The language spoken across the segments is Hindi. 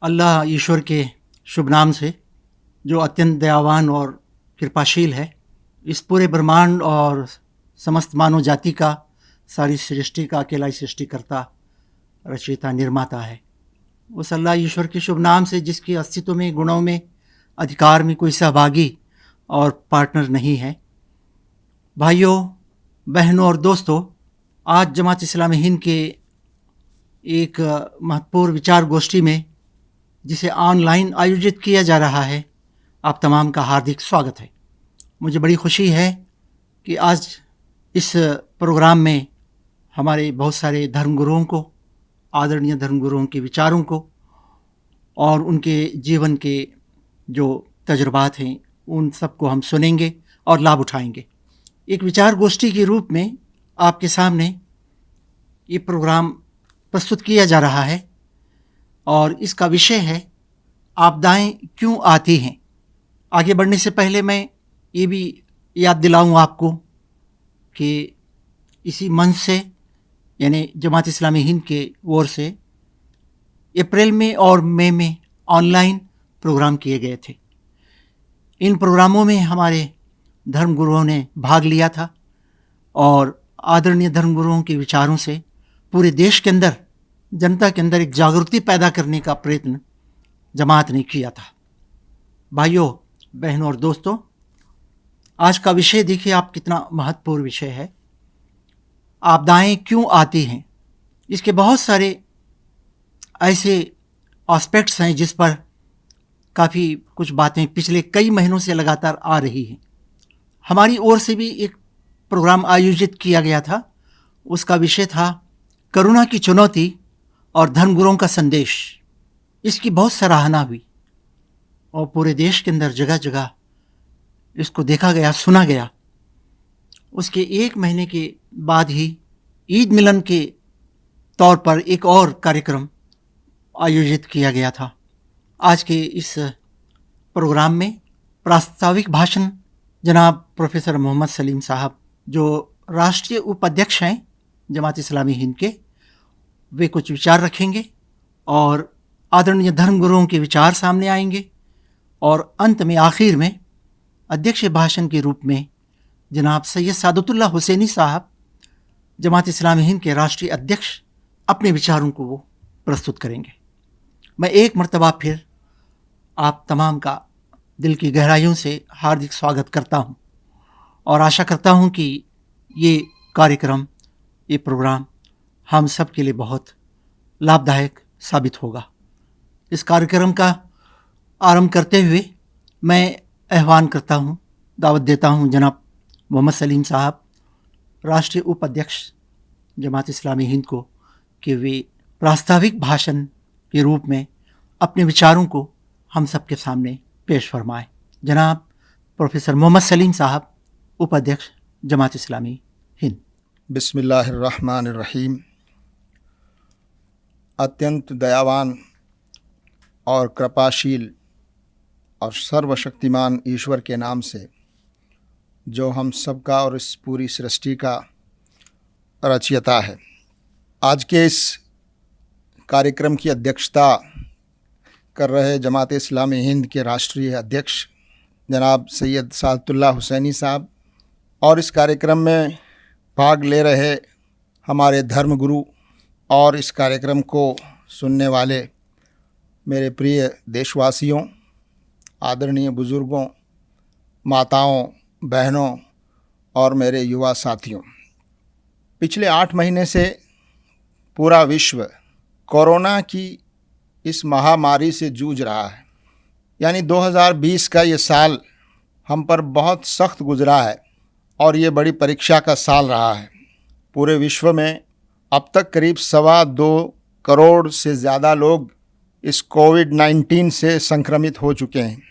अल्लाह ईश्वर के शुभ नाम से, जो अत्यंत दयावान और कृपाशील है, इस पूरे ब्रह्मांड और समस्त मानव जाति का, सारी सृष्टि का अकेला ही सृष्टिकर्ता, रचयिता, निर्माता है। उस अल्लाह ईश्वर के शुभ नाम से, जिसके अस्तित्व में, गुणों में, अधिकार में कोई सहभागी और पार्टनर नहीं है। भाइयों, बहनों और दोस्तों, आज जमात इस्लामी हिंद के एक महत्वपूर्ण विचार गोष्ठी में, जिसे ऑनलाइन आयोजित किया जा रहा है, आप तमाम का हार्दिक स्वागत है। मुझे बड़ी खुशी है कि आज इस प्रोग्राम में हमारे बहुत सारे धर्मगुरुओं को, आदरणीय धर्मगुरुओं के विचारों को और उनके जीवन के जो तजुर्बात हैं, उन सबको हम सुनेंगे और लाभ उठाएंगे। एक विचार गोष्ठी के रूप में आपके सामने ये प्रोग्राम प्रस्तुत किया जा रहा है और इसका विषय है, आपदाएं क्यों आती हैं। आगे बढ़ने से पहले मैं ये भी याद दिलाऊं आपको कि इसी मंच से, यानी जमात इस्लामी हिंद के ओर से, अप्रैल में और मई में ऑनलाइन प्रोग्राम किए गए थे। इन प्रोग्रामों में हमारे धर्मगुरुओं ने भाग लिया था और आदरणीय धर्मगुरुओं के विचारों से पूरे देश के अंदर, जनता के अंदर एक जागृति पैदा करने का प्रयत्न जमात ने किया था। भाइयों, बहनों और दोस्तों, आज का विषय देखिए आप, कितना महत्वपूर्ण विषय है। आपदाएं क्यों आती हैं। इसके बहुत सारे ऐसे एस्पेक्ट्स हैं जिस पर काफ़ी कुछ बातें पिछले कई महीनों से लगातार आ रही हैं। हमारी ओर से भी एक प्रोग्राम आयोजित किया गया था। उसका विषय था करुणा की चुनौती और धर्मगुरुओं का संदेश। इसकी बहुत सराहना हुई और पूरे देश के अंदर जगह जगह इसको देखा गया, सुना गया। उसके एक महीने के बाद ही ईद मिलन के तौर पर एक और कार्यक्रम आयोजित किया गया था। आज के इस प्रोग्राम में प्रास्ताविक भाषण जनाब प्रोफेसर मोहम्मद सलीम साहब, जो राष्ट्रीय उपाध्यक्ष हैं जमात इस्लामी हिंद के, वे कुछ विचार रखेंगे और आदरणीय धर्मगुरुओं के विचार सामने आएंगे और अंत में, आखिर में, अध्यक्ष भाषण के रूप में जनाब सैयद सादतुल्लाह हुसैनी साहब, जमात इस्लामी हिंद के राष्ट्रीय अध्यक्ष, अपने विचारों को वो प्रस्तुत करेंगे। मैं एक मर्तबा फिर आप तमाम का दिल की गहराइयों से हार्दिक स्वागत करता हूं और आशा करता हूं कि ये कार्यक्रम, ये प्रोग्राम हम सब के लिए बहुत लाभदायक साबित होगा। इस कार्यक्रम का आरंभ करते हुए मैं आह्वान करता हूं, दावत देता हूं जनाब मोहम्मद सलीम साहब, राष्ट्रीय उपाध्यक्ष जमात इस्लामी हिंद को, कि वे प्रास्ताविक भाषण के रूप में अपने विचारों को हम सब के सामने पेश फरमाएं। जनाब प्रोफेसर मोहम्मद सलीम साहब, उपाध्यक्ष जमात इस्लामी हिंद। बिस्मिल्लाहिर्रहमानिर्रहीम। अत्यंत दयावान और कृपाशील और सर्वशक्तिमान ईश्वर के नाम से, जो हम सबका और इस पूरी सृष्टि का रचयिता है। आज के इस कार्यक्रम की अध्यक्षता कर रहे जमात इस्लामी हिंद के राष्ट्रीय अध्यक्ष जनाब सैयद सादतुल्लाह हुसैनी साहब और इस कार्यक्रम में भाग ले रहे हमारे धर्मगुरु और इस कार्यक्रम को सुनने वाले मेरे प्रिय देशवासियों, आदरणीय बुज़ुर्गों, माताओं, बहनों और मेरे युवा साथियों, पिछले 8 महीने से पूरा विश्व कोरोना की इस महामारी से जूझ रहा है। यानी 2020 का ये साल हम पर बहुत सख्त गुजरा है और ये बड़ी परीक्षा का साल रहा है। पूरे विश्व में अब तक करीब 2.25 करोड़ से ज़्यादा लोग इस कोविड-19 से संक्रमित हो चुके हैं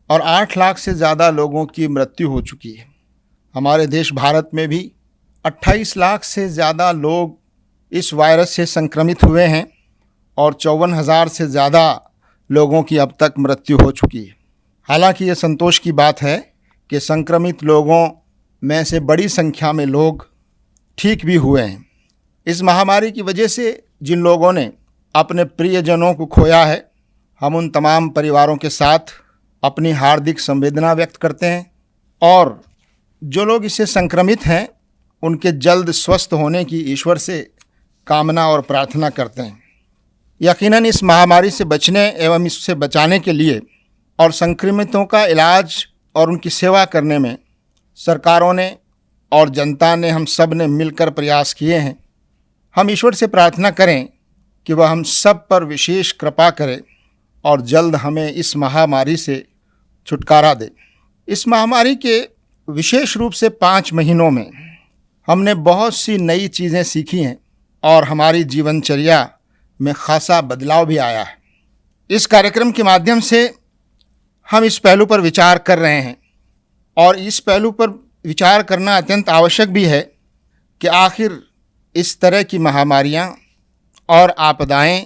और 8 लाख से ज़्यादा लोगों की मृत्यु हो चुकी है। हमारे देश भारत में भी 28 लाख से ज़्यादा लोग इस वायरस से संक्रमित हुए हैं और 54,000 से ज़्यादा लोगों की अब तक मृत्यु हो चुकी है। हालांकि ये संतोष की बात है कि संक्रमित लोगों में से बड़ी संख्या में लोग ठीक भी हुए हैं। इस महामारी की वजह से जिन लोगों ने अपने प्रियजनों को खोया है, हम उन तमाम परिवारों के साथ अपनी हार्दिक संवेदना व्यक्त करते हैं और जो लोग इससे संक्रमित हैं उनके जल्द स्वस्थ होने की ईश्वर से कामना और प्रार्थना करते हैं। यकीनन इस महामारी से बचने एवं इससे बचाने के लिए और संक्रमितों का इलाज और उनकी सेवा करने में सरकारों ने और जनता ने, हम सब ने मिलकर प्रयास किए हैं। हम ईश्वर से प्रार्थना करें कि वह हम सब पर विशेष कृपा करे और जल्द हमें इस महामारी से छुटकारा दे। इस महामारी के विशेष रूप से 5 महीनों में हमने बहुत सी नई चीज़ें सीखी हैं और हमारी जीवनचर्या में खासा बदलाव भी आया है। इस कार्यक्रम के माध्यम से हम इस पहलू पर विचार कर रहे हैं और इस पहलू पर विचार करना अत्यंत आवश्यक भी है कि आखिर इस तरह की महामारियां और आपदाएं,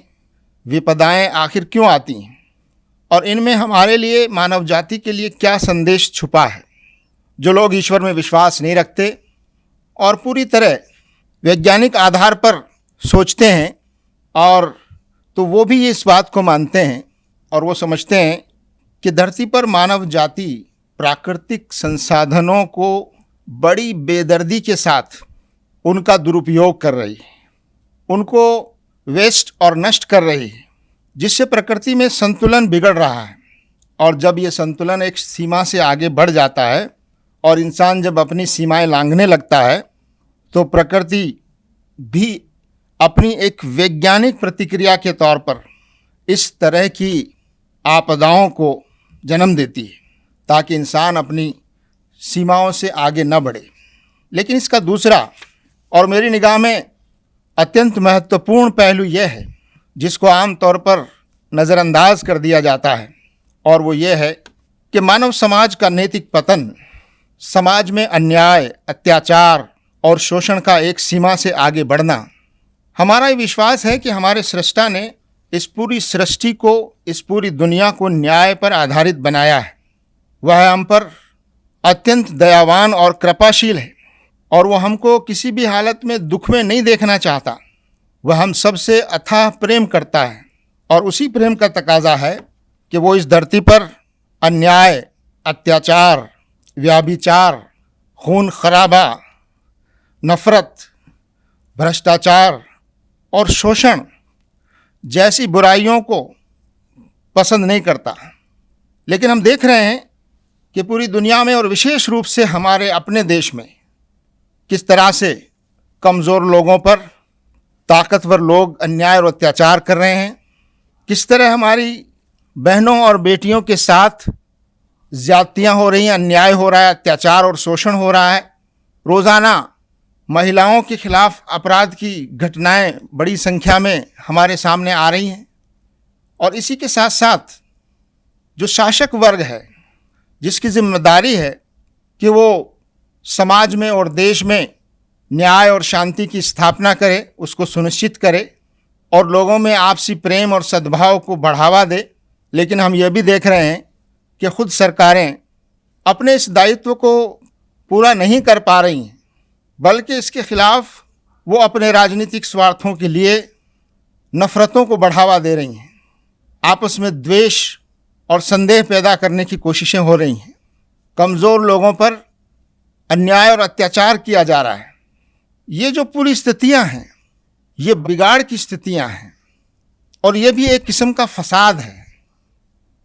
विपदाएं आखिर क्यों आती हैं और इनमें हमारे लिए, मानव जाति के लिए क्या संदेश छुपा है। जो लोग ईश्वर में विश्वास नहीं रखते और पूरी तरह वैज्ञानिक आधार पर सोचते हैं और तो वो भी इस बात को मानते हैं और वो समझते हैं कि धरती पर मानव जाति प्राकृतिक संसाधनों को बड़ी बेदर्दी के साथ उनका दुरुपयोग कर रही है, उनको वेस्ट और नष्ट कर रही है, जिससे प्रकृति में संतुलन बिगड़ रहा है। और जब ये संतुलन एक सीमा से आगे बढ़ जाता है और इंसान जब अपनी सीमाएं लांघने लगता है तो प्रकृति भी अपनी एक वैज्ञानिक प्रतिक्रिया के तौर पर इस तरह की आपदाओं को जन्म देती है ताकि इंसान अपनी सीमाओं से आगे न बढ़े। लेकिन इसका दूसरा और मेरी निगाह में अत्यंत महत्वपूर्ण पहलू यह है जिसको आम तौर पर नज़रअंदाज कर दिया जाता है और वो ये है कि मानव समाज का नैतिक पतन, समाज में अन्याय, अत्याचार और शोषण का एक सीमा से आगे बढ़ना। हमारा ये विश्वास है कि हमारे सृष्टा ने इस पूरी सृष्टि को, इस पूरी दुनिया को न्याय पर आधारित बनाया है। वह हम पर अत्यंत दयावान और कृपाशील है और वो हमको किसी भी हालत में दुख में नहीं देखना चाहता। वह हम सबसे अथाह प्रेम करता है और उसी प्रेम का तकाजा है कि वो इस धरती पर अन्याय, अत्याचार, व्याभिचार, खून खराबा, नफरत, भ्रष्टाचार और शोषण जैसी बुराइयों को पसंद नहीं करता। लेकिन हम देख रहे हैं कि पूरी दुनिया में और विशेष रूप से हमारे अपने देश में किस तरह से कमज़ोर लोगों पर ताकतवर लोग अन्याय और अत्याचार कर रहे हैं, किस तरह हमारी बहनों और बेटियों के साथ ज़्यादतियाँ हो रही हैं, अन्याय हो रहा है, अत्याचार और शोषण हो रहा है। रोज़ाना महिलाओं के खिलाफ अपराध की घटनाएं बड़ी संख्या में हमारे सामने आ रही हैं। और इसी के साथ साथ जो शासक वर्ग है, जिसकी जिम्मेदारी है कि वो समाज में और देश में न्याय और शांति की स्थापना करे, उसको सुनिश्चित करे और लोगों में आपसी प्रेम और सद्भाव को बढ़ावा दे। लेकिन हम ये भी देख रहे हैं कि खुद सरकारें अपने इस दायित्व को पूरा नहीं कर पा रही हैं, बल्कि इसके खिलाफ वो अपने राजनीतिक स्वार्थों के लिए नफ़रतों को बढ़ावा दे रही हैं। आपस में द्वेष और संदेह पैदा करने की कोशिशें हो रही हैं। कमज़ोर लोगों पर अन्याय और अत्याचार किया जा रहा है। ये जो पूरी स्थितियां हैं, ये बिगाड़ की स्थितियां हैं और ये भी एक किस्म का फसाद है।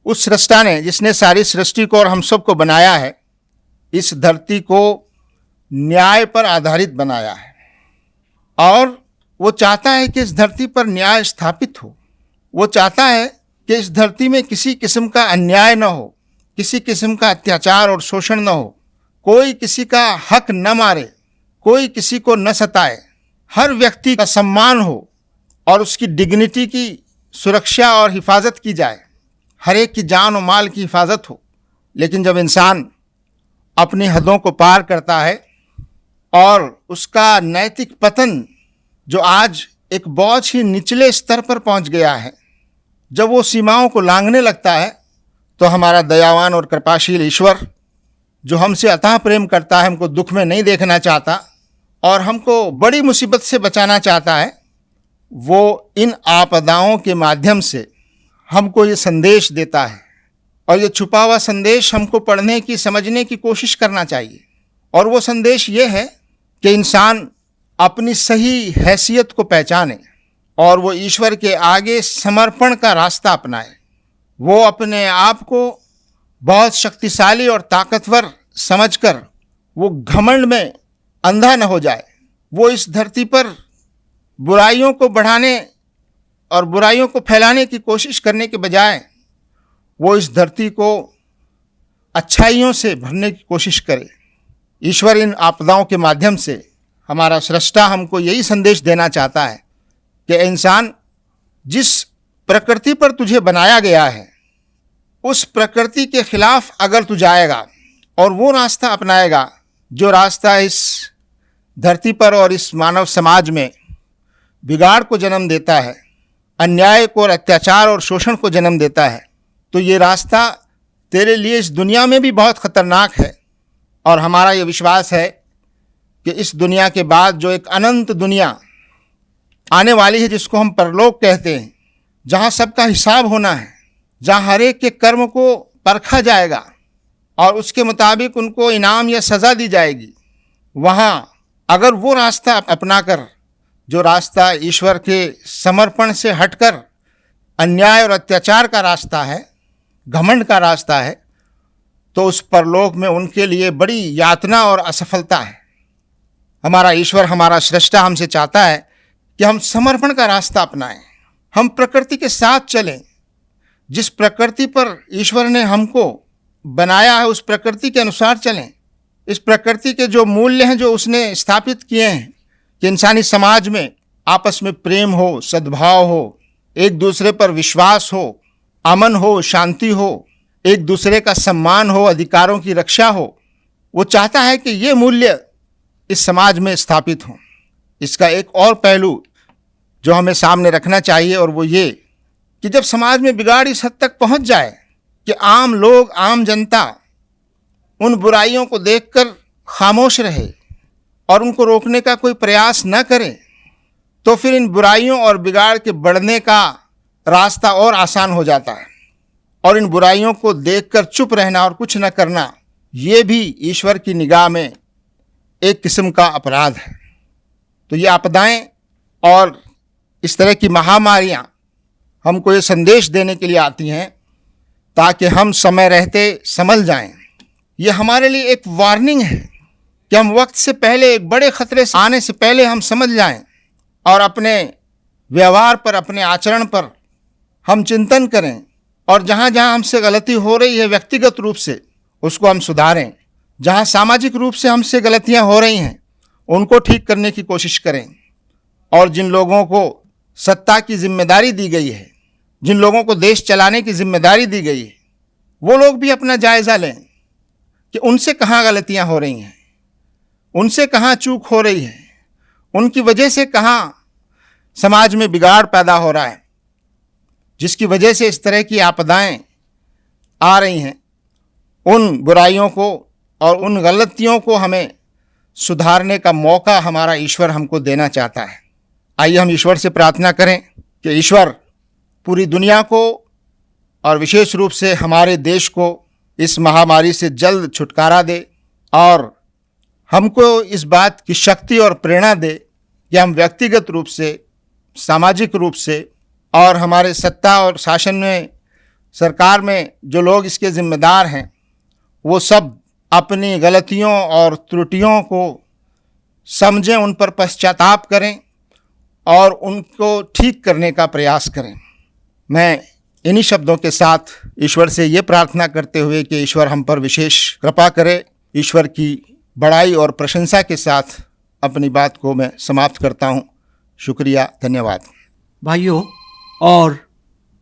उस सृष्टा ने, जिसने सारी सृष्टि को और हम सब को बनाया है, इस धरती को न्याय पर आधारित बनाया है और वो चाहता है कि इस धरती पर न्याय स्थापित हो। वो चाहता है कि इस धरती में किसी किस्म का अन्याय न हो, किसी किस्म का अत्याचार और शोषण न हो, कोई किसी का हक न मारे, कोई किसी को न सताए, हर व्यक्ति का सम्मान हो और उसकी डिग्निटी की सुरक्षा और हिफाजत की जाए, हर एक की जान और माल की हिफाजत हो। लेकिन जब इंसान अपनी हदों को पार करता है और उसका नैतिक पतन जो आज एक बहुत ही निचले स्तर पर पहुंच गया है, जब वो सीमाओं को लांघने लगता है, तो हमारा दयावान और कृपाशील ईश्वर, जो हमसे अथाह प्रेम करता है, हमको दुख में नहीं देखना चाहता और हमको बड़ी मुसीबत से बचाना चाहता है, वो इन आपदाओं के माध्यम से हमको ये संदेश देता है और ये छुपा हुआ संदेश हमको पढ़ने की, समझने की कोशिश करना चाहिए। और वो संदेश ये है कि इंसान अपनी सही हैसियत को पहचाने और वो ईश्वर के आगे समर्पण का रास्ता अपनाए। वो अपने आप को बहुत शक्तिशाली और ताकतवर समझकर वो घमंड में अंधा न हो जाए। वो इस धरती पर बुराइयों को बढ़ाने और बुराइयों को फैलाने की कोशिश करने के बजाय वो इस धरती को अच्छाइयों से भरने की कोशिश करे। ईश्वर इन आपदाओं के माध्यम से, हमारा सृष्टा हमको यही संदेश देना चाहता है कि इंसान, जिस प्रकृति पर तुझे बनाया गया है उस प्रकृति के खिलाफ अगर तू जाएगा और वो रास्ता अपनाएगा जो रास्ता इस धरती पर और इस मानव समाज में बिगाड़ को जन्म देता है, अन्याय को और अत्याचार और शोषण को जन्म देता है, तो ये रास्ता तेरे लिए इस दुनिया में भी बहुत खतरनाक है। और हमारा ये विश्वास है कि इस दुनिया के बाद जो एक अनंत दुनिया आने वाली है, जिसको हम परलोक कहते हैं, जहाँ सबका हिसाब होना है, जहाँ हर एक के कर्म को परखा जाएगा और उसके मुताबिक उनको इनाम या सज़ा दी जाएगी, वहाँ अगर वो रास्ता अपनाकर, जो रास्ता ईश्वर के समर्पण से हटकर अन्याय और अत्याचार का रास्ता है, घमंड का रास्ता है, तो उस परलोक में उनके लिए बड़ी यातना और असफलता है। हमारा ईश्वर, हमारा सृष्टा हमसे चाहता है कि हम समर्पण का रास्ता अपनाएं, हम प्रकृति के साथ चलें। जिस प्रकृति पर ईश्वर ने हमको बनाया है उस प्रकृति के अनुसार चलें। इस प्रकृति के जो मूल्य हैं जो उसने स्थापित किए हैं कि इंसानी समाज में आपस में प्रेम हो, सद्भाव हो, एक दूसरे पर विश्वास हो, अमन हो, शांति हो, एक दूसरे का सम्मान हो, अधिकारों की रक्षा हो, वो चाहता है कि ये मूल्य इस समाज में स्थापित हों। इसका एक और पहलू जो हमें सामने रखना चाहिए और वो ये कि जब समाज में बिगाड़ इस हद तक पहुंच जाए कि आम लोग, आम जनता उन बुराइयों को देखकर खामोश रहे और उनको रोकने का कोई प्रयास न करे, तो फिर इन बुराइयों और बिगाड़ के बढ़ने का रास्ता और आसान हो जाता है। और इन बुराइयों को देखकर चुप रहना और कुछ न करना, ये भी ईश्वर की निगाह में एक किस्म का अपराध है। तो ये आपदाएं और इस तरह की महामारियां हमको ये संदेश देने के लिए आती हैं ताकि हम समय रहते संभल जाएं। ये हमारे लिए एक वार्निंग है कि हम वक्त से पहले, एक बड़े खतरे से आने से पहले हम समझ जाएं और अपने व्यवहार पर, अपने आचरण पर हम चिंतन करें और जहाँ जहाँ हमसे गलती हो रही है व्यक्तिगत रूप से उसको हम सुधारें। जहाँ सामाजिक रूप से हमसे गलतियाँ हो रही हैं उनको ठीक करने की कोशिश करें। और जिन लोगों को सत्ता की जिम्मेदारी दी गई है, जिन लोगों को देश चलाने की जिम्मेदारी दी गई है, वो लोग भी अपना जायज़ा लें कि उनसे कहाँ गलतियाँ हो रही हैं, उनसे कहाँ चूक हो रही है, उनकी वजह से कहाँ समाज में बिगाड़ पैदा हो रहा है, जिसकी वजह से इस तरह की आपदाएं आ रही हैं। उन बुराइयों को और उन गलतियों को हमें सुधारने का मौका हमारा ईश्वर हमको देना चाहता है। आइए हम ईश्वर से प्रार्थना करें कि ईश्वर पूरी दुनिया को और विशेष रूप से हमारे देश को इस महामारी से जल्द छुटकारा दे और हमको इस बात की शक्ति और प्रेरणा दे कि हम व्यक्तिगत रूप से, सामाजिक रूप से और हमारे सत्ता और शासन में, सरकार में जो लोग इसके जिम्मेदार हैं, वो सब अपनी गलतियों और त्रुटियों को समझें, उन पर पश्चाताप करें और उनको ठीक करने का प्रयास करें। मैं इन्हीं शब्दों के साथ ईश्वर से ये प्रार्थना करते हुए कि ईश्वर हम पर विशेष कृपा करे, ईश्वर की बड़ाई और प्रशंसा के साथ अपनी बात को मैं समाप्त करता हूँ। शुक्रिया, धन्यवाद। भाइयों और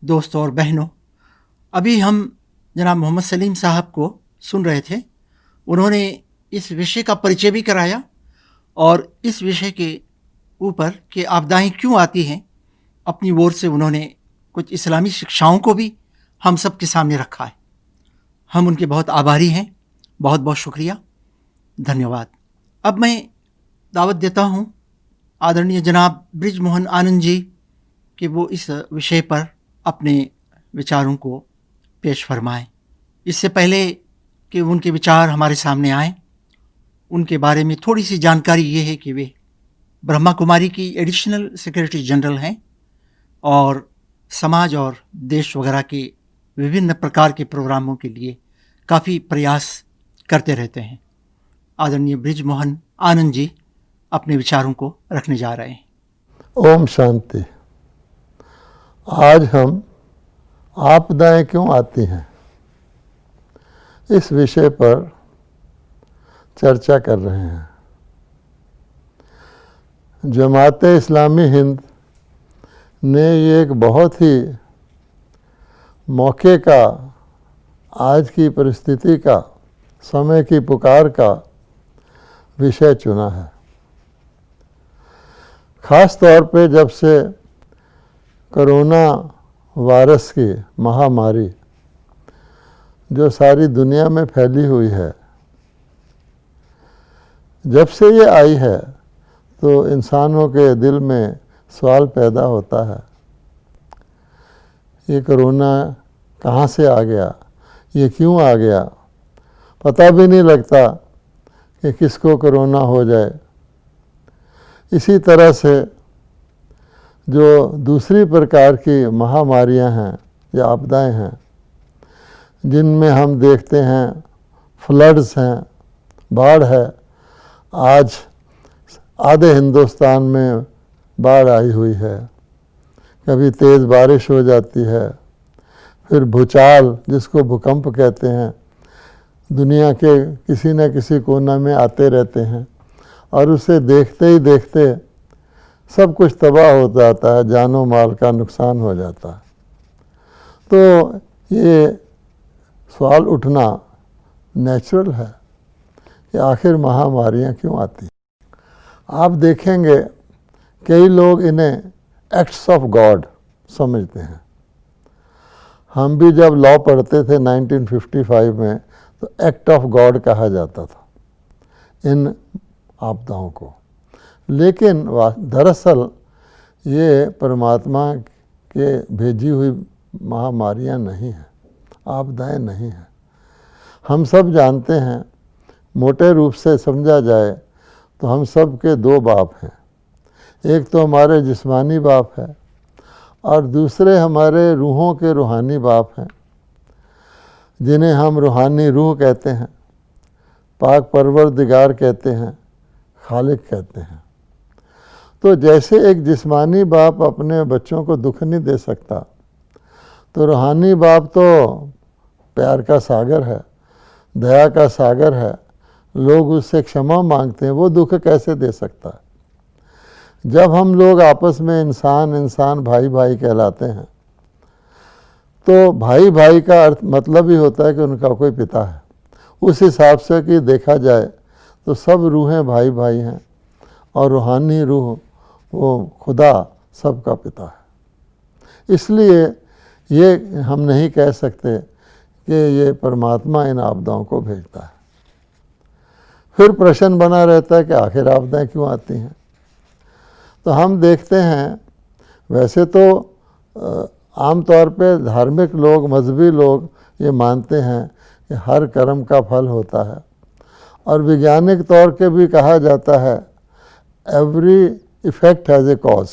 दोस्तों और बहनों, अभी हम जनाब मोहम्मद सलीम साहब को सुन रहे थे। उन्होंने इस विषय का परिचय भी कराया और इस विषय के ऊपर कि आपदाएं क्यों आती हैं, अपनी ओर से उन्होंने कुछ इस्लामी शिक्षाओं को भी हम सब के सामने रखा है। हम उनके बहुत आभारी हैं। बहुत बहुत शुक्रिया, धन्यवाद। अब मैं दावत देता हूँ आदरणीय जनाब ब्रिज मोहन आनंद जी कि वो इस विषय पर अपने विचारों को पेश फरमाएं। इससे पहले कि उनके विचार हमारे सामने आए, उनके बारे में थोड़ी सी जानकारी ये है कि वे ब्रह्मा कुमारी की एडिशनल सेक्रेटरी जनरल हैं और समाज और देश वगैरह के विभिन्न प्रकार के प्रोग्रामों के लिए काफ़ी प्रयास करते रहते हैं। आदरणीय बृजमोहन आनंद जी अपने विचारों को रखने जा रहे हैं। ओम शांति। आज हम आपदाएं क्यों आती हैं इस विषय पर चर्चा कर रहे हैं। जमाते इस्लामी हिंद ने ये एक बहुत ही मौके का, आज की परिस्थिति का, समय की पुकार का विषय चुना है। ख़ास तौर पे जब से कोरोना वायरस की महामारी जो सारी दुनिया में फैली हुई है, जब से ये आई है तो इंसानों के दिल में सवाल पैदा होता है, ये कोरोना कहाँ से आ गया, ये क्यों आ गया। पता भी नहीं लगता कि किसको कोरोना हो जाए। इसी तरह से जो दूसरी प्रकार की महामारियां हैं या आपदाएं हैं, जिनमें हम देखते हैं फ्लड्स हैं, बाढ़ है। आज आधे हिंदुस्तान में बाढ़ आई हुई है, कभी तेज़ बारिश हो जाती है, फिर भूचाल जिसको भूकंप कहते हैं, दुनिया के किसी न किसी कोना में आते रहते हैं और उसे देखते ही देखते सब कुछ तबाह हो जाता है, जानो माल का नुकसान हो जाता है। तो ये सवाल उठना नेचुरल है कि आखिर महामारियां क्यों आती हैं। आप देखेंगे कई लोग इन्हें एक्ट्स ऑफ गॉड समझते हैं। हम भी जब लॉ पढ़ते थे 1955 में, तो एक्ट ऑफ गॉड कहा जाता था इन आपदाओं को। लेकिन दरअसल ये परमात्मा के भेजी हुई महामारियां नहीं हैं, आपदाएं नहीं हैं। हम सब जानते हैं, मोटे रूप से समझा जाए तो हम सब के दो बाप हैं। एक तो हमारे जिस्मानी बाप है और दूसरे हमारे रूहों के रूहानी बाप हैं, जिन्हें हम रूहानी रूह कहते हैं, पाक परवरदिगार कहते हैं, खालिक कहते हैं। तो जैसे एक जिस्मानी बाप अपने बच्चों को दुख नहीं दे सकता, तो रूहानी बाप तो प्यार का सागर है, दया का सागर है। लोग उससे क्षमा मांगते हैं, वो दुख कैसे दे सकता है। जब हम लोग आपस में इंसान भाई भाई कहलाते हैं, तो भाई भाई का अर्थ मतलब ही होता है कि उनका कोई पिता है। उस हिसाब से कि देखा जाए तो सब रूहें भाई भाई हैं और रूहानी रूह वो खुदा सबका पिता है। इसलिए ये हम नहीं कह सकते कि ये परमात्मा इन आपदाओं को भेजता है। फिर प्रश्न बना रहता है कि आखिर आपदाएं क्यों आती हैं। तो हम देखते हैं, वैसे तो आम तौर पे धार्मिक लोग, मजहबी लोग ये मानते हैं कि हर कर्म का फल होता है, और वैज्ञानिक तौर के भी कहा जाता है every effect has a cause,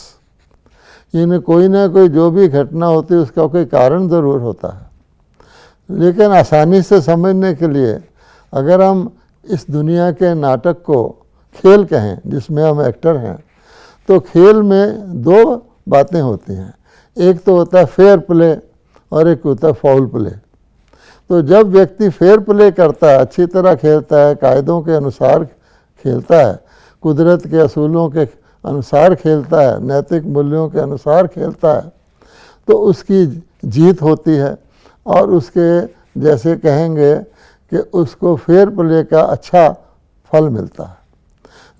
यानी कोई ना कोई जो भी घटना होती है उसका कोई कारण ज़रूर होता है। लेकिन आसानी से समझने के लिए अगर हम इस दुनिया के नाटक को खेल कहें जिसमें हम एक्टर हैं, तो खेल में दो बातें होती हैं। एक तो होता है फेयर प्ले और एक होता है फाउल प्ले। तो जब व्यक्ति फेयर प्ले करता है, अच्छी तरह खेलता है, कायदों के अनुसार खेलता है, कुदरत के असूलों के अनुसार खेलता है, नैतिक मूल्यों के अनुसार खेलता है, तो उसकी जीत होती है और उसके जैसे कहेंगे कि उसको फेयर प्ले का अच्छा फल मिलता है।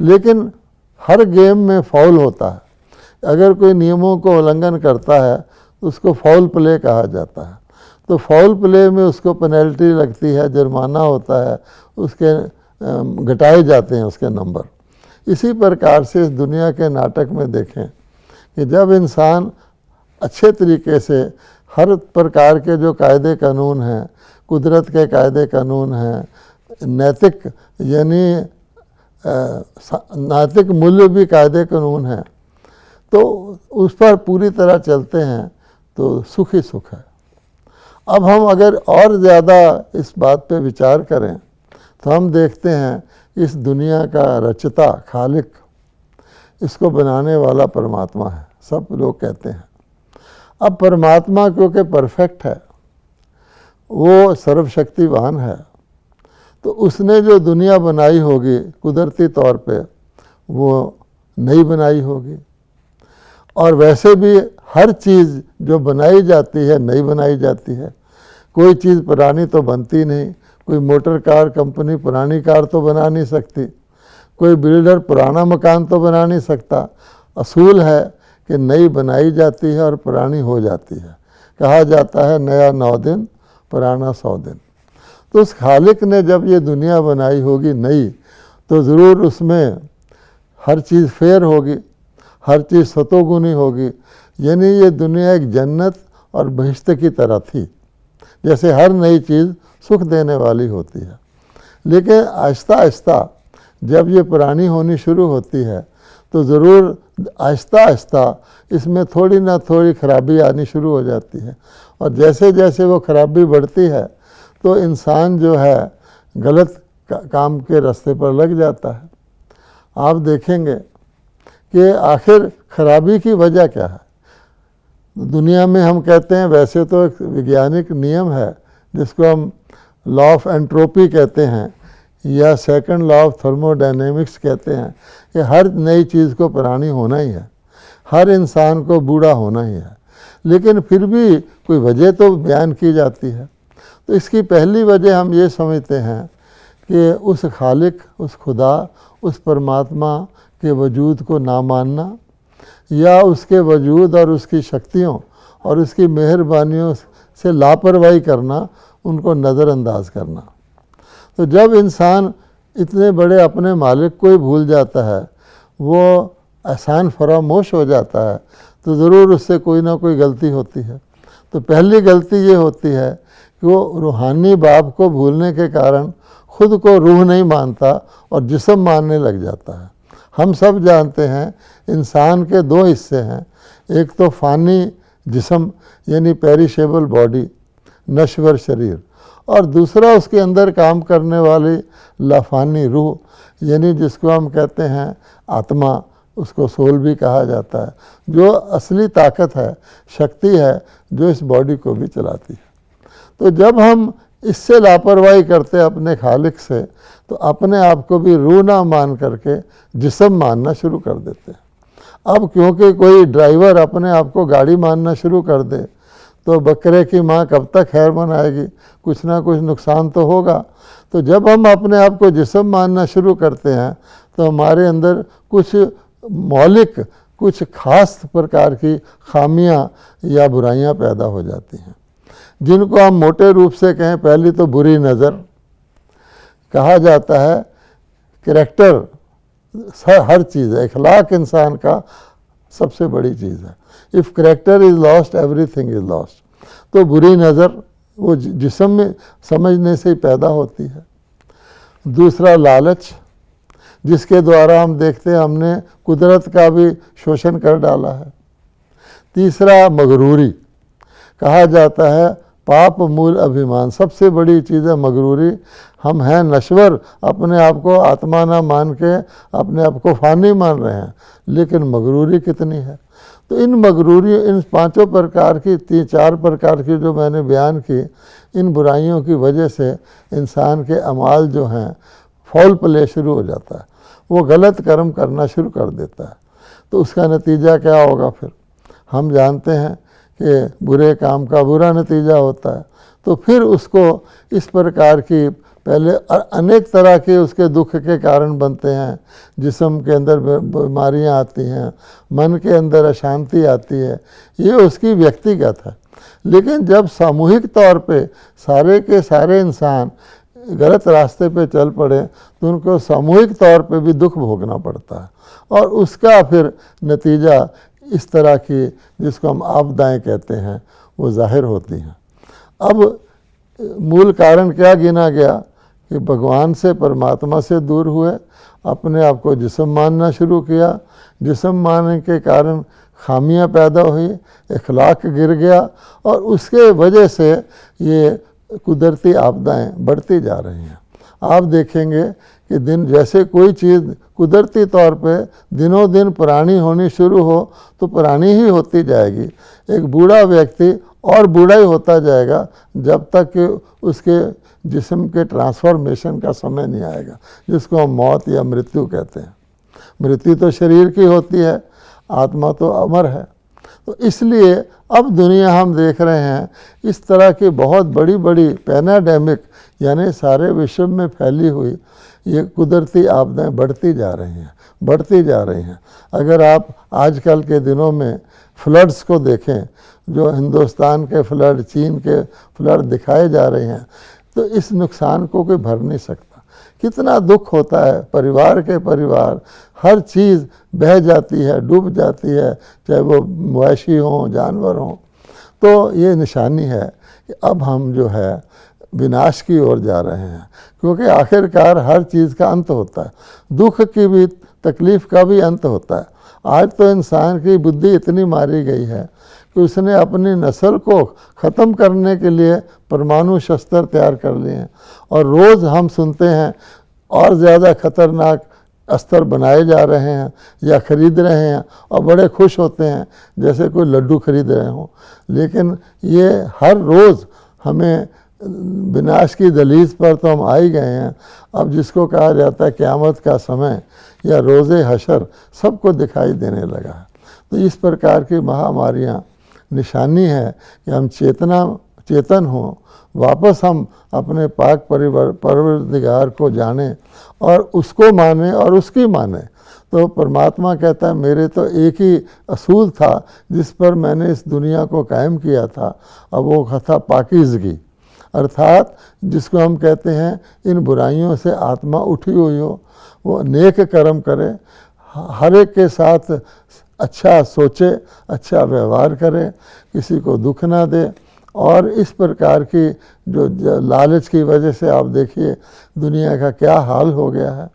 लेकिन हर गेम में फाउल होता है। अगर कोई नियमों को उल्लंघन करता है तो उसको फाउल प्ले कहा जाता है। तो फाउल प्ले में उसको पेनल्टी लगती है, जुर्माना होता है, उसके घटाए जाते हैं उसके नंबर। इसी प्रकार से इस दुनिया के नाटक में देखें कि जब इंसान अच्छे तरीके से हर प्रकार के जो कायदे कानून हैं, कुदरत के कायदे कानून हैं, नैतिक यानी नैतिक मूल्य भी कायदे कानून हैं, तो उस पर पूरी तरह चलते हैं तो सुख ही सुख है। अब हम अगर और ज़्यादा इस बात पे विचार करें तो हम देखते हैं इस दुनिया का रचता खालिक, इसको बनाने वाला परमात्मा है, सब लोग कहते हैं। अब परमात्मा क्योंकि परफेक्ट है, वो सर्वशक्तिवान है, तो उसने जो दुनिया बनाई होगी कुदरती तौर पे वो नई बनाई होगी। और वैसे भी हर चीज़ जो बनाई जाती है नई बनाई जाती है, कोई चीज़ पुरानी तो बनती नहीं। कोई मोटर कार कंपनी पुरानी कार तो बना नहीं सकती, कोई बिल्डर पुराना मकान तो बना नहीं सकता। असूल है कि नई बनाई जाती है और पुरानी हो जाती है। कहा जाता है नया 9 दिन पुराना 100 दिन। तो उस खालिक ने जब ये दुनिया बनाई होगी नई, तो ज़रूर उसमें हर चीज़ फेयर होगी, हर चीज़ सतोगुनी होगी। यानी ये दुनिया एक जन्नत और बहिश्त की तरह थी, जैसे हर नई चीज़ सुख देने वाली होती है। लेकिन आहिस्ता आहिस्ता जब ये पुरानी होनी शुरू होती है तो ज़रूर आहिस्ता आहिस्ता इसमें थोड़ी ना थोड़ी खराबी आनी शुरू हो जाती है। और जैसे जैसे वो खराबी बढ़ती है तो इंसान जो है गलत काम के रास्ते पर लग जाता है। आप देखेंगे कि आखिर खराबी की वजह क्या है। दुनिया में हम कहते हैं, वैसे तो एक वैज्ञानिक नियम है जिसको हम लॉ ऑफ एंट्रोपी कहते हैं या सेकंड लॉ ऑफ थर्मोडायनेमिक्स कहते हैं, कि हर नई चीज़ को पुरानी होना ही है, हर इंसान को बूढ़ा होना ही है। लेकिन फिर भी कोई वजह तो बयान की जाती है। तो इसकी पहली वजह हम ये समझते हैं कि उस खालिक, उस खुदा, उस परमात्मा के वजूद को ना मानना, या उसके वजूद और उसकी शक्तियों और उसकी मेहरबानियों से लापरवाही करना, उनको नज़रअंदाज करना। तो जब इंसान इतने बड़े अपने मालिक को ही भूल जाता है, वो एहसान फरामोश हो जाता है, तो ज़रूर उससे कोई ना कोई गलती होती है। तो पहली गलती ये होती है कि वो रूहानी बाप को भूलने के कारण खुद को रूह नहीं मानता और जिस्म मानने लग जाता है। हम सब जानते हैं इंसान के 2 हिस्से हैं, एक तो फ़ानी जिस्म यानी पेरिशेबल बॉडी, नश्वर शरीर, और दूसरा उसके अंदर काम करने वाली लाफानी रूह, यानी जिसको हम कहते हैं आत्मा, उसको सोल भी कहा जाता है, जो असली ताकत है, शक्ति है, जो इस बॉडी को भी चलाती है। तो जब हम इससे लापरवाही करते हैं अपने खालिक से, तो अपने आप को भी रूह ना मान करके जिस्म मानना शुरू कर देते हैं। अब क्योंकि कोई ड्राइवर अपने आप को गाड़ी मानना शुरू कर दे तो बकरे की माँ कब तक खैर मनाएगी, कुछ ना कुछ नुकसान तो होगा। तो जब हम अपने आप को जिस्म मानना शुरू करते हैं तो हमारे अंदर कुछ मौलिक, कुछ खास प्रकार की खामियां या बुराइयां पैदा हो जाती हैं, जिनको हम मोटे रूप से कहें, पहली तो बुरी नज़र। कहा जाता है करैक्टर हर चीज़ है, अखलाक इंसान का सबसे बड़ी चीज़ है। If character is lost everything is lost. तो बुरी नज़र वो जिस्म में समझने से ही पैदा होती है। दूसरा लालच, जिसके द्वारा हम देखते हैं हमने कुदरत का भी शोषण कर डाला है। तीसरा मगरूरी, कहा जाता है पाप मूल अभिमान, सबसे बड़ी चीज़ है मगरूरी। हम हैं नश्वर, अपने आप को आत्मा ना मान के अपने आप को फ़ानी मान रहे हैं, लेकिन मगरूरी कितनी है। तो इन मगरूरी, इन 5 प्रकार की, 3-4 प्रकार की जो मैंने बयान की, इन बुराइयों की वजह से इंसान के अमाल जो हैं फॉल प्ले शुरू हो जाता है, वो गलत कर्म करना शुरू कर देता है। तो उसका नतीजा क्या होगा फिर हम जानते हैं कि बुरे काम का बुरा नतीजा होता है। तो फिर उसको इस प्रकार की पहले अनेक तरह के उसके दुख के कारण बनते हैं। जिस्म के अंदर बीमारियां आती हैं, मन के अंदर अशांति आती है, ये उसकी व्यक्तिगत है। लेकिन जब सामूहिक तौर पे सारे के सारे इंसान गलत रास्ते पे चल पड़े तो उनको सामूहिक तौर पे भी दुख भोगना पड़ता है, और उसका फिर नतीजा इस तरह की, जिसको हम आपदाएं कहते हैं, वो जाहिर होती हैं। अब मूल कारण क्या गिना गया कि भगवान से, परमात्मा से दूर हुए, अपने आप को जिस्म मानना शुरू किया। जिस्म मानने के कारण खामियां पैदा हुई, इखलाक गिर गया और उसके वजह से ये कुदरती आपदाएं बढ़ती जा रही हैं। आप देखेंगे कि दिन जैसे कोई चीज़ कुदरती तौर पे दिनों दिन पुरानी होनी शुरू हो तो पुरानी ही होती जाएगी। एक बूढ़ा व्यक्ति और बूढ़ा ही होता जाएगा जब तक कि उसके जिस्म के ट्रांसफॉर्मेशन का समय नहीं आएगा, जिसको हम मौत या मृत्यु कहते हैं। मृत्यु तो शरीर की होती है, आत्मा तो अमर है। तो इसलिए अब दुनिया हम देख रहे हैं इस तरह की बहुत बड़ी बड़ी पैनाडेमिक यानी सारे विश्व में फैली हुई ये कुदरती आपदाएं बढ़ती जा रही हैं। अगर आप आजकल के दिनों में फ्लड्स को देखें, जो हिंदुस्तान के फ्लड, चीन के फ्लड दिखाए जा रहे हैं, तो इस नुकसान को कोई भर नहीं सकता। कितना दुख होता है, परिवार के परिवार, हर चीज़ बह जाती है, डूब जाती है, चाहे वो मवेशी हों, जानवर हों। तो ये निशानी है कि अब हम जो है विनाश की ओर जा रहे हैं, क्योंकि आखिरकार हर चीज़ का अंत होता है, दुख की भी, तकलीफ़ का भी अंत होता है। आज तो इंसान की बुद्धि इतनी मारी गई है कि उसने अपनी नस्ल को ख़त्म करने के लिए परमाणु शस्त्र तैयार कर लिए हैं और रोज़ हम सुनते हैं और ज़्यादा खतरनाक अस्त्र बनाए जा रहे हैं या ख़रीद रहे हैं और बड़े खुश होते हैं जैसे कोई लड्डू खरीद रहे हों। लेकिन ये हर रोज़ हमें विनाश की दलीज पर तो हम आ ही गए हैं। अब जिसको कहा जाता है क़यामत का समय या रोज़े हशर सबको दिखाई देने लगा है। तो इस प्रकार की महामारियाँ निशानी है कि हम चेतन हों, वापस हम अपने पाक परवरदिगार को जानें और उसको माने और उसकी माने। तो परमात्मा कहता है मेरे तो एक ही असूल था जिस पर मैंने इस दुनिया को कायम किया था, अब वो था पाकीज़गी, अर्थात जिसको हम कहते हैं इन बुराइयों से आत्मा उठी हुई हो, वो नेक कर्म करे, हर एक के साथ अच्छा सोचे, अच्छा व्यवहार करे, किसी को दुख ना दे। और इस प्रकार की जो लालच की वजह से आप देखिए दुनिया का क्या हाल हो गया है,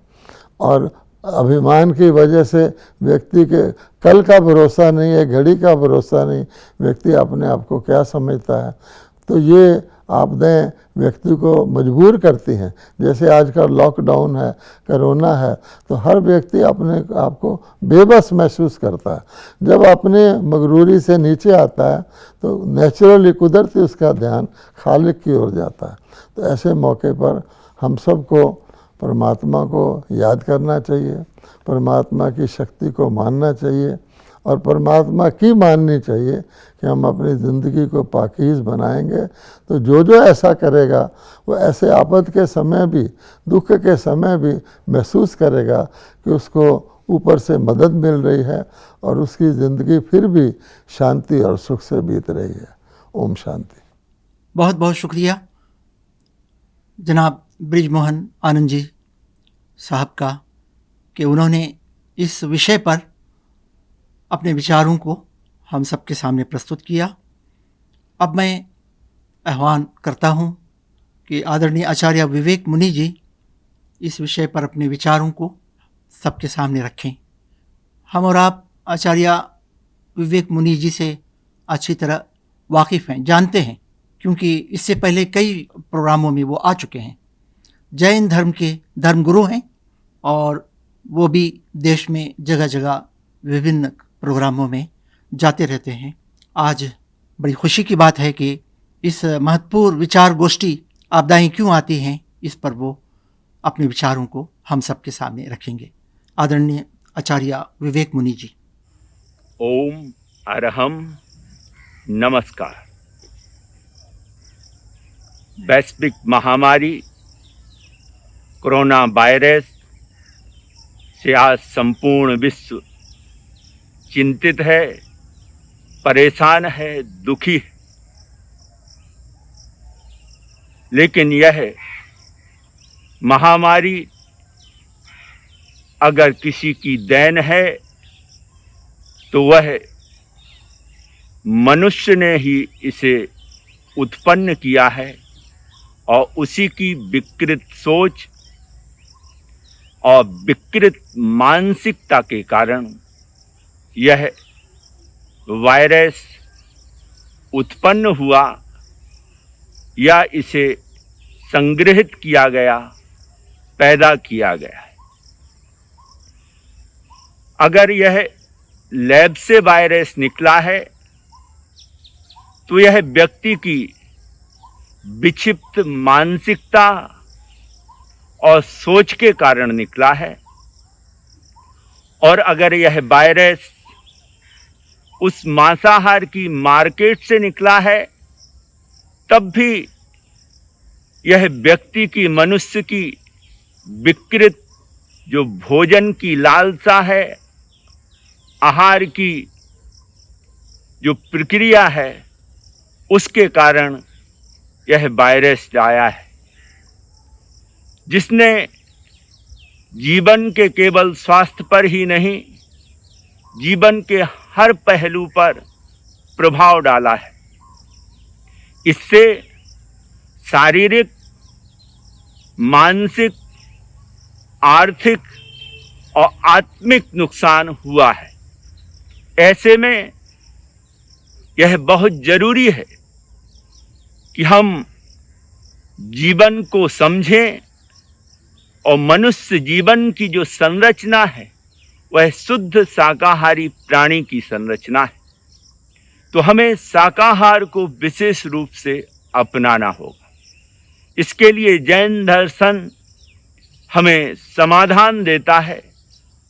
और अभिमान की वजह से व्यक्ति के कल का भरोसा नहीं है, घड़ी का भरोसा नहीं, व्यक्ति अपने आप को क्या समझता है। तो ये आपदाएं व्यक्ति को मजबूर करती हैं। जैसे आज का लॉकडाउन है, कोरोना है, तो हर व्यक्ति अपने आप को बेबस महसूस करता है। जब अपने मगरूरी से नीचे आता है तो नेचुरली कुदरती उसका ध्यान खालिक की ओर जाता है। तो ऐसे मौके पर हम सबको परमात्मा को याद करना चाहिए, परमात्मा की शक्ति को मानना चाहिए और परमात्मा की माननी चाहिए कि हम अपनी ज़िंदगी को पाकीज़ बनाएंगे। तो जो ऐसा करेगा वो ऐसे आफत के समय भी, दुख के समय भी महसूस करेगा कि उसको ऊपर से मदद मिल रही है और उसकी ज़िंदगी फिर भी शांति और सुख से बीत रही है। ओम शांति। बहुत बहुत शुक्रिया जनाब ब्रिजमोहन आनंद जी साहब का कि उन्होंने इस विषय पर अपने विचारों को हम सबके सामने प्रस्तुत किया। अब मैं आह्वान करता हूं कि आदरणीय आचार्य विवेक मुनि जी इस विषय पर अपने विचारों को सबके सामने रखें। हम और आप आचार्य विवेक मुनि जी से अच्छी तरह वाकिफ़ हैं, जानते हैं, क्योंकि इससे पहले कई प्रोग्रामों में वो आ चुके हैं। जैन धर्म के धर्मगुरु हैं और वो भी देश में जगह जगह विभिन्न प्रोग्रामों में जाते रहते हैं। आज बड़ी खुशी की बात है कि इस महत्वपूर्ण विचार गोष्ठी आपदाएं क्यों आती हैं, इस पर वो अपने विचारों को हम सबके सामने रखेंगे। आदरणीय आचार्य विवेक मुनि जी। ओम अरहम नमस्कार। वैश्विक महामारी कोरोना वायरस से आज संपूर्ण विश्व चिंतित है, परेशान है, दुखी है। लेकिन यह महामारी अगर किसी की देन है तो वह मनुष्य ने ही इसे उत्पन्न किया है और उसी की विकृत सोच और विकृत मानसिकता के कारण यह वायरस उत्पन्न हुआ या इसे संग्रहित किया गया, पैदा किया गया है। अगर यह लैब से वायरस निकला है तो यह व्यक्ति की विक्षिप्त मानसिकता और सोच के कारण निकला है, और अगर यह वायरस उस मांसाहार की मार्केट से निकला है तब भी यह व्यक्ति की, मनुष्य की विकृत जो भोजन की लालसा है, आहार की जो प्रक्रिया है, उसके कारण यह वायरस आया है, जिसने जीवन के केवल स्वास्थ्य पर ही नहीं, जीवन के हर पहलू पर प्रभाव डाला है। इससे शारीरिक, मानसिक, आर्थिक और आत्मिक नुकसान हुआ है। ऐसे में यह बहुत जरूरी है कि हम जीवन को समझें और मनुष्य जीवन की जो संरचना है वह शुद्ध शाकाहारी प्राणी की संरचना है। तो हमें शाकाहार को विशेष रूप से अपनाना होगा। इसके लिए जैन दर्शन हमें समाधान देता है,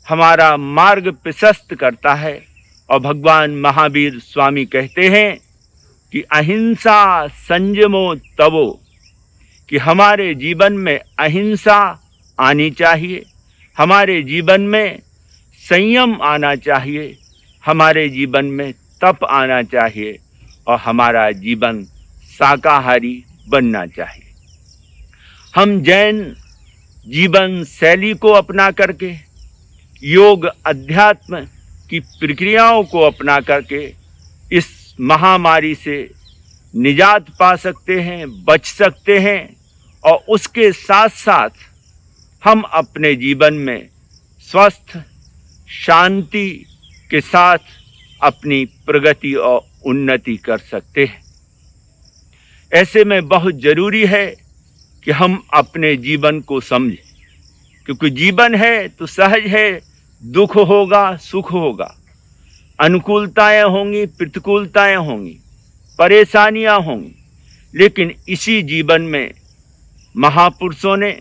हमारा मार्ग प्रशस्त करता है। और भगवान महावीर स्वामी कहते हैं कि अहिंसा संयमो तवो, कि हमारे जीवन में अहिंसा आनी चाहिए, हमारे जीवन में संयम आना चाहिए, हमारे जीवन में तप आना चाहिए और हमारा जीवन शाकाहारी बनना चाहिए। हम जैन जीवन शैली को अपना करके, योग अध्यात्म की प्रक्रियाओं को अपना करके इस महामारी से निजात पा सकते हैं, बच सकते हैं, और उसके साथ साथ हम अपने जीवन में स्वस्थ, शांति के साथ अपनी प्रगति और उन्नति कर सकते हैं। ऐसे में बहुत जरूरी है कि हम अपने जीवन को समझें, क्योंकि जीवन है तो सहज है, दुख होगा, सुख होगा, अनुकूलताएं होंगी, प्रतिकूलताएं होंगी, परेशानियां होंगी, लेकिन इसी जीवन में महापुरुषों ने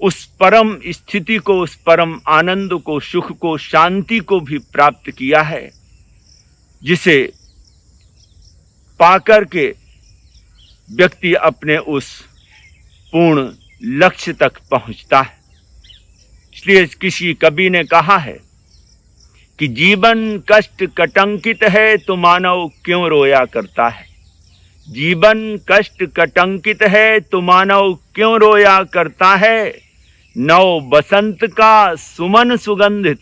उस परम स्थिति को, उस परम आनंद को, सुख को, शांति को भी प्राप्त किया है, जिसे पाकर के व्यक्ति अपने उस पूर्ण लक्ष्य तक पहुंचता है। इसलिए किसी कवि ने कहा है कि जीवन कष्ट कटंकित है तो मानव क्यों रोया करता है। जीवन कष्ट कटंकित है तो मानव क्यों रोया करता है। नव बसंत का सुमन सुगंधित,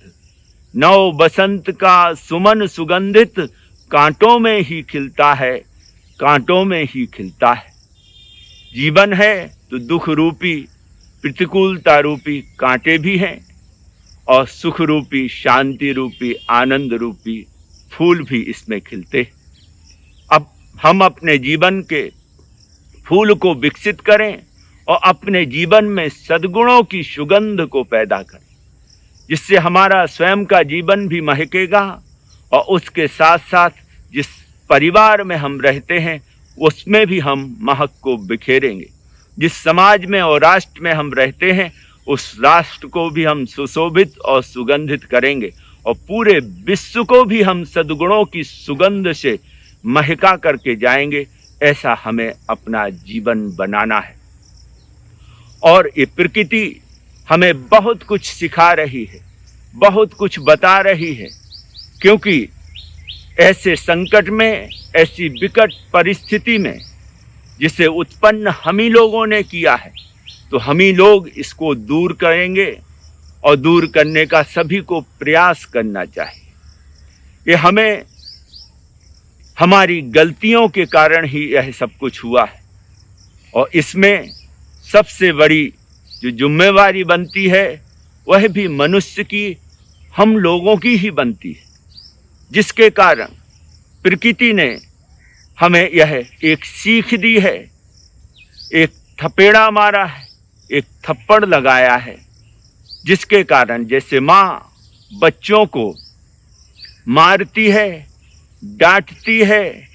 नव बसंत का सुमन सुगंधित कांटों में ही खिलता है, कांटों में ही खिलता है। जीवन है तो दुख रूपी, प्रतिकूलता रूपी कांटे भी हैं, और सुख रूपी, शांति रूपी, आनंद रूपी फूल भी इसमें खिलते। अब हम अपने जीवन के फूल को विकसित करें और अपने जीवन में सद्गुणों की सुगंध को पैदा करें, जिससे हमारा स्वयं का जीवन भी महकेगा और उसके साथ साथ जिस परिवार में हम रहते हैं उसमें भी हम महक को बिखेरेंगे। जिस समाज में और राष्ट्र में हम रहते हैं उस राष्ट्र को भी हम सुशोभित और सुगंधित करेंगे, और पूरे विश्व को भी हम सद्गुणों की सुगंध से महका करके जाएंगे। ऐसा हमें अपना जीवन बनाना है। और ये प्रकृति हमें बहुत कुछ सिखा रही है, बहुत कुछ बता रही है, क्योंकि ऐसे संकट में, ऐसी विकट परिस्थिति में जिसे उत्पन्न हम ही लोगों ने किया है, तो हम ही लोग इसको दूर करेंगे, और दूर करने का सभी को प्रयास करना चाहिए। ये हमें हमारी गलतियों के कारण ही यह सब कुछ हुआ है। और इसमें सबसे बड़ी जो जिम्मेवारी बनती है वह भी मनुष्य की, हम लोगों की ही बनती है, जिसके कारण प्रकृति ने हमें यह एक सीख दी है, एक थपेड़ा मारा है, एक थप्पड़ लगाया है, जिसके कारण जैसे माँ बच्चों को मारती है, डांटती है,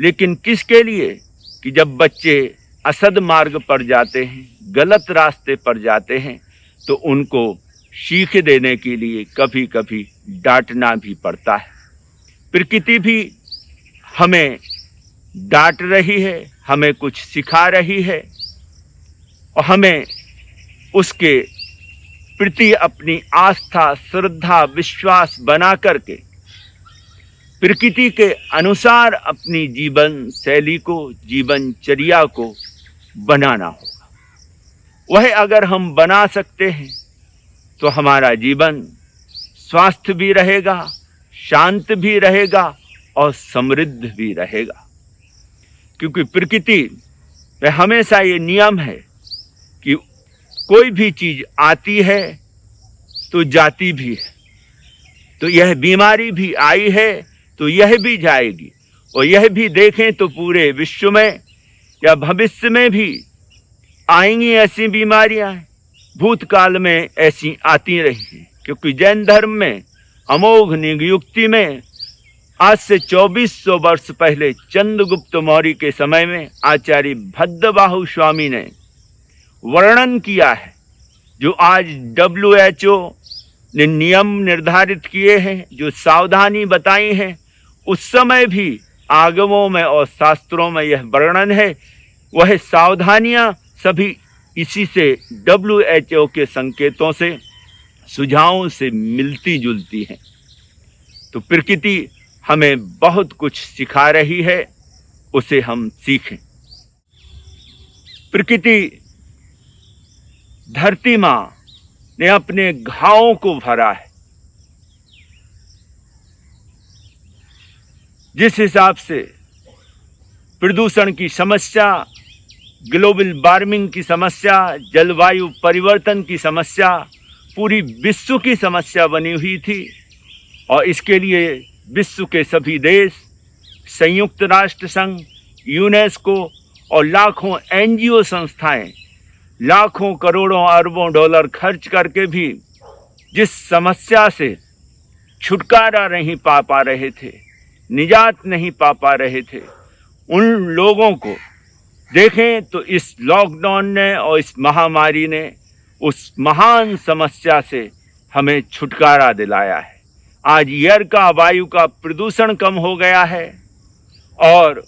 लेकिन किसके लिए कि जब बच्चे असद मार्ग पर जाते हैं, गलत रास्ते पर जाते हैं, तो उनको सीख देने के लिए कभी कभी डांटना भी पड़ता है। प्रकृति भी हमें डांट रही है, हमें कुछ सिखा रही है, और हमें उसके प्रति अपनी आस्था, श्रद्धा, विश्वास बना करके प्रकृति के अनुसार अपनी जीवन शैली को, जीवनचर्या को बनाना होगा। वह अगर हम बना सकते हैं तो हमारा जीवन स्वस्थ भी रहेगा, शांत भी रहेगा और समृद्ध भी रहेगा। क्योंकि प्रकृति में हमेशा ये नियम है कि कोई भी चीज आती है तो जाती भी है। तो यह बीमारी भी आई है तो यह भी जाएगी। और यह भी देखें तो पूरे विश्व में या भविष्य में भी आएंगी ऐसी बीमारियां, भूतकाल में ऐसी आती रही हैं। क्योंकि जैन धर्म में अमोघ नियुक्ति में आज से 2400 वर्ष पहले चंद्रगुप्त मौर्य के समय में आचार्य भद्रबाहु स्वामी ने वर्णन किया है, जो आज WHO ने नियम निर्धारित किए हैं, जो सावधानी बताई है, उस समय भी आगमों में और शास्त्रों में यह वर्णन है। वह सावधानियां सभी इसी से WHO के संकेतों से, सुझावों से मिलती जुलती हैं। तो प्रकृति हमें बहुत कुछ सिखा रही है, उसे हम सीखें। प्रकृति धरती मां ने अपने घावों को भरा है। जिस हिसाब से प्रदूषण की समस्या, ग्लोबल वार्मिंग की समस्या, जलवायु परिवर्तन की समस्या पूरी विश्व की समस्या बनी हुई थी, और इसके लिए विश्व के सभी देश, संयुक्त राष्ट्र संघ, यूनेस्को और लाखों NGO संस्थाएं लाखों करोड़ों अरबों डॉलर खर्च करके भी जिस समस्या से छुटकारा नहीं पा रहे थे, निजात नहीं पा रहे थे, उन लोगों को देखें तो इस लॉकडाउन ने और इस महामारी ने उस महान समस्या से हमें छुटकारा दिलाया है। आज एयर का, वायु का प्रदूषण कम हो गया है, और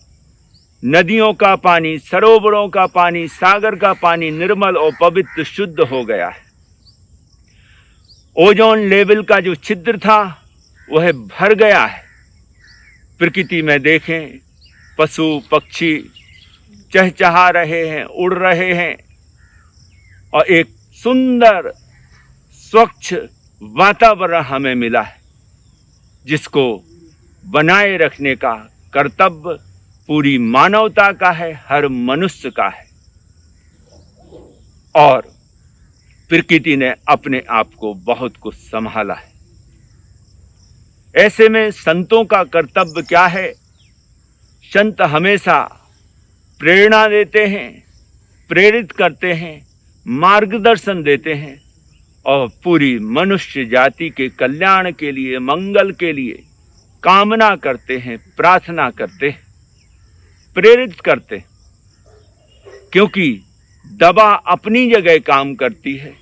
नदियों का पानी, सरोवरों का पानी, सागर का पानी निर्मल और पवित्र शुद्ध हो गया है। ओजोन लेवल का जो छिद्र था वह भर गया है। प्रकृति में देखें, पशु पक्षी चहचहा रहे हैं, उड़ रहे हैं, और एक सुंदर स्वच्छ वातावरण हमें मिला है, जिसको बनाए रखने का कर्तव्य पूरी मानवता का है, हर मनुष्य का है। और प्रकृति ने अपने आप को बहुत कुछ संभाला है। ऐसे में संतों का कर्तव्य क्या है? संत हमेशा प्रेरणा देते हैं, प्रेरित करते हैं, मार्गदर्शन देते हैं, और पूरी मनुष्य जाति के कल्याण के लिए, मंगल के लिए कामना करते हैं, प्रार्थना करते हैं, प्रेरित करते हैं। क्योंकि दवा अपनी जगह काम करती है,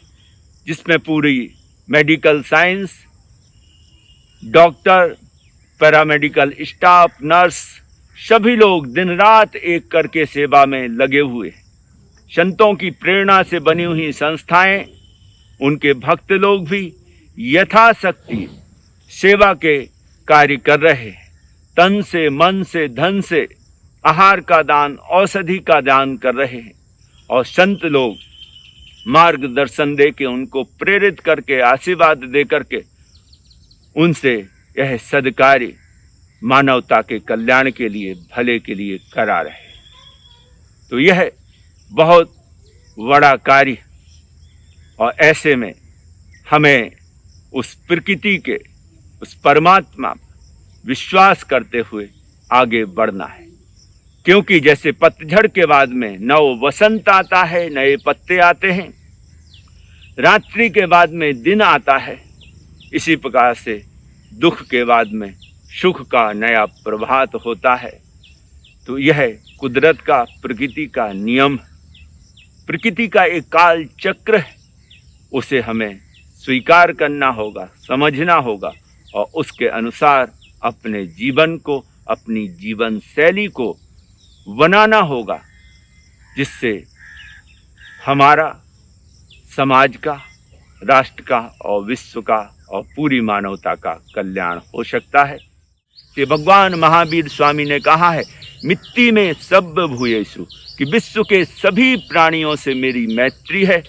जिसमें पूरी medical science, doctor, paramedical staff, nurse, सभी लोग दिन रात एक करके सेवा में लगे हुए हैं। संतों की प्रेरणा से बनी हुई संस्थाएं, उनके भक्त लोग भी यथाशक्ति सेवा के कार्य कर रहे हैं। तन से, मन से, धन से आहार का दान, औषधि का दान कर रहे हैं, और संत लोग मार्गदर्शन दे के, उनको प्रेरित करके, आशीर्वाद दे करके उनसे यह सदकार्य मानवता के कल्याण के लिए, भले के लिए करा रहे। तो यह बहुत बड़ा कार्य, और ऐसे में हमें उस प्रकृति के, उस परमात्मा विश्वास करते हुए आगे बढ़ना है। क्योंकि जैसे पतझड़ के बाद में नव वसंत आता है, नए पत्ते आते हैं, रात्रि के बाद में दिन आता है, इसी प्रकार से दुख के बाद में सुख का नया प्रभात होता है। तो यह कुदरत का, प्रकृति का नियम, प्रकृति का एक काल चक्र है। उसे हमें स्वीकार करना होगा, समझना होगा, और उसके अनुसार अपने जीवन को, अपनी जीवन शैली को बनाना होगा, जिससे हमारा, समाज का, राष्ट्र का और विश्व का और पूरी मानवता का कल्याण हो सकता है। कि भगवान महावीर स्वामी ने कहा है, मिट्टी में सब भूयेषु, कि विश्व के सभी प्राणियों से मेरी मैत्री है।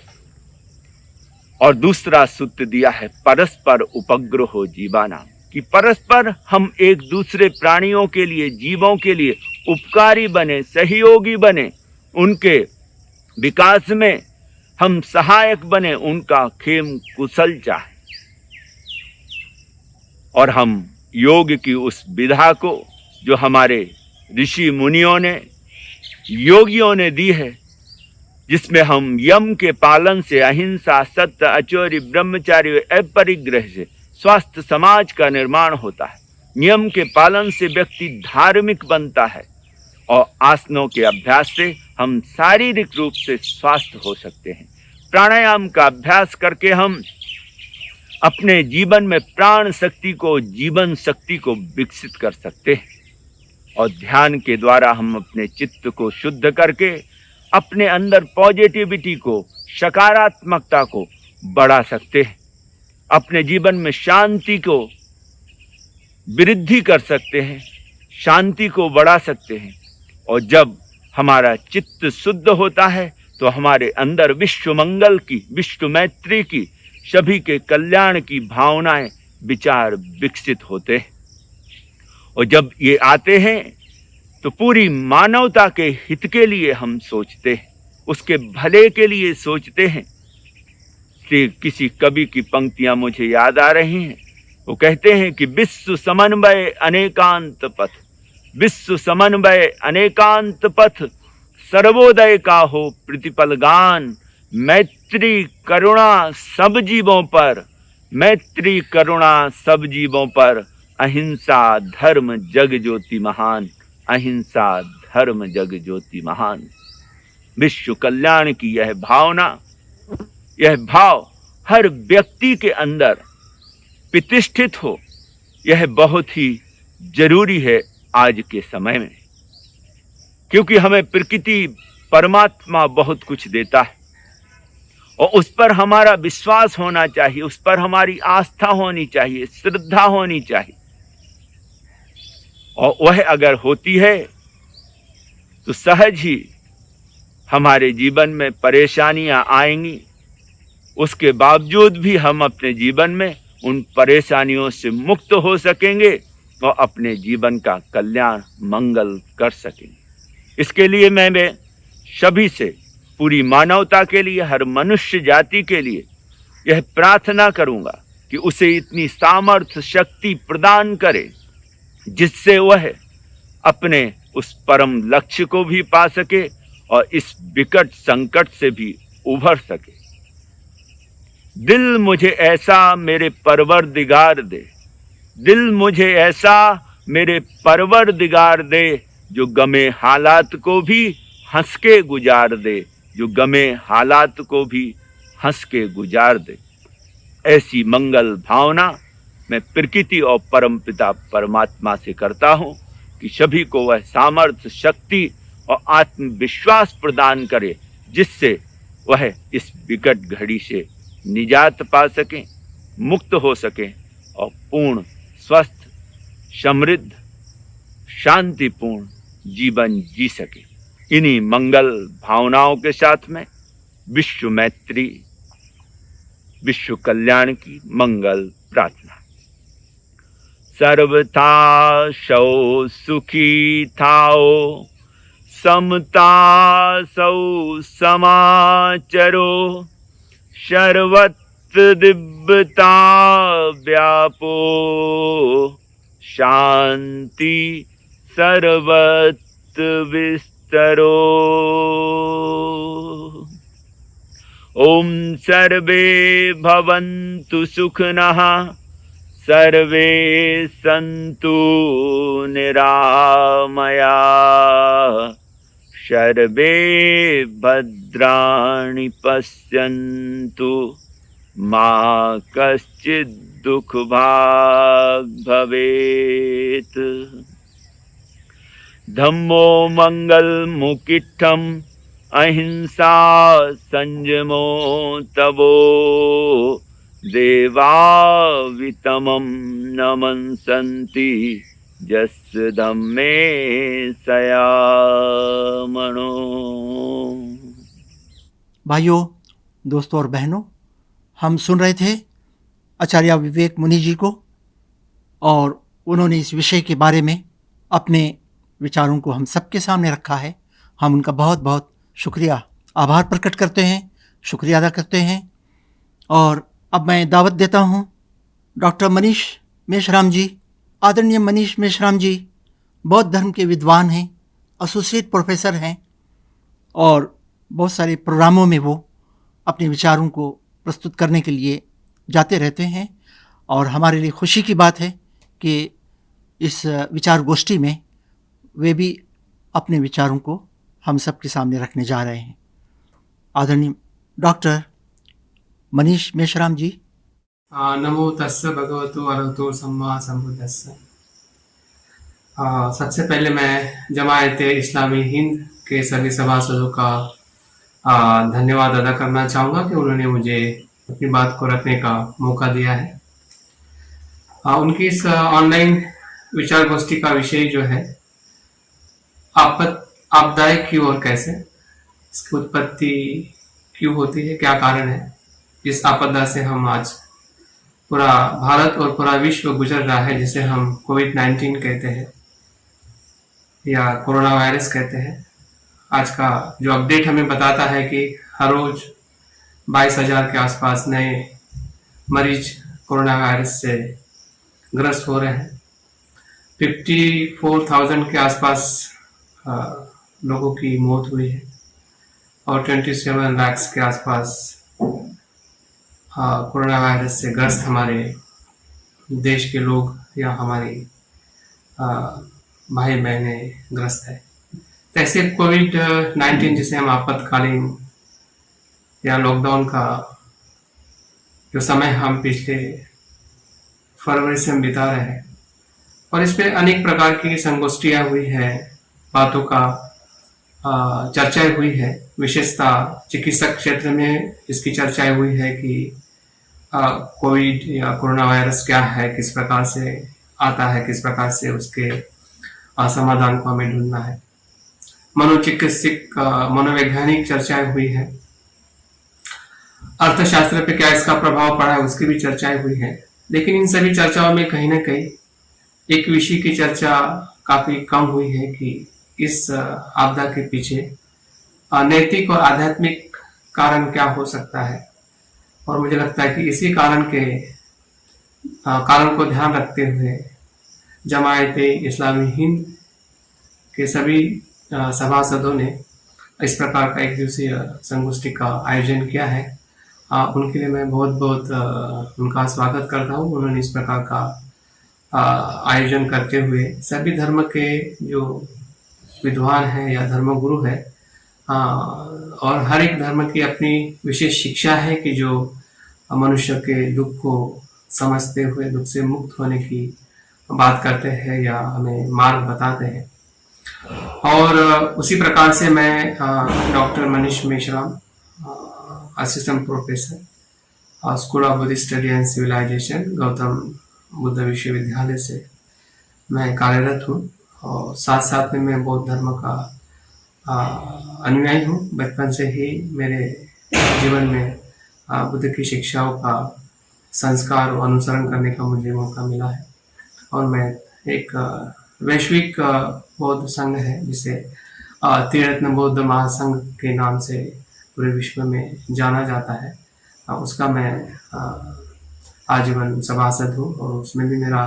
और दूसरा सूत्र दिया है, परस्पर उपग्रहो जीवानां, कि परस्पर हम एक दूसरे प्राणियों के लिए, जीवों के लिए उपकारी बने, सहयोगी बने, उनके विकास में हम सहायक बने, उनका खेम कुशल चाहे। और हम योग की उस विधा को, जो हमारे ऋषि मुनियों ने, योगियों ने दी है, जिसमें हम यम के पालन से, अहिंसा, सत्य, अचौर्य, ब्रह्मचार्य, अपरिग्रह से स्वस्थ समाज का निर्माण होता है। नियम के पालन से व्यक्ति धार्मिक बनता है, और आसनों के अभ्यास से हम शारीरिक रूप से स्वस्थ हो सकते हैं। प्राणायाम का अभ्यास करके हम अपने जीवन में प्राण शक्ति को, जीवन शक्ति को विकसित कर सकते हैं। और ध्यान के द्वारा हम अपने चित्त को शुद्ध करके अपने अंदर पॉजिटिविटी को, सकारात्मकता को बढ़ा सकते हैं। अपने जीवन में शांति को वृद्धि कर सकते हैं, शांति को बढ़ा सकते हैं। और जब हमारा चित्त शुद्ध होता है तो हमारे अंदर विश्व मंगल की, विश्व मैत्री की, सभी के कल्याण की भावनाएं, विचार विकसित होते हैं। और जब ये आते हैं तो पूरी मानवता के हित के लिए हम सोचते हैं, उसके भले के लिए सोचते हैं। किसी कवि की पंक्तियां मुझे याद आ रही हैं। वो कहते हैं कि विश्व समन्वय अनेकांत पथ, विश्व समन्वय अनेकांत पथ, सर्वोदय का हो प्रतिपल गान, मैत्री करुणा सब जीवों पर, मैत्री करुणा सब जीवों पर, अहिंसा धर्म जग ज्योति महान, अहिंसा धर्म जग ज्योति महान। विश्व कल्याण की यह भावना, यह भाव हर व्यक्ति के अंदर प्रतिष्ठित हो, यह बहुत ही जरूरी है आज के समय में। क्योंकि हमें प्रकृति, परमात्मा बहुत कुछ देता है, और उस पर हमारा विश्वास होना चाहिए, उस पर हमारी आस्था होनी चाहिए, श्रद्धा होनी चाहिए। और वह अगर होती है तो सहज ही हमारे जीवन में परेशानियां आएंगी। उसके बावजूद भी हम अपने जीवन में उन परेशानियों से मुक्त हो सकेंगे और अपने जीवन का कल्याण, मंगल कर सकेंगे। इसके लिए मैं सभी से, पूरी मानवता के लिए, हर मनुष्य जाति के लिए यह प्रार्थना करूंगा कि उसे इतनी सामर्थ्य, शक्ति प्रदान करे, जिससे वह अपने उस परम लक्ष्य को भी पा सके और इस विकट संकट से भी उभर सके। दिल मुझे ऐसा मेरे परवरदिगार दे, दिल मुझे ऐसा मेरे परवरदिगार दे, जो गमे हालात को भी हंस के गुजार दे, जो गमे हालात को भी हंस के गुजार दे। ऐसी मंगल भावना मैं प्रकृति और परमपिता परमात्मा से करता हूँ कि सभी को वह सामर्थ्य, शक्ति और आत्मविश्वास प्रदान करे, जिससे वह इस विकट घड़ी से निजात पा सकें, मुक्त हो सकें और पूर्ण, स्वस्थ, समृद्ध, शांतिपूर्ण जीवन जी सके। इन्हीं मंगल भावनाओं के साथ में विश्व मैत्री, विश्व कल्याण की मंगल प्रार्थना। सर्वथा सौ सुखी थाओ, समता सौ समाचरो, सर्वत्र दिव्यता व्यापो, शांति सर्वत्र विस्तरो। ओम सर्वे भवन्तु सुखिनः, सर्वे सन्तु निरामया, सर्वे भद्राणि पश्यन्तु, मा कश्चित् दुःखभाग् भवेत्। धम्मो मंगलमुकिट्ठम्, अहिंसा संयमो तवो, देवा वितमं नमन्सन्ति, यस्य धम्मे सयामणो। भाइयों, दोस्तों और बहनों, हम सुन रहे थे आचार्य विवेक मुनि जी को, और उन्होंने इस विषय के बारे में अपने विचारों को हम सबके सामने रखा है। हम उनका बहुत बहुत शुक्रिया, आभार प्रकट करते हैं, शुक्रिया अदा करते हैं। और अब मैं दावत देता हूँ डॉक्टर मनीष मेश्राम जी। आदरणीय मनीष मेश्राम जी बौद्ध धर्म के विद्वान हैं, एसोसिएट प्रोफेसर हैं, और बहुत सारे प्रोग्रामों में वो अपने विचारों को प्रस्तुत करने के लिए जाते रहते हैं। और हमारे लिए खुशी की बात है कि इस विचार गोष्ठी में वे भी अपने विचारों को हम सब के सामने रखने जा रहे हैं। आदरणीय डॉक्टर मनीष मेश्राम जी। नमो तस्स भगवतो अरहतो सम्मा सम्बुद्धस्स। सबसे पहले मैं जमायते इस्लामी हिंद के सभी सभासदों का धन्यवाद अदा करना चाहूँगा कि उन्होंने मुझे अपनी बात को रखने का मौका दिया है। उनकी इस ऑनलाइन विचार गोष्ठी का विषय जो है आपदाएं क्यों और कैसे, इसकी उत्पत्ति क्यों होती है, क्या कारण है जिस आपदा से हम आज पूरा भारत और पूरा विश्व गुजर रहा है, जिसे हम कोविड-19 कहते हैं या कोरोना वायरस कहते हैं। आज का जो अपडेट हमें बताता है कि हर रोज 22,000 के आसपास नए मरीज कोरोना वायरस से ग्रस्त हो रहे हैं। 54,000 के आसपास लोगों की मौत हुई है और 27 लाख के आसपास कोरोना वायरस से ग्रस्त हमारे देश के लोग या हमारी भाई बहने ग्रस्त है। तो ऐसे कोविड-19 जिसे हम आपातकालीन या लॉकडाउन का जो समय हम पिछले फरवरी से हम बिता रहे हैं, और इसमें अनेक प्रकार की संगोष्ठियाँ हुई है, बातों का चर्चाएं हुई है। विशेषतः चिकित्सक क्षेत्र में इसकी चर्चाएं हुई है कि कोविड या कोरोना वायरस क्या है, किस प्रकार से आता है, किस प्रकार से उसके समाधान को हमें ढूंढना है। मनोचिकित्सक मनोवैज्ञानिक चर्चाएं हुई है। अर्थशास्त्र पे क्या इसका प्रभाव पड़ा है, उसकी भी चर्चाएं हुई है। लेकिन इन सभी चर्चाओं में कहीं ना कहीं एक विषय की चर्चा काफी कम हुई है कि इस आपदा के पीछे नैतिक और आध्यात्मिक कारण क्या हो सकता है। और मुझे लगता है कि इसी कारण को ध्यान रखते हुए जमायते इस्लामी हिंद के सभी सभासदों ने इस प्रकार का एक दिवसीय संगोष्ठी का आयोजन किया है। उनके लिए मैं बहुत बहुत उनका स्वागत करता हूँ। उन्होंने इस प्रकार का आयोजन करते हुए सभी धर्म के जो विद्वान हैं या धर्मगुरु है, और हर एक धर्म की अपनी विशेष शिक्षा है कि जो मनुष्य के दुख को समझते हुए दुख से मुक्त होने की बात करते हैं या हमें मार्ग बताते हैं। और उसी प्रकार से मैं doctor Manish Meshram, assistant professor, school of Buddhist study and civilisation, Gautam Buddha Vishwavidyalaya से मैं कार्यरत हूँ। और साथ साथ में मैं बौद्ध धर्म का अनुयायी हूँ। बचपन से ही मेरे जीवन में बुद्ध की शिक्षाओं का संस्कार और अनुसरण करने का मुझे मौका मिला है। और मैं एक वैश्विक बौद्ध संघ है जिसे त्रिरत्न बौद्ध महासंघ के नाम से पूरे विश्व में जाना जाता है, उसका मैं आजीवन सभासद हूँ। और उसमें भी मेरा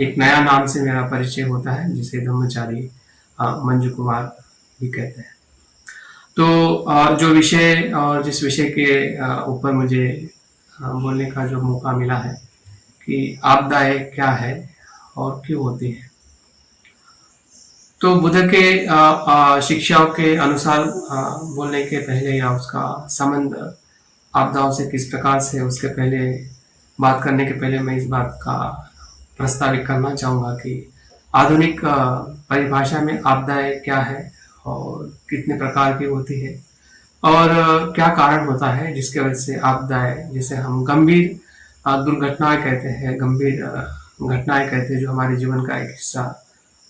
एक नया नाम से मेरा परिचय होता है जिसे ब्रह्मचारी मंजू कुमार भी कहते हैं। तो जो विषय और जिस विषय के ऊपर मुझे बोलने का जो मौका मिला है कि आपदाएं क्या है और क्यों होती है, तो बुद्ध के शिक्षाओं के अनुसार बोलने के पहले या उसका संबंध आपदाओं से किस प्रकार से, उसके पहले बात करने के पहले मैं इस बात का प्रस्तावित करना चाहूँगा कि आधुनिक परिभाषा में आपदाएं क्या है और कितने प्रकार की होती है और क्या कारण होता है जिसके वजह से आपदाएं, जिसे हम गंभीर दुर्घटनाएं कहते हैं, गंभीर घटनाएं कहते हैं, जो हमारे जीवन का एक हिस्सा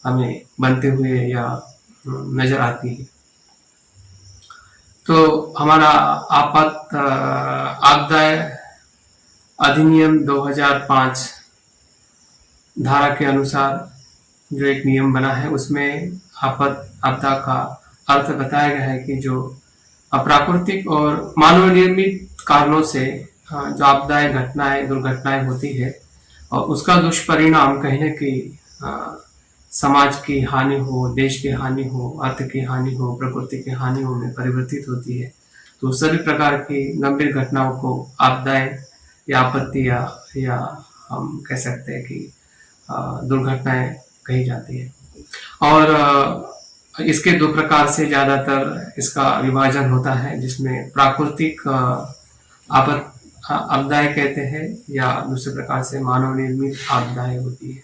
हमें बनते हुए या नजर आती है। तो हमारा आपदाएं अधिनियम 2005 धारा के अनुसार जो एक नियम बना है, उसमें आपदा का अर्थ बताया गया है कि जो अप्राकृतिक और मानव निर्मित कारणों से जो आपदाएं, घटनाएं, दुर्घटनाएं होती है और उसका दुष्परिणाम कहीं न कहीं समाज की हानि हो, देश की हानि हो, अर्थ की हानि हो, प्रकृति की हानि हो में परिवर्तित होती है। तो सभी प्रकार की गंभीर घटनाओं को आपदाएं या आपत्ति या हम कह सकते हैं कि दुर्घटनाएं कही जाती है। और इसके दो प्रकार से ज़्यादातर इसका विभाजन होता है, जिसमें प्राकृतिक आपदाएं कहते हैं या दूसरे प्रकार से मानव निर्मित आपदाएं होती है।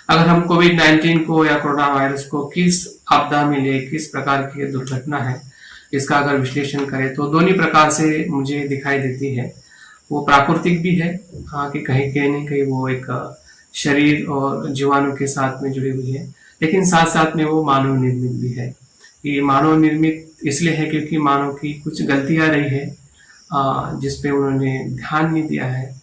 अगर हम कोविड-19 को या कोरोना वायरस को किस आपदा में ले, किस प्रकार की दुर्घटना है, इसका अगर विश्लेषण करें तो दोनों प्रकार से मुझे दिखाई देती है। वो प्राकृतिक भी है, हाँ, कि कहीं न कहीं वो एक शरीर और जीवाणु के साथ में जुड़ी हुई है, लेकिन साथ साथ में वो मानव निर्मित भी है। ये मानव निर्मित इसलिए है क्योंकि मानव की कुछ गलतियां रही है जिसपे उन्होंने ध्यान नहीं दिया है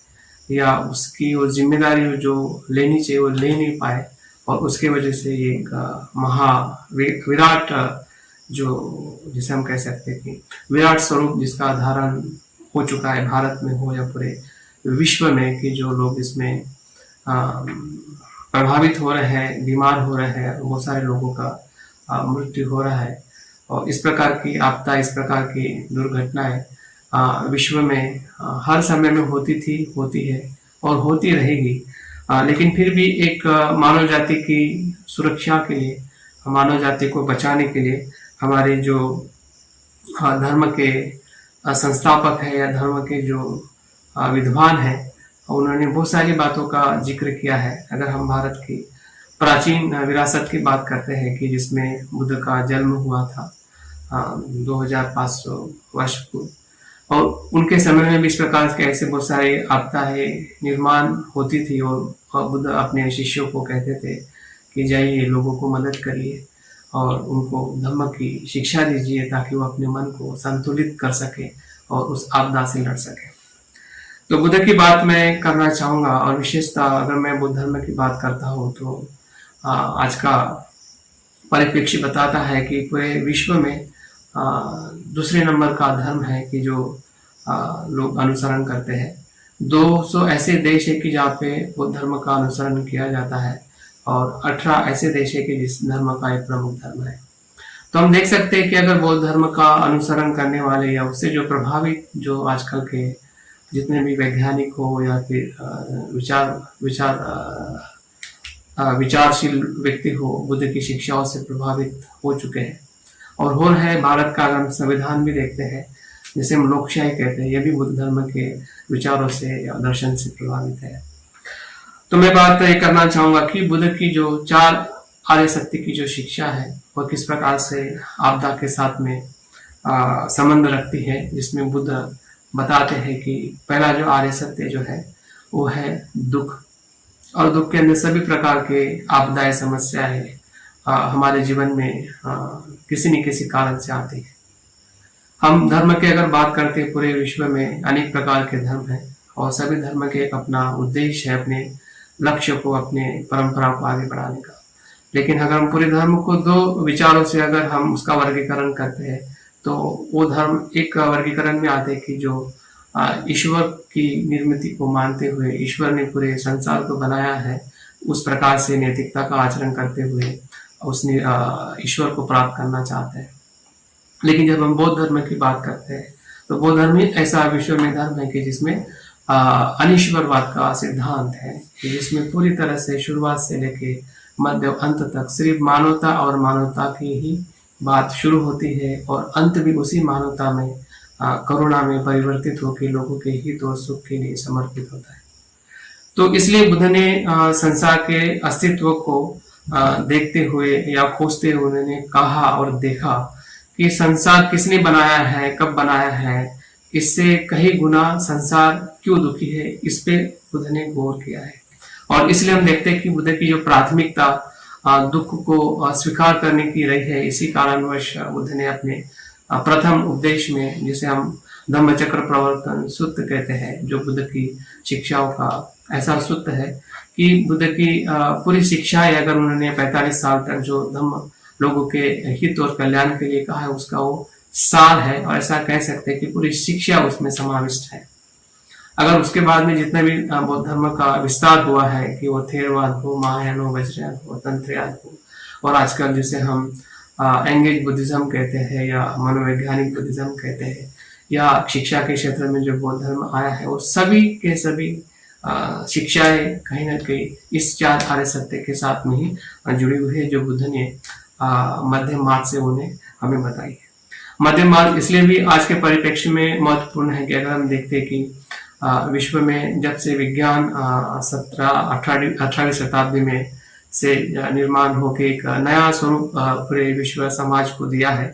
या उसकी वो जिम्मेदारी जो लेनी चाहिए वो ले नहीं पाए, और उसके वजह से ये एक विराट जो जिसे हम कह सकते हैं कि विराट स्वरूप जिसका धारण हो चुका है, भारत में हो या पूरे विश्व में, कि जो लोग इसमें प्रभावित हो रहे हैं, बीमार हो रहे हैं, बहुत सारे लोगों का मृत्यु हो रहा है। और इस प्रकार की आपदा, इस प्रकार की दुर्घटनाएं विश्व में हर समय में होती थी, होती है और होती रहेगी। लेकिन फिर भी एक मानव जाति की सुरक्षा के लिए, मानव जाति को बचाने के लिए हमारे जो धर्म के संस्थापक है या धर्म के जो विद्वान है, उन्होंने बहुत सारी बातों का जिक्र किया है। अगर हम भारत की प्राचीन विरासत की बात करते हैं कि जिसमें बुद्ध का जन्म हुआ था 2500 वर्ष पूर्व, और उनके समय में भी इस प्रकार के ऐसे बहुत सारे आपदाएं निर्माण होती थी, और बुद्ध अपने शिष्यों को कहते थे कि जाइए, लोगों को मदद करिए और उनको धम्म की शिक्षा दीजिए ताकि वो अपने मन को संतुलित कर सके और उस आपदा से लड़ सके। तो बुद्ध की बात मैं करना चाहूँगा, और विशेषतः अगर मैं बुद्ध धर्म की बात करता हूँ तो आज का परिप्रेक्ष्य बताता है कि पूरे विश्व में दूसरे नंबर का धर्म है कि जो लोग अनुसरण करते हैं। 200 ऐसे देश है कि जहाँ पे बुद्ध धर्म का अनुसरण किया जाता है, और 18 ऐसे देश है कि जिस धर्म का एक प्रमुख धर्म है। तो हम देख सकते हैं कि अगर बौद्ध धर्म का अनुसरण करने वाले या उससे जो प्रभावित जो आजकल के जितने भी वैज्ञानिक हो या फिर विचारशील व्यक्ति हो, बुद्ध की शिक्षाओं से प्रभावित हो चुके हैं और हो रहे हैं। भारत का अगर हम संविधान भी देखते हैं, जिसे हम लोकशाही कहते हैं, यह भी बुद्ध धर्म के विचारों से या दर्शन से प्रभावित है। तो मैं बात ये करना चाहूँगा कि बुद्ध की जो 4 आर्य सत्य की जो शिक्षा है वह किस प्रकार से आपदा के साथ में संबंध रखती है, जिसमें बुद्ध बताते हैं कि पहला जो आर्य सत्य जो है वो है दुख, और दुख के अंदर सभी प्रकार के आपदाएं, समस्याएं हमारे जीवन में किसी न किसी कारण से आती है। हम धर्म की अगर बात करते हैं, पूरे विश्व में अनेक प्रकार के धर्म हैं और सभी धर्म के एक अपना उद्देश्य है, अपने लक्ष्य को, अपने परंपरा को आगे बढ़ाने का। लेकिन अगर हम पूरे धर्म को दो विचारों से अगर हम उसका वर्गीकरण करते हैं तो वो धर्म एक वर्गीकरण में आते हैं कि जो ईश्वर की निर्मित को मानते हुए, ईश्वर ने पूरे संसार को बनाया है, उस प्रकार से नैतिकता का आचरण करते हुए उसने ईश्वर को प्राप्त करना चाहते हैं। लेकिन जब हम बौद्ध धर्म की बात करते हैं तो बौद्ध धर्म ही ऐसा विश्व में धर्म है कि जिसमें अनिश्वरवाद का सिद्धांत है, कि जिसमें पूरी तरह से शुरुआत से लेके मध्य अंत तक सिर्फ मानवता और मानवता की ही बात शुरू होती है और अंत भी उसी मानवता में करुणा में परिवर्तित होकर लोगों के हित और सुख के लिए समर्पित होता है। तो इसलिए बुद्ध ने संसार के अस्तित्व को देखते हुए या खोजते हुए उन्होंने कहा और देखा कि संसार किसने बनाया है, कब बनाया है, इससे कई गुना संसार क्यों दुखी है, इस पे बुद्ध ने गौर किया है। और इसलिए हम देखते हैं कि बुद्ध की जो प्राथमिकता दुख को स्वीकार करने की रही है। इसी कारणवश बुद्ध ने अपने प्रथम उपदेश में, जिसे हम धम्मचक्र प्रवर्तन सूत्र कहते हैं, जो बुद्ध की शिक्षाओं का ऐसा सूत्र है कि बुद्ध की पूरी शिक्षाएं अगर उन्होंने 45 साल तक जो धम्म लोगों के हित और कल्याण के लिए कहा है, उसका वो सार है और ऐसा कह सकते हैं कि पूरी शिक्षा उसमें समाविष्ट है। अगर उसके बाद में जितने भी बौद्ध धर्म का विस्तार हुआ है, कि वो थेरवाद हो, महायान हो, वज्रयान हो, तंत्रयान हो, और आजकल जिसे हम एंगेज बुद्धिज्म कहते हैं या मनोवैज्ञानिक बुद्धिज्म कहते हैं, या शिक्षा के क्षेत्र में जो बौद्ध धर्म आया है, वो सभी के सभी शिक्षाएं कहीं ना कहीं इस 4 आर्य सत्य के साथ में ही जुड़ी हुई है, जो बुद्ध ने मध्यम मार्ग से उन्हें हमें बताई है। मध्यम मार्ग इसलिए भी आज के परिप्रेक्ष्य में महत्वपूर्ण है कि अगर हम देखते हैं कि विश्व में जब से विज्ञान 18वीं शताब्दी में से निर्माण होकर एक नया स्वरूप पूरे विश्व समाज को दिया है,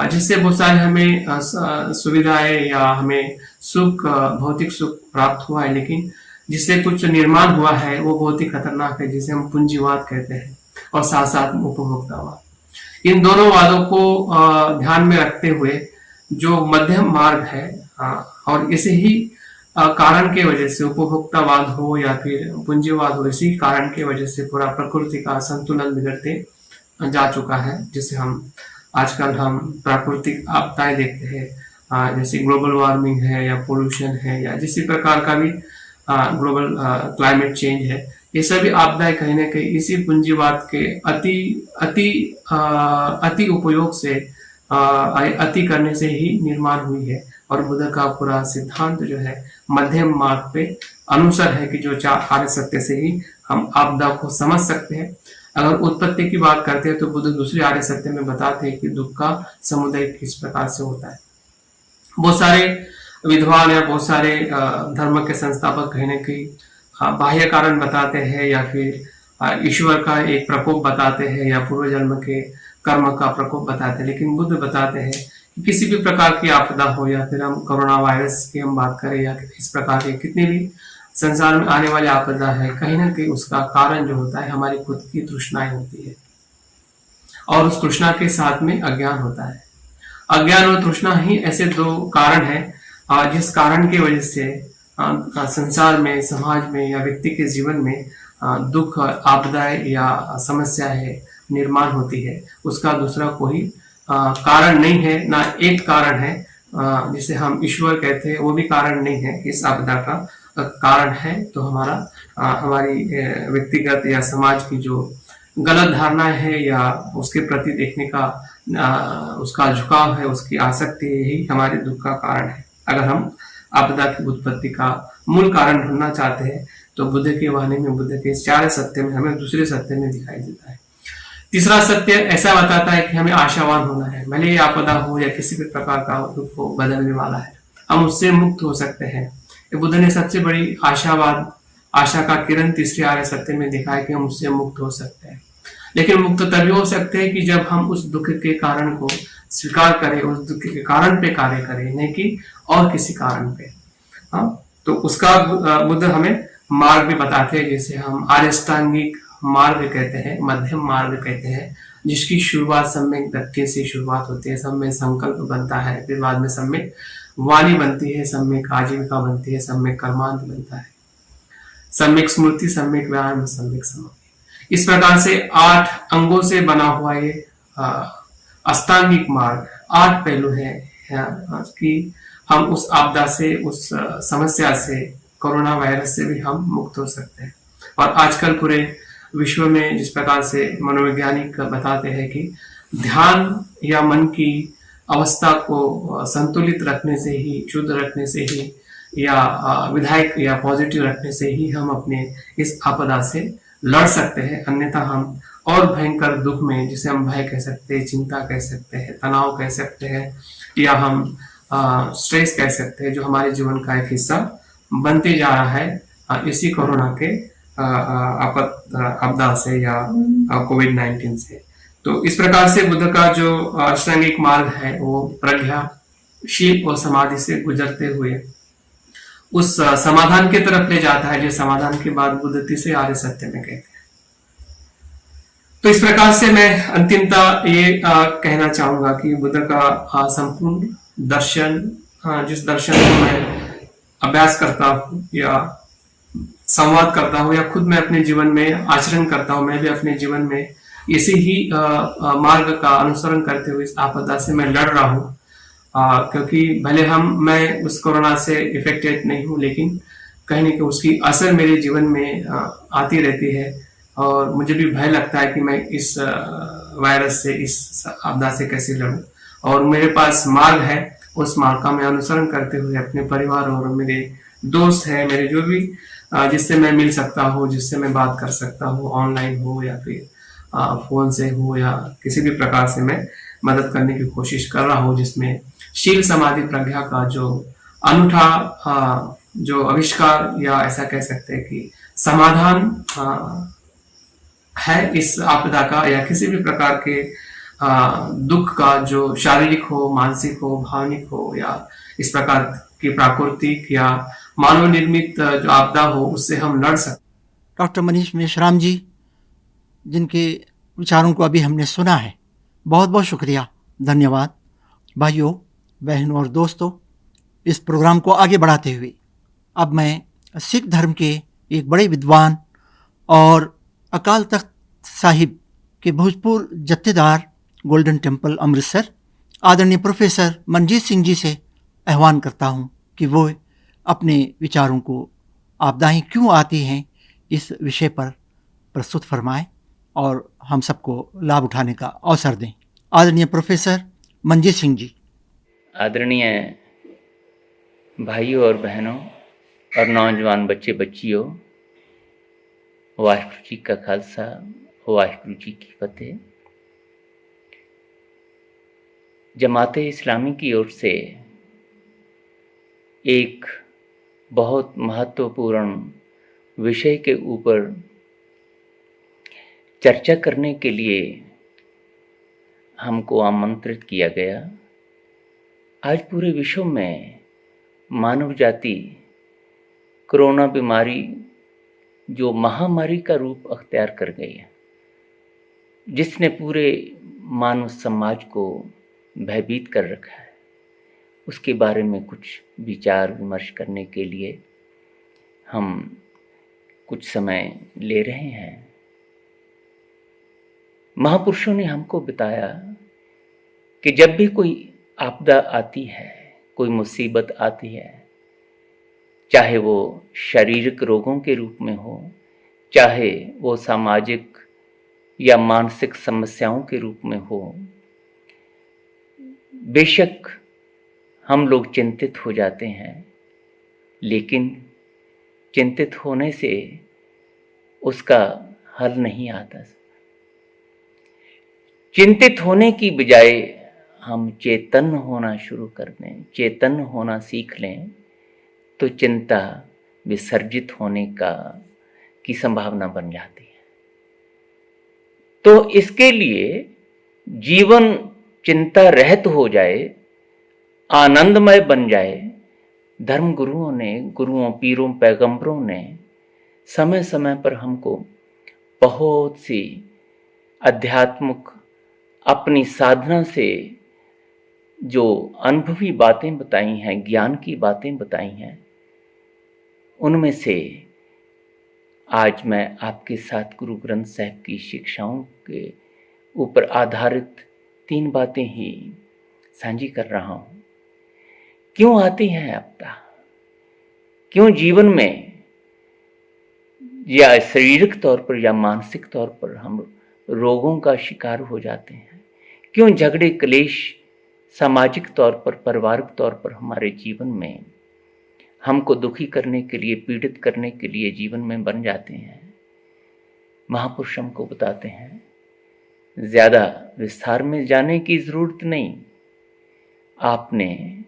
जिससे बहुत सारे हमें सुविधाएं या हमें सुख, भौतिक सुख प्राप्त हुआ है, लेकिन जिससे कुछ निर्माण हुआ है वो बहुत ही खतरनाक है, जिसे हम पूंजीवाद कहते हैं, और साथ साथ उपभोक्तावाद। इन दोनों वादों को ध्यान में रखते हुए जो मध्यम मार्ग है, और इसे ही कारण के वजह से उपभोक्तावाद हो या फिर पूंजीवाद हो, इसी कारण के वजह से पूरा प्रकृति का संतुलन बिगड़ते जा चुका है, जिसे हम आजकल हम प्राकृतिक आपदाएं देखते हैं, जैसे ग्लोबल वार्मिंग है या पोल्यूशन है या जिस प्रकार का भी ग्लोबल क्लाइमेट चेंज है, ये सभी आपदाएं कहीं ना कहीं इसी पूंजीवाद के अति उपयोग से, अति करने से ही निर्माण हुई है। और बुद्ध का पूरा सिद्धांत जो है मध्यम मार्ग पे अनुसार है, कि जो 4 आर्य सत्य से ही हम आपदा को समझ सकते हैं। अगर उत्पत्ति की बात करते हैं तो बुद्ध दूसरे आर्य सत्य में बताते हैं कि दुख का समुदाय किस प्रकार से होता है। बहुत सारे विद्वान या बहुत सारे धर्म के संस्थापक कहीं ना कहीं बाह्य कारण बताते हैं या फिर ईश्वर का एक प्रकोप बताते हैं या पूर्व जन्म के कर्म का प्रकोप बताते हैं, लेकिन बुद्ध बताते हैं कि किसी भी प्रकार की आपदा हो, या फिर हम कोरोना वायरस की हम बात करें या इस प्रकार के कितने भी संसार में आने वाली आपदा है, कहीं ना कहीं उसका कारण जो होता है हमारी खुद की तृष्णाएं होती है, और उस तृष्णा के साथ में अज्ञान होता है। अज्ञान और तृष्णा ही ऐसे 2 कारण है जिस कारण की वजह से संसार में, समाज में या व्यक्ति के जीवन में दुख, आपदाएं या समस्याएं निर्माण होती है। उसका दूसरा कोई कारण नहीं है, ना एक कारण है जिसे हम ईश्वर कहते हैं, वो भी कारण नहीं है इस आपदा का। कारण है तो हमारी व्यक्तिगत या समाज की जो गलत धारणा है या उसके प्रति देखने का उसका झुकाव है, उसकी आसक्ति ही हमारे दुख का कारण है। अगर हम आपदा की उत्पत्ति का मूल कारण ढूंढना चाहते हैं तो बुद्ध की वाणी में, बुद्ध के 4 सत्य में हमें दूसरे सत्य में दिखाई देता है। तीसरा सत्य ऐसा बताता है कि हमें आशावान होना है, भले ही आपदा हो या किसी भी प्रकार का दुख हो, बदलने वाला है, हम उससे मुक्त हो सकते हैं। बुद्ध ने सबसे बड़ी आशा का किरण तीसरे आर्य सत्य में दिखाया कि हम उससे मुक्त हो सकते हैं। लेकिन मुक्त तभी हो सकते हैं कि जब हम उस दुख के कारण को स्वीकार करें, उस दुख के कारण पे कार्य करें, नहीं कि और किसी कारण पे। तो उसका बुद्ध हमें मार्ग भी बताते हैं, जिसे हम आर्यष्टांगिक मार्ग कहते हैं, मध्यम मार्ग कहते हैं, जिसकी शुरुआत सम्यक दृष्टि से शुरुआत होती है। सब में संकल्प बनता है, फिर बाद में सम्यक वाणी बनती है, सम्यक आजीविका बनती है, सम्यक कर्मांत बनता है। सम्यक स्मृति, सम्यक व्यायाम, सम्यक समाधि। इस प्रकार से 8 अंगों से बना हुआ ये अष्टांगिक मार्ग 8 पहलू है कि हम उस आपदा से, उस समस्या से, कोरोना वायरस से भी हम मुक्त हो सकते हैं। और आजकल पूरे विश्व में जिस प्रकार से मनोवैज्ञानिक बताते हैं कि ध्यान या मन की अवस्था को संतुलित रखने से ही, शुद्ध रखने से ही, या विधायक या पॉजिटिव रखने से ही हम अपने इस आपदा से लड़ सकते हैं। अन्यथा हम और भयंकर दुख में, जिसे हम भय कह सकते हैं, चिंता कह सकते हैं, तनाव कह सकते हैं, या हम स्ट्रेस कह सकते हैं, जो हमारे जीवन का एक हिस्सा बनते जा रहा है इसी कोरोना के आपदा से या कोविड-19 से। तो इस प्रकार से बुद्ध का जो अष्टांगिक मार्ग है वो प्रज्ञा, शील और समाधि से गुजरते हुए उस समाधान की तरफ ले जाता है, जो समाधान के बाद बुद्ध तीसरे आर्य सत्य में कहते हैं। तो इस प्रकार से मैं अंतिमतः ये कहना चाहूंगा कि बुद्ध का संपूर्ण दर्शन, जिस दर्शन को मैं अभ्यास करता हूँ या संवाद करता हूँ या खुद मैं अपने जीवन में आचरण करता हूँ, मैं भी अपने जीवन में इसी ही मार्ग का अनुसरण करते हुए इस आपदा से मैं लड़ रहा हूँ। क्योंकि भले मैं उस कोरोना से इफेक्टेड नहीं हूँ, लेकिन कहीं ना कहीं उसकी असर मेरे जीवन में आती रहती है और मुझे भी भय लगता है कि मैं इस वायरस से, इस आपदा से कैसे लड़ूं। और मेरे पास मार्ग है, उस मार्ग का मैं अनुसरण करते हुए अपने परिवार और मेरे दोस्त हैं, मेरे जो भी जिससे मैं मिल सकता हूँ, जिससे मैं बात कर सकता हूँ, ऑनलाइन हो या फिर फोन से हो या किसी भी प्रकार से मैं मदद करने की कोशिश कर रहा हूँ, जिसमें शील समाधि प्रज्ञा का जो अनूठा जो आविष्कार या ऐसा कह सकते हैं कि समाधान है इस आपदा का, या किसी भी प्रकार के दुख का, जो शारीरिक हो, मानसिक हो, भावनिक हो, या इस प्रकार की प्राकृतिक या मानव निर्मित जो आपदा हो, उससे हम लड़ सकते। डॉक्टर मनीष मेश्राम जी, जिनके विचारों को अभी हमने सुना है, बहुत बहुत शुक्रिया, धन्यवाद। भाइयों, बहनों और दोस्तों, इस प्रोग्राम को आगे बढ़ाते हुए अब मैं सिख धर्म के एक बड़े विद्वान और अकाल तख्त साहिब के भोजपुर जत्थेदार गोल्डन टेम्पल अमृतसर आदरणीय प्रोफेसर मनजीत सिंह जी से आह्वान करता हूं कि वो अपने विचारों को आपदाएं क्यों आती हैं इस विषय पर प्रस्तुत फरमाएं और हम सबको लाभ उठाने का अवसर दें। आदरणीय प्रोफेसर मनजीत सिंह जी। आदरणीय भाइयों और बहनों और नौजवान बच्चे बच्चियों, वाहिगुरू जी का खालसा, वाहिगुरू जी की फतेह। जमाते इस्लामी की ओर से एक बहुत महत्वपूर्ण विषय के ऊपर चर्चा करने के लिए हमको आमंत्रित किया गया। आज पूरे विश्व में मानव जाति कोरोना बीमारी जो महामारी का रूप अख्तियार कर गई है, जिसने पूरे मानव समाज को भयभीत कर रखा है, उसके बारे में कुछ विचार विमर्श करने के लिए हम कुछ समय ले रहे हैं। महापुरुषों ने हमको बताया कि जब भी कोई आपदा आती है, कोई मुसीबत आती है, चाहे वो शारीरिक रोगों के रूप में हो, चाहे वो सामाजिक या मानसिक समस्याओं के रूप में हो, बेशक हम लोग चिंतित हो जाते हैं, लेकिन चिंतित होने से उसका हल नहीं आता। चिंतित होने की बजाय हम चेतन होना शुरू कर दें, चेतन होना सीख लें, तो चिंता विसर्जित होने की संभावना बन जाती है। तो इसके लिए जीवन चिंता रहित हो जाए, आनंदमय बन जाए, धर्म गुरुओं ने, गुरुओं, पीरों, पैगंबरों ने समय समय पर हमको बहुत सी आध्यात्मिक अपनी साधना से जो अनुभवी बातें बताई हैं, ज्ञान की बातें बताई हैं, उनमें से आज मैं आपके साथ गुरु ग्रंथ साहिब की शिक्षाओं के ऊपर आधारित 3 बातें ही साझी कर रहा हूँ। क्यों आती है आपदा? क्यों जीवन में या शारीरिक तौर पर या मानसिक तौर पर हम रोगों का शिकार हो जाते हैं? क्यों झगड़े क्लेश सामाजिक तौर पर, पारिवारिक तौर पर हमारे जीवन में हमको दुखी करने के लिए, पीड़ित करने के लिए जीवन में बन जाते हैं? महापुरुष हमको बताते हैं, ज़्यादा विस्तार में जाने की ज़रूरत नहीं। आपने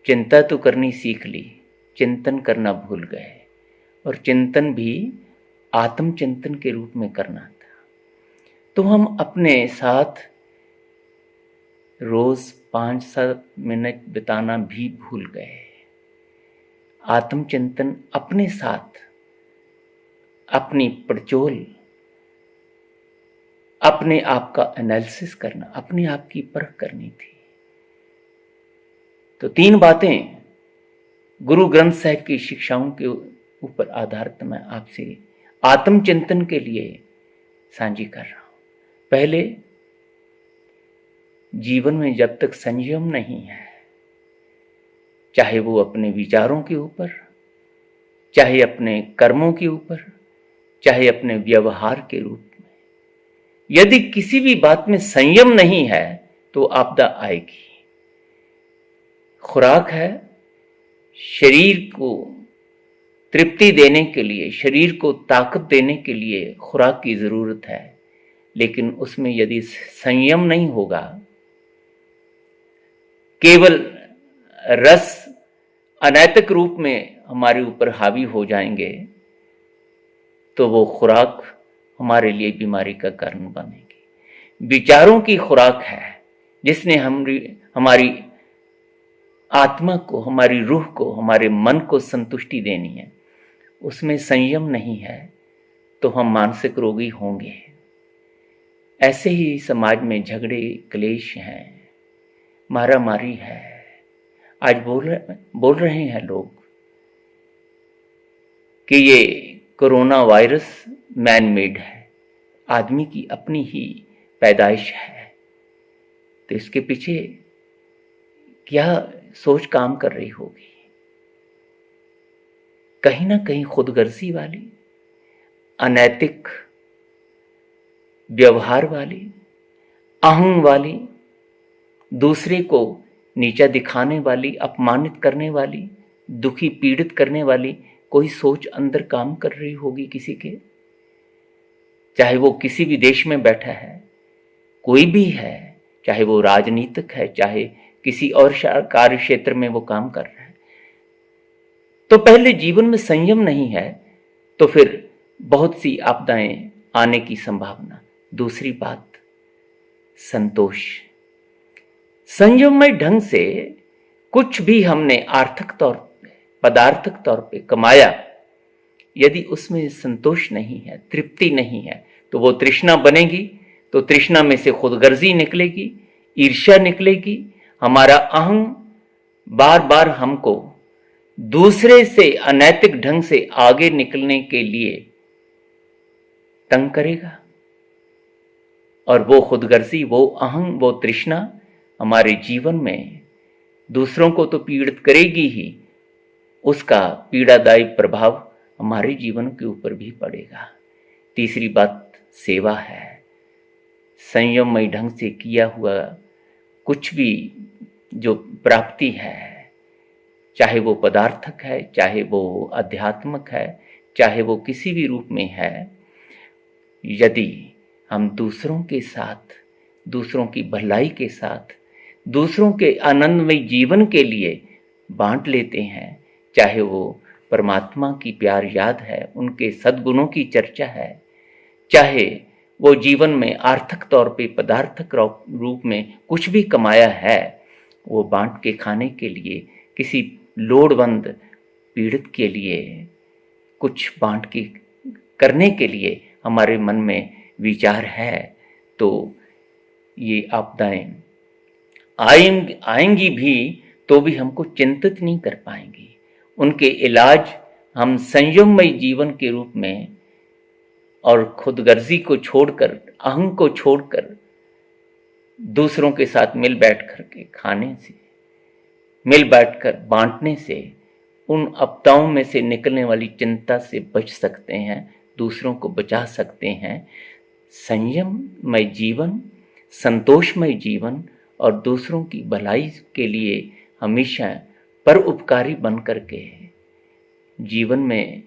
चिंता तो करनी सीख ली, चिंतन करना भूल गए, और चिंतन भी आत्मचिंतन के रूप में करना था। तो हम अपने साथ रोज़ 5-7 मिनट बिताना भी भूल गए। आत्मचिंतन, अपने साथ अपनी पड़चोल, अपने आप का एनालिसिस करना, अपने आप की परख करनी थी। तो 3 बातें गुरु ग्रंथ साहिब की शिक्षाओं के ऊपर आधारित मैं आपसे आत्मचिंतन के लिए साझी कर रहा हूं। पहले, जीवन में जब तक संयम नहीं है, चाहे वो अपने विचारों के ऊपर, चाहे अपने कर्मों के ऊपर, चाहे अपने व्यवहार के रूप में, यदि किसी भी बात में संयम नहीं है तो आपदा आएगी। खुराक है, शरीर को तृप्ति देने के लिए, शरीर को ताकत देने के लिए खुराक की जरूरत है, लेकिन उसमें यदि संयम नहीं होगा, केवल रस अनैतिक रूप में हमारे ऊपर हावी हो जाएंगे, तो वो खुराक हमारे लिए बीमारी का कारण बनेगी। विचारों की खुराक है जिसने हमारी आत्मा को, हमारी रूह को, हमारे मन को संतुष्टि देनी है। उसमें संयम नहीं है तो हम मानसिक रोगी होंगे। ऐसे ही समाज में झगड़े क्लेश हैं, मारामारी है। आज बोल रहे हैं लोग कि ये कोरोना वायरस मैन मेड है, आदमी की अपनी ही पैदाइश है। तो इसके पीछे क्या सोच काम कर रही होगी? कहीं ना कहीं खुदगर्जी वाली, अनैतिक व्यवहार वाली, अहंग वाली, दूसरे को नीचा दिखाने वाली, अपमानित करने वाली, दुखी पीड़ित करने वाली कोई सोच अंदर काम कर रही होगी किसी के। चाहे वो किसी भी देश में बैठा है, कोई भी है, चाहे वो राजनीतिक है, चाहे किसी और कार्य क्षेत्र में वो काम कर रहा है। तो पहले जीवन में संयम नहीं है तो फिर बहुत सी आपदाएं आने की संभावना। दूसरी बात, संतोष। संयममय ढंग से कुछ भी हमने आर्थिक तौर पे, पदार्थक तौर पे कमाया, यदि उसमें संतोष नहीं है, तृप्ति नहीं है, तो वो तृष्णा बनेगी। तो तृष्णा में से खुदगर्जी निकलेगी, ईर्ष्या निकलेगी। हमारा अहं बार बार हमको दूसरे से अनैतिक ढंग से आगे निकलने के लिए तंग करेगा, और वो खुदगर्जी, वो अहं, वो तृष्णा हमारे जीवन में दूसरों को तो पीड़ित करेगी ही, उसका पीड़ादायी प्रभाव हमारे जीवन के ऊपर भी पड़ेगा। तीसरी बात सेवा है। संयममय ढंग से किया हुआ कुछ भी जो प्राप्ति है, चाहे वो पदार्थक है, चाहे वो आध्यात्मिक है, चाहे वो किसी भी रूप में है, यदि हम दूसरों के साथ, दूसरों की भलाई के साथ, दूसरों के आनंदमय जीवन के लिए बांट लेते हैं, चाहे वो परमात्मा की प्यार याद है, उनके सद्गुणों की चर्चा है, चाहे वो जीवन में आर्थिक तौर पे, पदार्थक रूप में कुछ भी कमाया है, वो बांट के खाने के लिए, किसी लोड़वंद पीड़ित के लिए कुछ बांट के करने के लिए हमारे मन में विचार है, तो ये आपदाएं आएंगी भी तो भी हमको चिंतित नहीं कर पाएंगी। उनके इलाज हम संयममय जीवन के रूप में और खुदगर्जी को छोड़कर, अहंग को छोड़कर दूसरों के साथ मिल बैठ कर के खाने से, मिल बैठकर बांटने से, उन आपदाओं में से निकलने वाली चिंता से बच सकते हैं, दूसरों को बचा सकते हैं। संयममय जीवन, संतोषमय जीवन और दूसरों की भलाई के लिए हमेशा परोपकारी बन करके जीवन में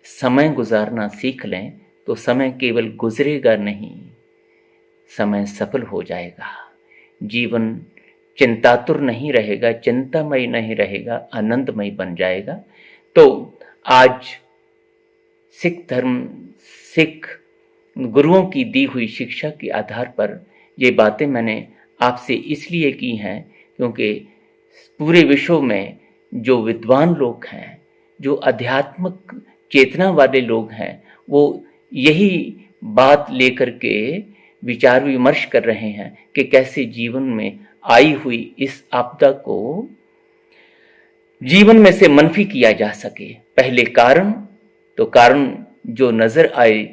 समय गुजारना सीख लें तो समय केवल गुजरेगा नहीं, समय सफल हो जाएगा। जीवन चिंतातुर नहीं रहेगा, चिंतामय नहीं रहेगा, आनंदमय बन जाएगा। तो आज सिख धर्म, सिख गुरुओं की दी हुई शिक्षा के आधार पर ये बातें मैंने आपसे इसलिए की हैं क्योंकि पूरे विश्व में जो विद्वान लोग हैं, जो आध्यात्मिक चेतना वाले लोग हैं, वो यही बात लेकर के विचार विमर्श कर रहे हैं कि कैसे जीवन में आई हुई इस आपदा को जीवन में से मनफी किया जा सके। पहले कारण जो नजर आए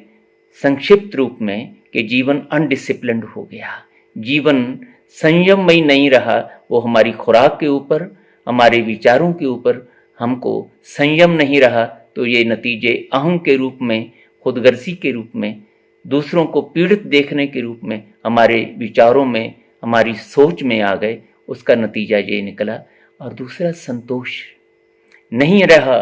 संक्षिप्त रूप में कि जीवन अनडिसिप्लिन्ड हो गया, जीवन संयममय नहीं रहा। वो हमारी खुराक के ऊपर, हमारे विचारों के ऊपर हमको संयम नहीं रहा, तो ये नतीजे अहंग के रूप में, खुदगर्जी के रूप में, दूसरों को पीड़ित देखने के रूप में हमारे विचारों में, हमारी सोच में आ गए। उसका नतीजा ये निकला। और दूसरा, संतोष नहीं रहा,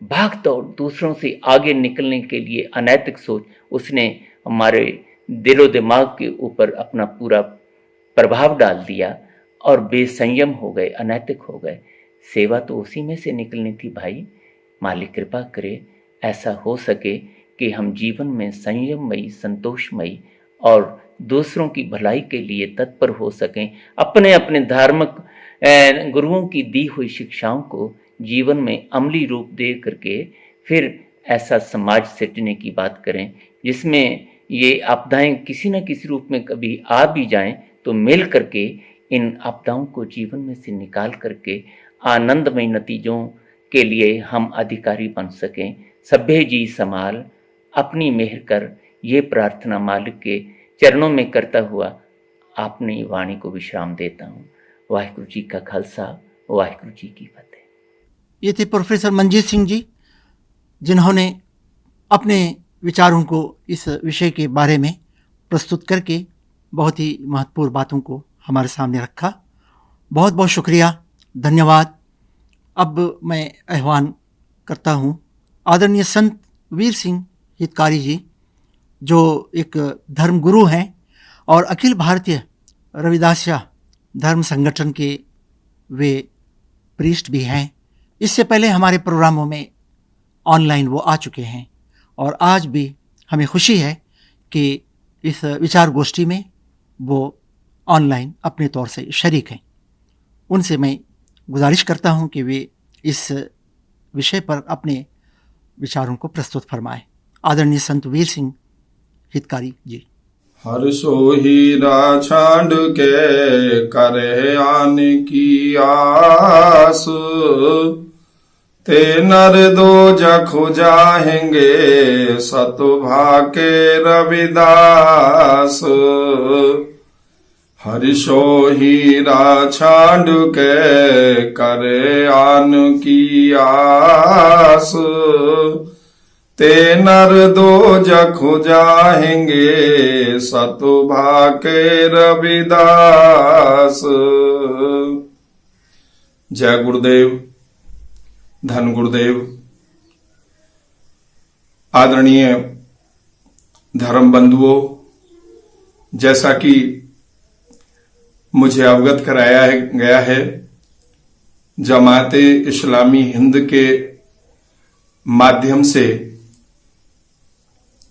भाग दौड़, दूसरों से आगे निकलने के लिए अनैतिक सोच, उसने हमारे दिलो दिमाग के ऊपर अपना पूरा प्रभाव डाल दिया और बेसंयम हो गए, अनैतिक हो गए। सेवा तो उसी में से निकलनी थी भाई। मालिक कृपा करे ऐसा हो सके कि हम जीवन में संयममयी, संतोषमयी और दूसरों की भलाई के लिए तत्पर हो सकें। अपने अपने धार्मिक गुरुओं की दी हुई शिक्षाओं को जीवन में अमली रूप दे करके फिर ऐसा समाज सृजने की बात करें जिसमें ये आपदाएं किसी न किसी रूप में कभी आ भी जाएं तो मिल करके इन आपदाओं को जीवन में से निकाल करके आनंदमय नतीजों के लिए हम अधिकारी बन सकें। सभ्य जी समाल अपनी मेहर कर, ये प्रार्थना मालिक के चरणों में करता हुआ अपनी वाणी को विश्राम देता हूँ। वाहिगुरु जी का खालसा, वाहिगुरु जी की फतेह। ये थे प्रोफेसर मंजीत सिंह जी, जिन्होंने अपने विचारों को इस विषय के बारे में प्रस्तुत करके बहुत ही महत्वपूर्ण बातों को हमारे सामने रखा। बहुत बहुत शुक्रिया, धन्यवाद। अब मैं आह्वान करता हूँ आदरणीय संत वीर सिंह हितकारी जी, जो एक धर्म गुरु हैं और अखिल भारतीय रविदासिया धर्म संगठन के वे प्रीस्ट भी हैं। इससे पहले हमारे प्रोग्रामों में ऑनलाइन वो आ चुके हैं और आज भी हमें खुशी है कि इस विचार गोष्ठी में वो ऑनलाइन अपने तौर से शरीक हैं। उनसे मैं गुजारिश करता हूं कि वे इस विषय पर अपने विचारों को प्रस्तुत फरमाएं। आदरणीय संत वीर सिंह हितकारी जी। हर सो हीरा छांड के करे आन की आस, ते नर दो जखो जाहेंगे सतु भाके रविदास। हरिशो हीरा छांड के करे आन की आस, ते नर दो जखो जाहेंगे सतु भाके रविदास। जय गुरुदेव, धन गुरुदेव। आदरणीय धर्म बंधुओं, जैसा कि मुझे अवगत कराया गया है, जमाते इस्लामी हिंद के माध्यम से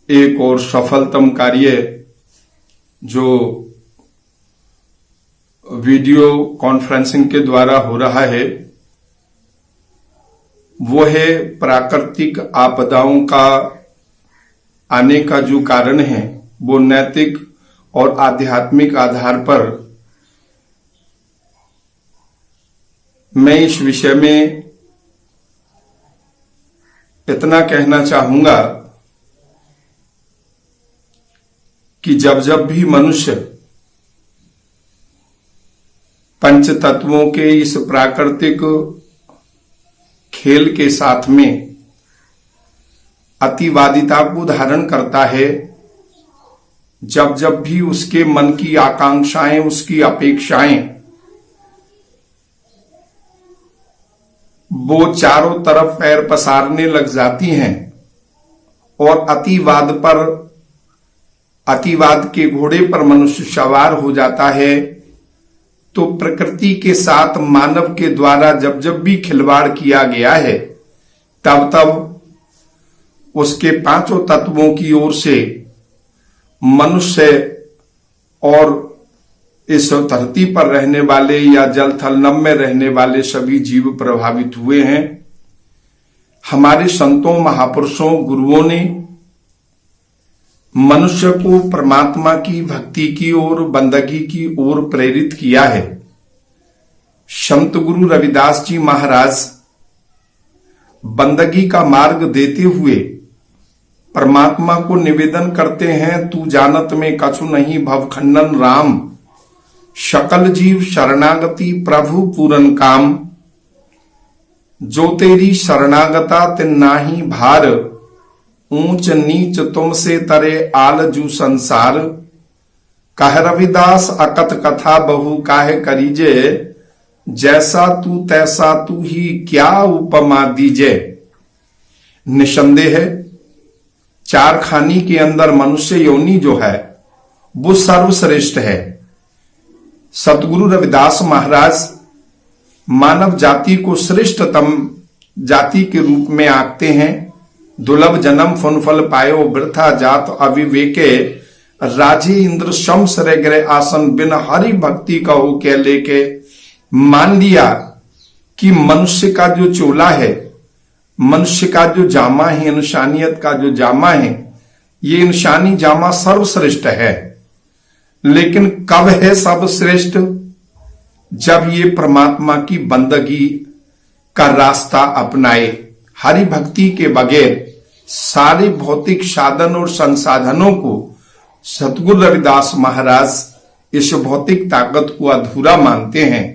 एक और सफलतम कार्य जो वीडियो कॉन्फ्रेंसिंग के द्वारा हो रहा है वो है प्राकृतिक आपदाओं का आने का जो कारण है वो नैतिक और आध्यात्मिक आधार पर मैं इस विषय में इतना कहना चाहूंगा कि जब जब भी मनुष्य पंच तत्वों के इस प्राकृतिक खेल के साथ में अतिवादिता को धारण करता है, जब जब भी उसके मन की आकांक्षाएं, उसकी अपेक्षाएं वो चारों तरफ पैर पसारने लग जाती हैं और अतिवाद के घोड़े पर मनुष्य सवार हो जाता है, तो प्रकृति के साथ मानव के द्वारा जब जब भी खिलवाड़ किया गया है, तब तब उसके पांचों तत्वों की ओर से मनुष्य और इस धरती पर रहने वाले या जल थल नभ में रहने वाले सभी जीव प्रभावित हुए हैं। हमारे संतों, महापुरुषों, गुरुओं ने मनुष्य को परमात्मा की भक्ति की ओर, बंदगी की ओर प्रेरित किया है। संत गुरु रविदास जी महाराज बंदगी का मार्ग देते हुए परमात्मा को निवेदन करते हैं, तू जानत में कछु नहीं भवखंडन राम, सकल जीव शरणागति प्रभु पूरन काम, जो तेरी शरणागता तिन नाही भार, ऊंच नीच तुमसे तरे आलजू संसार, कह रविदास अकथ कथा बहु काहे करीजे, जैसा तू तैसा तू ही क्या उपमा दीजे। निसंदेह चार खानी के अंदर मनुष्य योनि जो है वो सर्वश्रेष्ठ है। सतगुरु रविदास महाराज मानव जाति को श्रेष्ठतम जाति के रूप में आंकते हैं। दुर्लभ जन्म फुन फल पायो वृथा जात अविवेके, राजे इंद्र शम्स रे ग्रह आसन बिन हरि भक्ति कहो के लेके। मान लिया कि मनुष्य का जो चोला है, मनुष्य का जो जामा है, इंसानियत का जो जामा है, ये इंसानी जामा सर्वश्रेष्ठ है। लेकिन कब है सर्वश्रेष्ठ? जब ये परमात्मा की बंदगी का रास्ता अपनाए। हरि भक्ति के बगैर सारे भौतिक साधन और संसाधनों को सतगुरु रविदास महाराज इस भौतिक ताकत को अधूरा मानते हैं।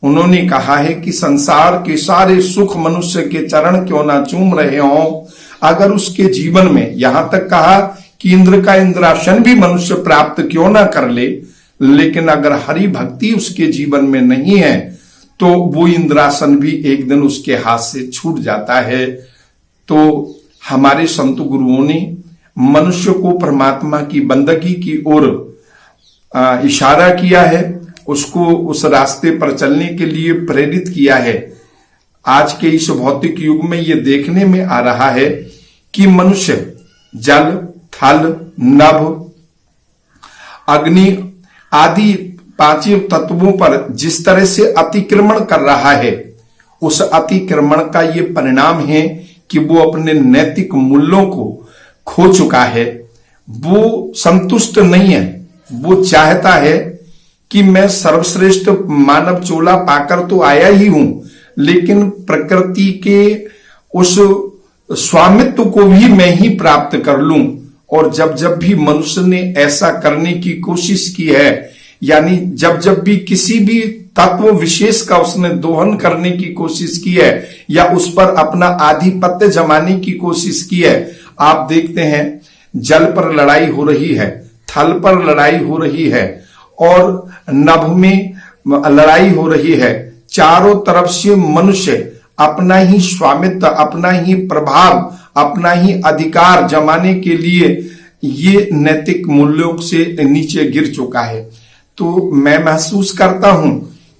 उन्होंने कहा है कि संसार के सारे सुख मनुष्य के चरण क्यों ना चूम रहे हों, अगर उसके जीवन में, यहां तक कहा कि इंद्र का इंद्रासन भी मनुष्य प्राप्त क्यों ना कर ले, लेकिन अगर हरि भक्ति उसके जीवन में नहीं है तो वो इंद्रासन भी एक दिन उसके हाथ से छूट जाता है। तो हमारे संत गुरुओं ने मनुष्य को परमात्मा की बंदगी की ओर इशारा किया है, उसको उस रास्ते पर चलने के लिए प्रेरित किया है। आज के इस भौतिक युग में ये देखने में आ रहा है कि मनुष्य जल, थल, नभ, अग्नि आदि पांचों तत्वों पर जिस तरह से अतिक्रमण कर रहा है, उस अतिक्रमण का ये परिणाम है कि वो अपने नैतिक मूल्यों को खो चुका है। वो संतुष्ट नहीं है, वो चाहता है कि मैं सर्वश्रेष्ठ मानव चोला पाकर तो आया ही हूं, लेकिन प्रकृति के उस स्वामित्व को भी मैं ही प्राप्त कर लूं। और जब जब भी मनुष्य ने ऐसा करने की कोशिश की है, यानी जब जब भी किसी भी तत्व विशेष का उसने दोहन करने की कोशिश की है या उस पर अपना आधिपत्य जमाने की कोशिश की है, आप देखते हैं जल पर लड़ाई हो रही है, थल पर लड़ाई हो रही है और नभ में लड़ाई हो रही है। चारों तरफ से मनुष्य अपना ही स्वामित्व, अपना ही प्रभाव, अपना ही अधिकार जमाने के लिए ये नैतिक मूल्यों से नीचे गिर चुका है। तो मैं महसूस करता हूं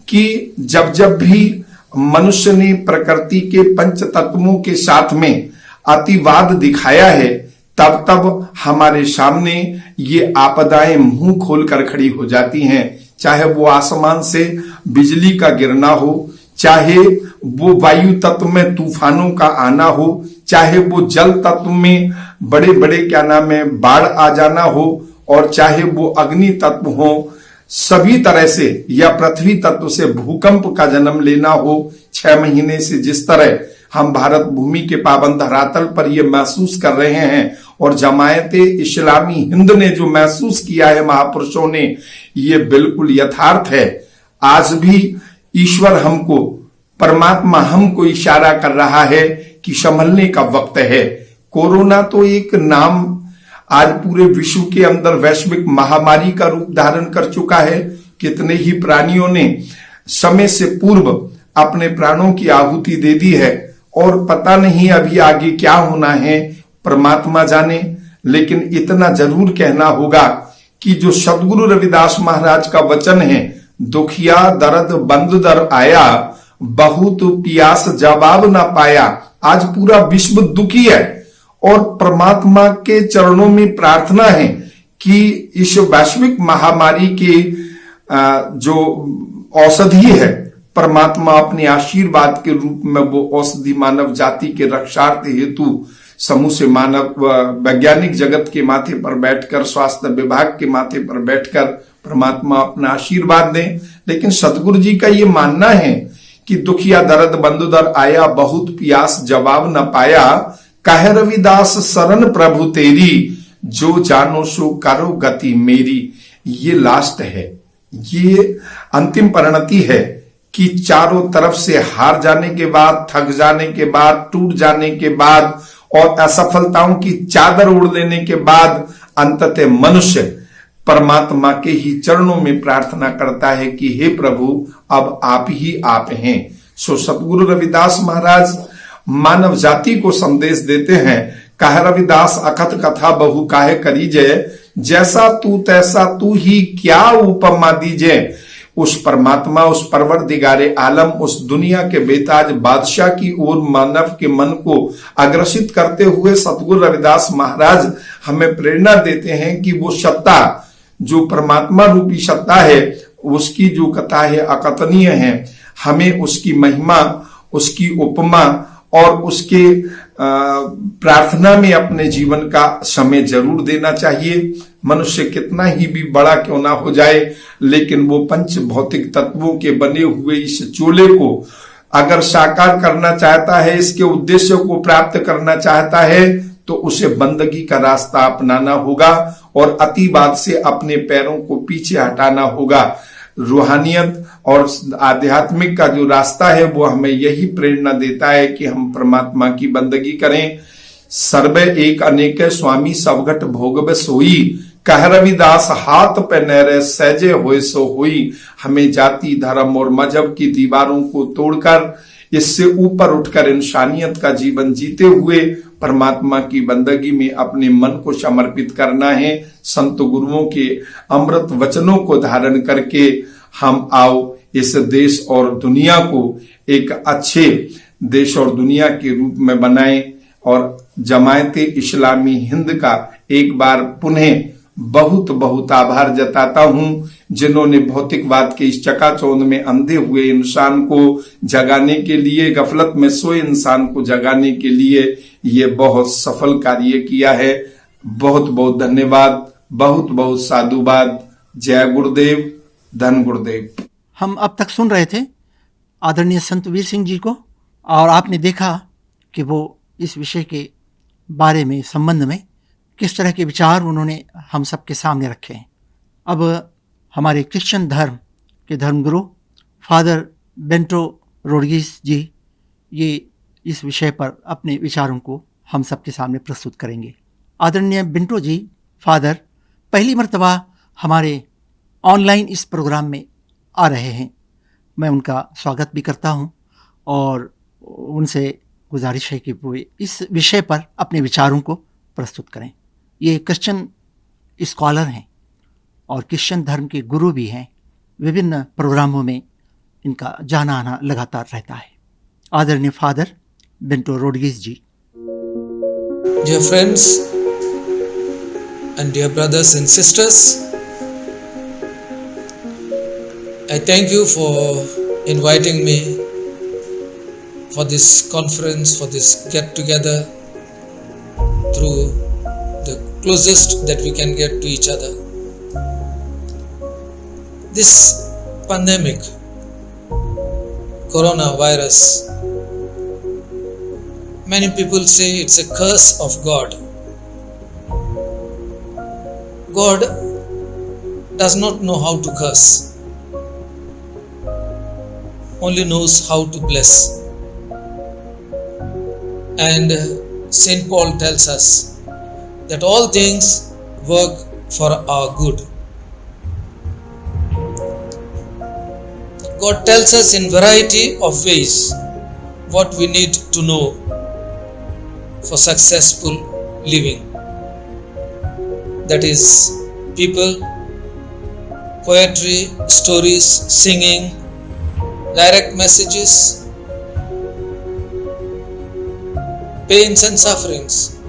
कि जब जब भी मनुष्य ने प्रकृति के पंच तत्वों के साथ में अतिवाद दिखाया है, तब तब हमारे सामने ये आपदाएं मुंह खोलकर खड़ी हो जाती हैं। चाहे वो आसमान से बिजली का गिरना हो, चाहे वो वायु तत्व में तूफानों का आना हो, चाहे वो जल तत्व में बड़े बड़े बाढ़ आ जाना हो, और चाहे वो अग्नि तत्व हो, सभी तरह से, या पृथ्वी तत्व से भूकंप का जन्म लेना हो। 6 महीने से जिस तरह हम भारत भूमि के पावन धरातल पर ये महसूस कर रहे हैं, और जमायते इस्लामी हिंद ने जो महसूस किया है महापुरुषों ने, ये बिल्कुल यथार्थ है। आज भी ईश्वर हमको, परमात्मा हमको इशारा कर रहा है कि संभलने का वक्त है। कोरोना तो एक नाम आज पूरे विश्व के अंदर वैश्विक महामारी का रूप धारण कर चुका है। कितने ही प्राणियों ने समय से पूर्व अपने प्राणों की आहुति दे दी है, और पता नहीं अभी आगे क्या होना है, परमात्मा जाने। लेकिन इतना जरूर कहना होगा कि जो सदगुरु रविदास महाराज का वचन है, दुखिया दर्द बंद दर आया, बहुत पियास जवाब ना पाया। आज पूरा विश्व दुखी है, और परमात्मा के चरणों में प्रार्थना है कि इस वैश्विक महामारी के जो औषधि है, परमात्मा अपने आशीर्वाद के रूप में वो औषधि मानव जाति के रक्षार्थ हेतु समूह से मानव वैज्ञानिक जगत के माथे पर बैठकर, स्वास्थ्य विभाग के माथे पर बैठकर परमात्मा अपना आशीर्वाद दें। लेकिन सतगुरु जी का ये मानना है कि दुखिया दर्द बंधु दर आया, बहुत पियास जवाब न पाया, कह रविदास शरण प्रभु तेरी, जो जानो सो करो गति मेरी। ये लास्ट है, ये अंतिम परिणति है कि चारों तरफ से हार जाने के बाद, थक जाने के बाद, टूट जाने के बाद और असफलताओं की चादर ओढ़ लेने के बाद अंततः मनुष्य परमात्मा के ही चरणों में प्रार्थना करता है कि हे प्रभु, अब आप ही आप हैं। सो सतगुरु रविदास महाराज मानव जाति को संदेश देते हैं, कह रविदास अकथ कथा बहु काहे करीजे, जैसा तू तैसा तू ही क्या उपमा दीजे। उस परमात्मा, उस परवरदिगारे आलम, उस दुनिया के बेताज बादशाह की ओर मानव के मन को अग्रसित करते हुए सतगुरु रविदास महाराज हमें प्रेरणा देते हैं कि वो सत्ता, जो परमात्मा रूपी सत्ता है, उसकी जो कथा है अकथनीय है। हमें उसकी महिमा, उसकी उपमा और उसके प्रार्थना में अपने जीवन का समय जरूर देना चाहिए। मनुष्य कितना ही भी बड़ा क्यों ना हो जाए, लेकिन वो पंच भौतिक तत्वों के बने हुए इस चोले को अगर साकार करना चाहता है, इसके उद्देश्य को प्राप्त करना चाहता है, तो उसे बंदगी का रास्ता अपनाना होगा और अतिवाद से अपने पैरों को पीछे हटाना होगा। रूहानियत और आध्यात्मिक का जो रास्ता है वो हमें यही प्रेरणा देता है कि हम परमात्मा की बंदगी करें। सर्वे एक अनेक स्वामी सबघट भोगवे सोई, कह रविदास हाथ पे नहरे सहजे होए सो हुई। हमें जाति धर्म और मजहब की दीवारों को तोड़कर, इससे ऊपर उठकर इंसानियत का जीवन जीते हुए परमात्मा की बंदगी में अपने मन को समर्पित करना है। संत गुरुओं के अमृत वचनों को धारण करके हम आओ इस देश और दुनिया को एक अच्छे देश और दुनिया के रूप में बनाएं, और जमायते इस्लामी हिंद का एक बार पुनः बहुत बहुत आभार जताता हूं, जिन्होंने भौतिकवाद के इस चकाचौंध में अंधे हुए इंसान को जगाने के लिए, गफलत में सोए इंसान को जगाने के लिए ये बहुत सफल कार्य किया है। बहुत बहुत धन्यवाद, बहुत बहुत साधुवाद। जय गुरुदेव, धन गुरुदेव। हम अब तक सुन रहे थे आदरणीय संत वीर सिंह जी को, और आपने देखा कि वो इस विषय के बारे में, संबंध में किस तरह के विचार उन्होंने हम सबके सामने रखे हैं। अब हमारे क्रिश्चियन धर्म के धर्मगुरु फादर बेंटो रोड्रिगेज जी ये इस विषय पर अपने विचारों को हम सबके सामने प्रस्तुत करेंगे। आदरणीय बेंटो जी, फादर पहली मर्तबा हमारे ऑनलाइन इस प्रोग्राम में आ रहे हैं। मैं उनका स्वागत भी करता हूं और उनसे गुजारिश है कि वो इस विषय पर अपने विचारों को प्रस्तुत करें। ये क्रिश्चियन स्कॉलर हैं और क्रिश्चियन धर्म के गुरु भी हैं। विभिन्न प्रोग्रामों में इनका जाना आना लगातार रहता है। आदरणीय father Bento Rodrigues ji. Dear friends and dear brothers and sisters, I thank you for inviting me for this conference, for this get together through the closest that we can get to each other. This pandemic, coronavirus, Many people say it's a curse of God. God does not know how to curse, only knows how to bless. And St. Paul tells us that all things work for our good. God tells us in variety of ways what we need to know for successful living. That is, people, poetry, stories, singing, direct messages, pains and sufferings,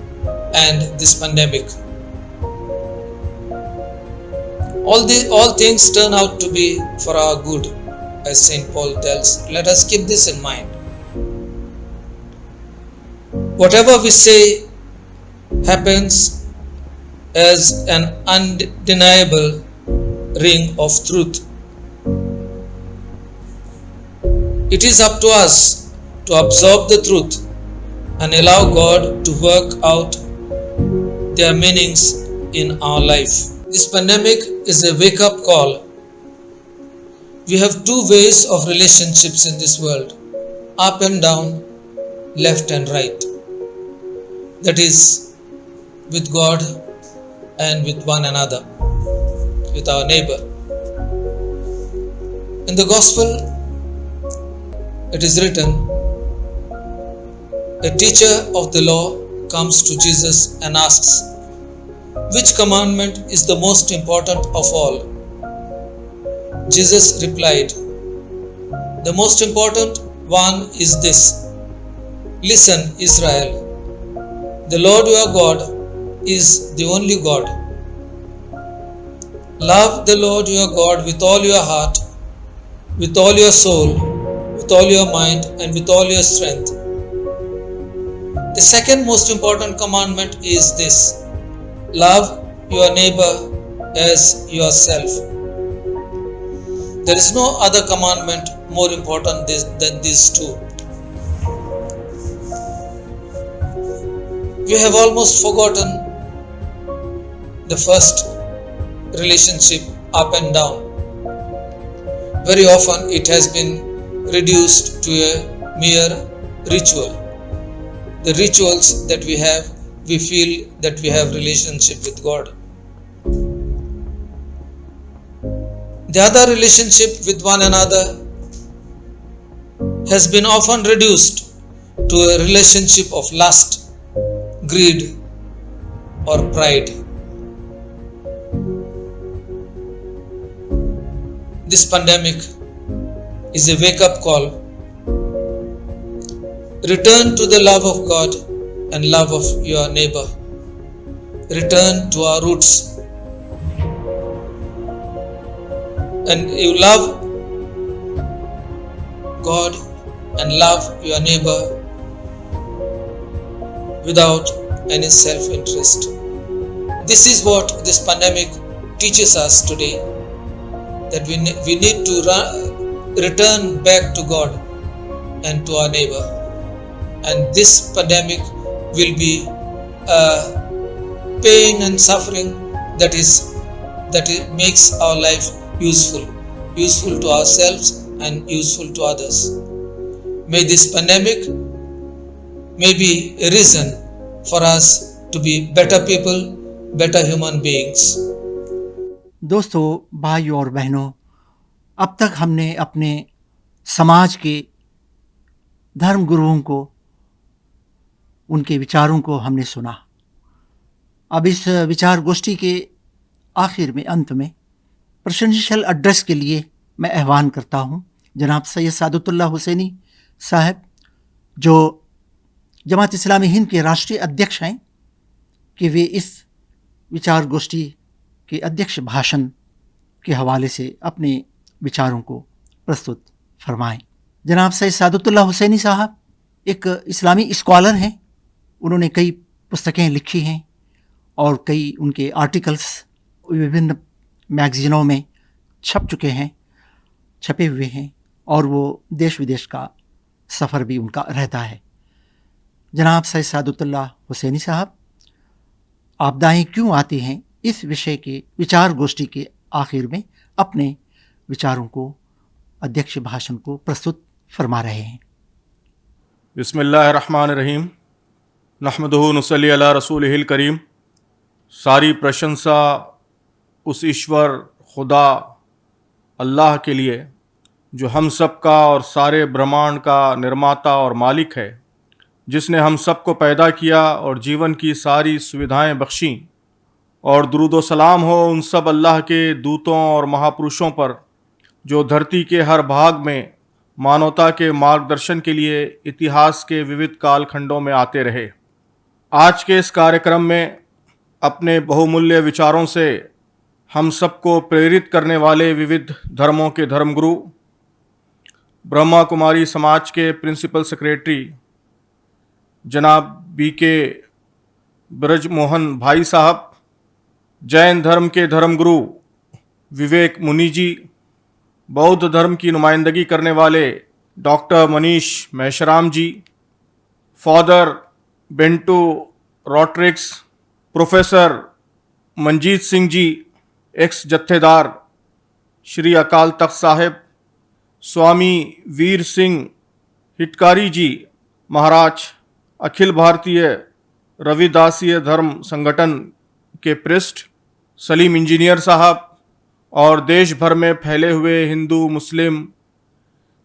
and this pandemic. All things turn out to be for our good, as St. Paul tells. Let us keep this in mind. Whatever we say happens as an undeniable ring of truth. It is up to us to absorb the truth and allow God to work out their meanings in our life. This pandemic is a wake-up call. We have two ways of relationships in this world, up and down, left and right. That is, with God and with one another, with our neighbor. In the Gospel, it is written, a teacher of the law comes to Jesus and asks, which commandment is the most important of all? Jesus replied, the most important one is this. Listen, Israel, the Lord your God is the only God. Love the Lord your God with all your heart, with all your soul, with all your mind, and with all your strength. The second most important commandment is this. Love your neighbor as yourself. There is no other commandment more important than these two. We have almost forgotten the first relationship, up and down. Very often it has been reduced to a mere ritual. The rituals that we have, we feel that we have relationship with God. The other relationship with one another has been often reduced to a relationship of lust, greed, or pride. This pandemic is a wake-up call. Return to the love of God and love of your neighbor. Return to our roots. And you love God and love your neighbor without any self-interest. This is what this pandemic teaches us today, that we need to return back to God and to our neighbor. And this pandemic will be pain and suffering that makes our life useful to ourselves and useful to others. May this pandemic may be a reason for us to be better people, better human beings. दोस्तों, भाइयों और बहनों, अब तक हमने अपने समाज के धर्म गुरुओं को, उनके विचारों को हमने सुना। अब इस विचार गोष्ठी के आखिर में, अंत में, प्रेसिडेंशियल एड्रेस के लिए मैं आह्वान करता हूं जनाब सैयद सादतुल्लाह हुसैनी साहब, जो जमात इस्लामी हिंद के राष्ट्रीय अध्यक्ष हैं, कि वे इस विचार गोष्ठी के अध्यक्ष भाषण के हवाले से अपने विचारों को प्रस्तुत फरमाएं। जनाब सैयद सादतुल्लाह हुसैनी साहब एक इस्लामी स्कॉलर हैं। उन्होंने कई पुस्तकें लिखी हैं और कई उनके आर्टिकल्स विभिन्न मैगज़ीनों में छपे हुए हैं और वो देश विदेश का सफ़र भी उनका रहता है। जनाब सैयद सादुल्लाह हुसैनी साहब, आपदाएं क्यों आती हैं, इस विषय के विचार गोष्ठी के आखिर में अपने विचारों को, अध्यक्ष भाषण को प्रस्तुत फरमा रहे हैं। बिस्मिल्लाहिर्रहमानिर्रहीम, नहमदुहु नुसल्ली अला रसूलिहिल करीम। सारी प्रशंसा उस ईश्वर खुदा अल्लाह के लिए जो हम सब का और सारे ब्रह्मांड का निर्माता और मालिक है, जिसने हम सब को पैदा किया और जीवन की सारी सुविधाएं बख्शी। और दुरूद व सलाम हो उन सब अल्लाह के दूतों और महापुरुषों पर जो धरती के हर भाग में मानवता के मार्गदर्शन के लिए इतिहास के विविध कालखंडों में आते रहे। आज के इस कार्यक्रम में अपने बहुमूल्य विचारों से हम सबको प्रेरित करने वाले विविध धर्मों के धर्मगुरु, ब्रह्मा कुमारी समाज के प्रिंसिपल सेक्रेटरी जनाब BK ब्रजमोहन भाई साहब, जैन धर्म के धर्मगुरु विवेक मुनि जी, बौद्ध धर्म की नुमाइंदगी करने वाले डॉक्टर मनीष मेश्राम जी, father बेंटू रोट्रिक्स, professor Manjeet Singh ji, x जत्थेदार Shri Akal Takht Sahib स्वामी वीर सिंह हिटकारी जी महाराज, अखिल भारतीय रविदासीय धर्म संगठन के पृष्ठ सलीम इंजीनियर साहब, और देश भर में फैले हुए हिंदू, मुस्लिम,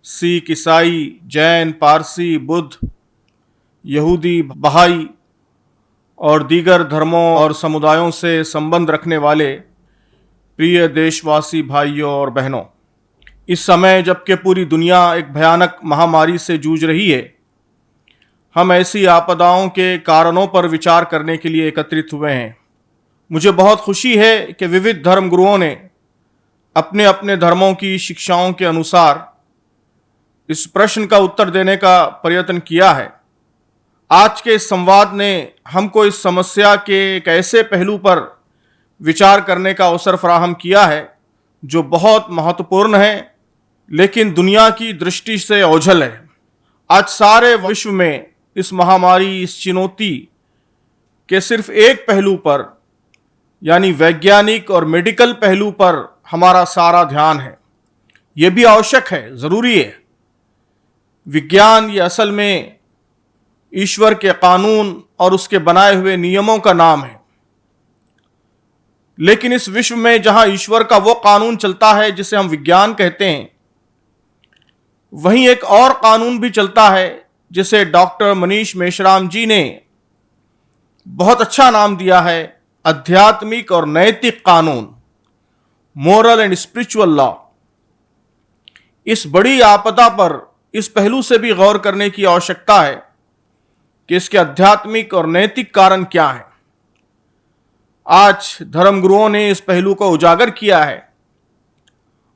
सिख, ईसाई, जैन, पारसी, बुद्ध, यहूदी, बहाई और दीगर धर्मों और समुदायों से संबंध रखने वाले प्रिय देशवासी भाइयों और बहनों, इस समय जबकि पूरी दुनिया एक भयानक महामारी से जूझ रही है, हम ऐसी आपदाओं के कारणों पर विचार करने के लिए एकत्रित हुए हैं। मुझे बहुत खुशी है कि विविध धर्मगुरुओं ने अपने अपने धर्मों की शिक्षाओं के अनुसार इस प्रश्न का उत्तर देने का प्रयत्न किया है। आज के इस संवाद ने हमको इस समस्या के एक ऐसे पहलू पर विचार करने का अवसर फराहम किया है जो बहुत महत्वपूर्ण है, लेकिन दुनिया की दृष्टि से ओझल है। आज सारे विश्व में इस महामारी, इस चुनौती के सिर्फ एक पहलू पर, यानी वैज्ञानिक और मेडिकल पहलू पर हमारा सारा ध्यान है। यह भी आवश्यक है, ज़रूरी है। विज्ञान ये असल में ईश्वर के कानून और उसके बनाए हुए नियमों का नाम है। लेकिन इस विश्व में जहां ईश्वर का वो कानून चलता है जिसे हम विज्ञान कहते हैं, वहीं एक और कानून भी चलता है जिसे डॉक्टर मनीष मेश्राम जी ने बहुत अच्छा नाम दिया है, आध्यात्मिक और नैतिक कानून, मोरल एंड स्पिरिचुअल लॉ। इस बड़ी आपदा पर इस पहलू से भी गौर करने की आवश्यकता है कि इसके आध्यात्मिक और नैतिक कारण क्या हैं। आज धर्मगुरुओं ने इस पहलू को उजागर किया है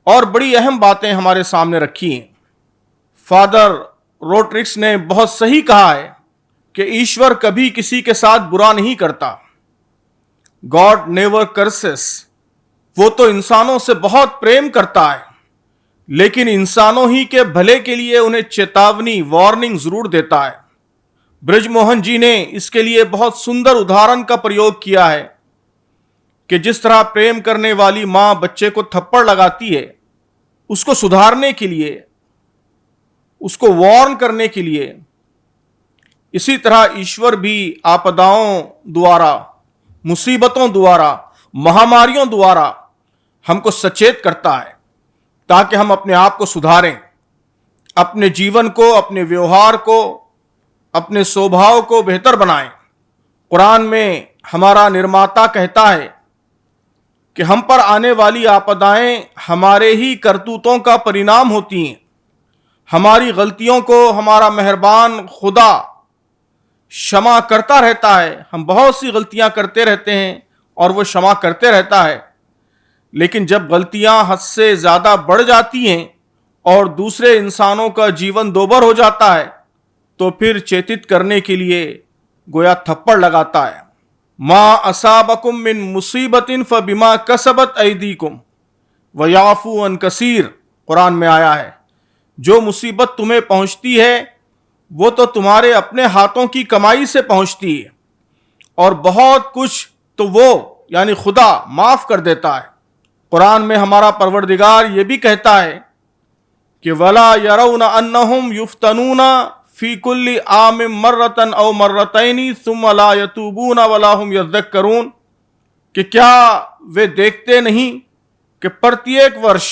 और बड़ी अहम बातें हमारे सामने रखी हैं। फादर रोट्रिक्स ने बहुत सही कहा है कि ईश्वर कभी किसी के साथ बुरा नहीं करता। God never curses. वो तो इंसानों से बहुत प्रेम करता है, लेकिन इंसानों ही के भले के लिए उन्हें चेतावनी, वार्निंग जरूर देता है। ब्रजमोहन जी ने इसके लिए बहुत सुंदर उदाहरण का प्रयोग किया है कि जिस तरह प्रेम करने वाली मां बच्चे को थप्पड़ लगाती है उसको सुधारने के लिए, उसको वार्न करने के लिए, इसी तरह ईश्वर भी आपदाओं द्वारा, मुसीबतों द्वारा, महामारियों द्वारा हमको सचेत करता है ताकि हम अपने आप को सुधारें, अपने जीवन को, अपने व्यवहार को, अपने स्वभाव को बेहतर बनाएं। कुरान में हमारा निर्माता कहता है कि हम पर आने वाली आपदाएं हमारे ही करतूतों का परिणाम होती हैं। हमारी गलतियों को हमारा मेहरबान खुदा क्षमा करता रहता है। हम बहुत सी गलतियां करते रहते हैं और वो क्षमा करते रहता है, लेकिन जब गलतियां हद से ज़्यादा बढ़ जाती हैं और दूसरे इंसानों का जीवन दोबर हो जाता है तो फिर चेतित करने के लिए गोया थप्पड़ लगाता है। मा असाबकुम मिन मुसीबतिन फबिमा कसबत ऐदीकुम व याफू अन कसीर, कुरान में आया है, जो मुसीबत तुम्हें पहुंचती है वो तो तुम्हारे अपने हाथों की कमाई से पहुंचती है, और बहुत कुछ तो वो यानी खुदा माफ कर देता है। कुरान में हमारा परवरदिगार ये भी कहता है कि वला यरौना अन्नहुम युफ्तनूना फी कुल्ली आमिम मर्रतन औ मर्रतैनी सुम्मा ला यतूबूना वला हुम यज़क्करून, कि क्या वे देखते नहीं कि प्रत्येक वर्ष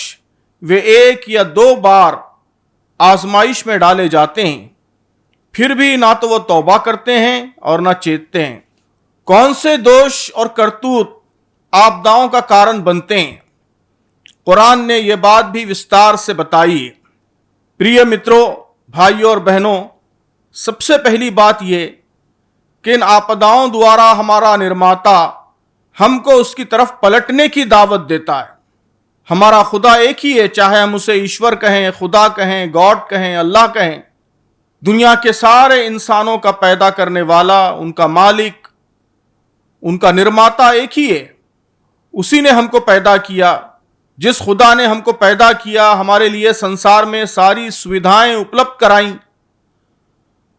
वे 1 या 2 बार आजमाइश में डाले जाते हैं, फिर भी ना तो वो तौबा करते हैं और ना चेतते हैं। कौन से दोष और करतूत आपदाओं का कारण बनते हैं, कुरान ने यह बात भी विस्तार से बताई है। प्रिय मित्रों, भाइयों और बहनों, सबसे पहली बात यह कि इन आपदाओं द्वारा हमारा निर्माता हमको उसकी तरफ पलटने की दावत देता है। हमारा खुदा एक ही है, चाहे हम उसे ईश्वर कहें, खुदा कहें, गॉड कहें, अल्लाह कहें। दुनिया के सारे इंसानों का पैदा करने वाला, उनका मालिक, उनका निर्माता एक ही है। उसी ने हमको पैदा किया। जिस खुदा ने हमको पैदा किया, हमारे लिए संसार में सारी सुविधाएं उपलब्ध कराई,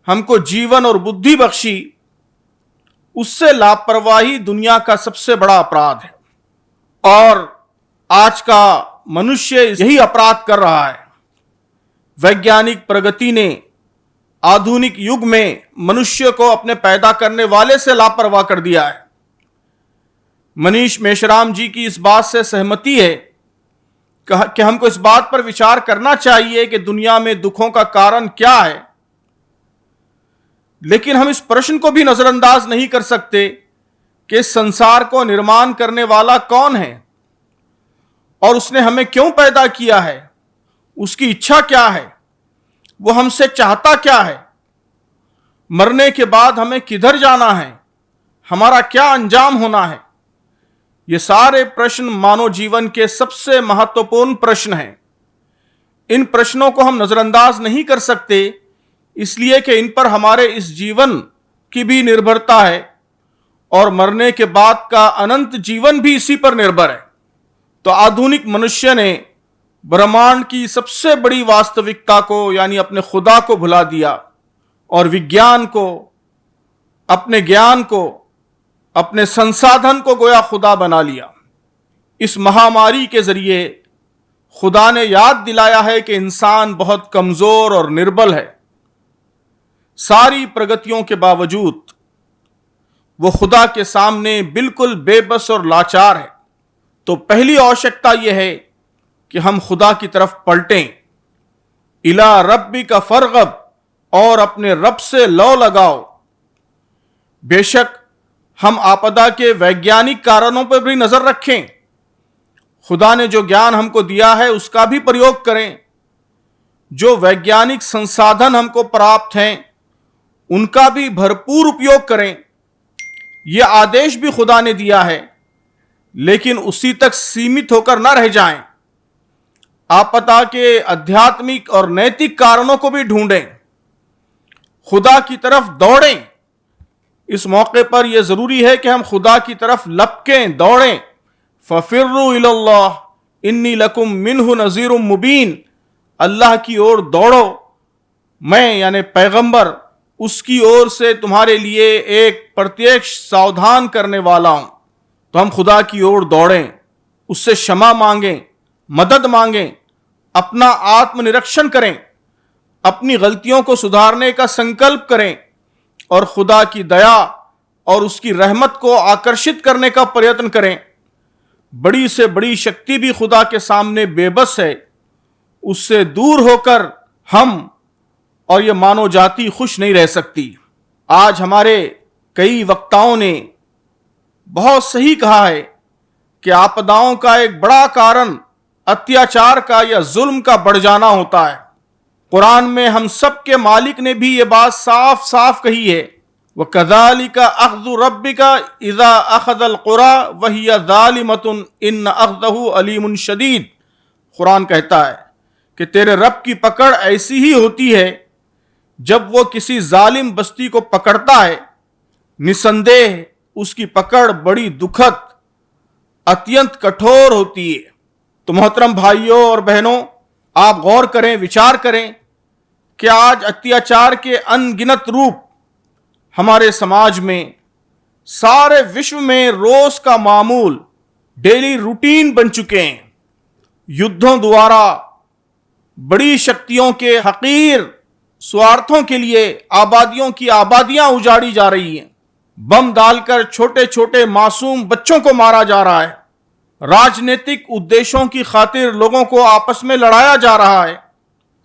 हमको जीवन और बुद्धि बख्शी, उससे लापरवाही दुनिया का सबसे बड़ा अपराध है। और आज का मनुष्य यही अपराध कर रहा है। वैज्ञानिक प्रगति ने आधुनिक युग में मनुष्य को अपने पैदा करने वाले से लापरवाह कर दिया है। मनीष मेश्राम जी की इस बात से सहमति है कि हमको इस बात पर विचार करना चाहिए कि दुनिया में दुखों का कारण क्या है, लेकिन हम इस प्रश्न को भी नजरअंदाज नहीं कर सकते कि इस संसार को निर्माण करने वाला कौन है और उसने हमें क्यों पैदा किया है, उसकी इच्छा क्या है, वो हमसे चाहता क्या है, मरने के बाद हमें किधर जाना है, हमारा क्या अंजाम होना है। ये सारे प्रश्न मानव जीवन के सबसे महत्वपूर्ण प्रश्न हैं। इन प्रश्नों को हम नजरअंदाज नहीं कर सकते, इसलिए कि इन पर हमारे इस जीवन की भी निर्भरता है और मरने के बाद का अनंत जीवन भी इसी पर निर्भर है। तो आधुनिक मनुष्य ने ब्रह्मांड की सबसे बड़ी वास्तविकता को यानी अपने खुदा को भुला दिया और विज्ञान को, अपने ज्ञान को, अपने संसाधन को गोया खुदा बना लिया। इस महामारी के जरिए खुदा ने याद दिलाया है कि इंसान बहुत कमजोर और निर्बल है। सारी प्रगतियों के बावजूद वो खुदा के सामने बिल्कुल बेबस और लाचार है। तो पहली आवश्यकता यह है कि हम खुदा की तरफ पलटें। इला रब्बी का फरगब, और अपने रब से लौ लगाओ। बेशक हम आपदा के वैज्ञानिक कारणों पर भी नजर रखें। खुदा ने जो ज्ञान हमको दिया है उसका भी प्रयोग करें। जो वैज्ञानिक संसाधन हमको प्राप्त हैं उनका भी भरपूर उपयोग करें। यह आदेश भी खुदा ने दिया है, लेकिन उसी तक सीमित होकर न रह जाएं। आपदा के आध्यात्मिक और नैतिक कारणों को भी ढूंढें, खुदा की तरफ दौड़ें। इस मौके पर यह जरूरी है कि हम खुदा की तरफ लपकें, दौड़ें। फफिर्रू इलल्लाह इन्नी लकुम मिन्हु नज़ीरुम मुबीन, अल्लाह की ओर दौड़ो, मैं यानी पैगंबर उसकी ओर से तुम्हारे लिए एक प्रत्यक्ष सावधान करने वाला हूं। तो हम खुदा की ओर दौड़ें, उससे क्षमा मांगें, मदद मांगें, अपना आत्मनिरीक्षण करें, अपनी गलतियों को सुधारने का संकल्प करें और खुदा की दया और उसकी रहमत को आकर्षित करने का प्रयत्न करें। बड़ी से बड़ी शक्ति भी खुदा के सामने बेबस है। उससे दूर होकर हम और यह मानव जाति खुश नहीं रह सकती। आज हमारे कई वक्ताओं ने बहुत सही कहा है कि आपदाओं का एक बड़ा कारण अत्याचार का या जुल्म का बढ़ जाना होता है। कुरान में हम सब के मालिक ने भी ये बात साफ साफ कही है, व कज़ालिका अख़्ज़ु रब्बिका इज़ा अख़ज़ल क़ुरा व हिय ज़ालिमतुन इन्न अख़्ज़हु अलीमुन शदीद। कुरान कहता है कि तेरे रब की पकड़ ऐसी ही होती है जब वो किसी जालिम बस्ती को पकड़ता है, निसंदेह उसकी पकड़ बड़ी दुखद, अत्यंत कठोर होती है। तो मोहतरम भाइयों और बहनों, आप गौर करें, विचार करें कि आज अत्याचार के अनगिनत रूप हमारे समाज में, सारे विश्व में रोज का मामूल, डेली रूटीन बन चुके हैं। युद्धों द्वारा बड़ी शक्तियों के हकीर स्वार्थों के लिए आबादियों की आबादियां उजाड़ी जा रही हैं। बम डालकर छोटे छोटे मासूम बच्चों को मारा जा रहा है। राजनीतिक उद्देश्यों की खातिर लोगों को आपस में लड़ाया जा रहा है।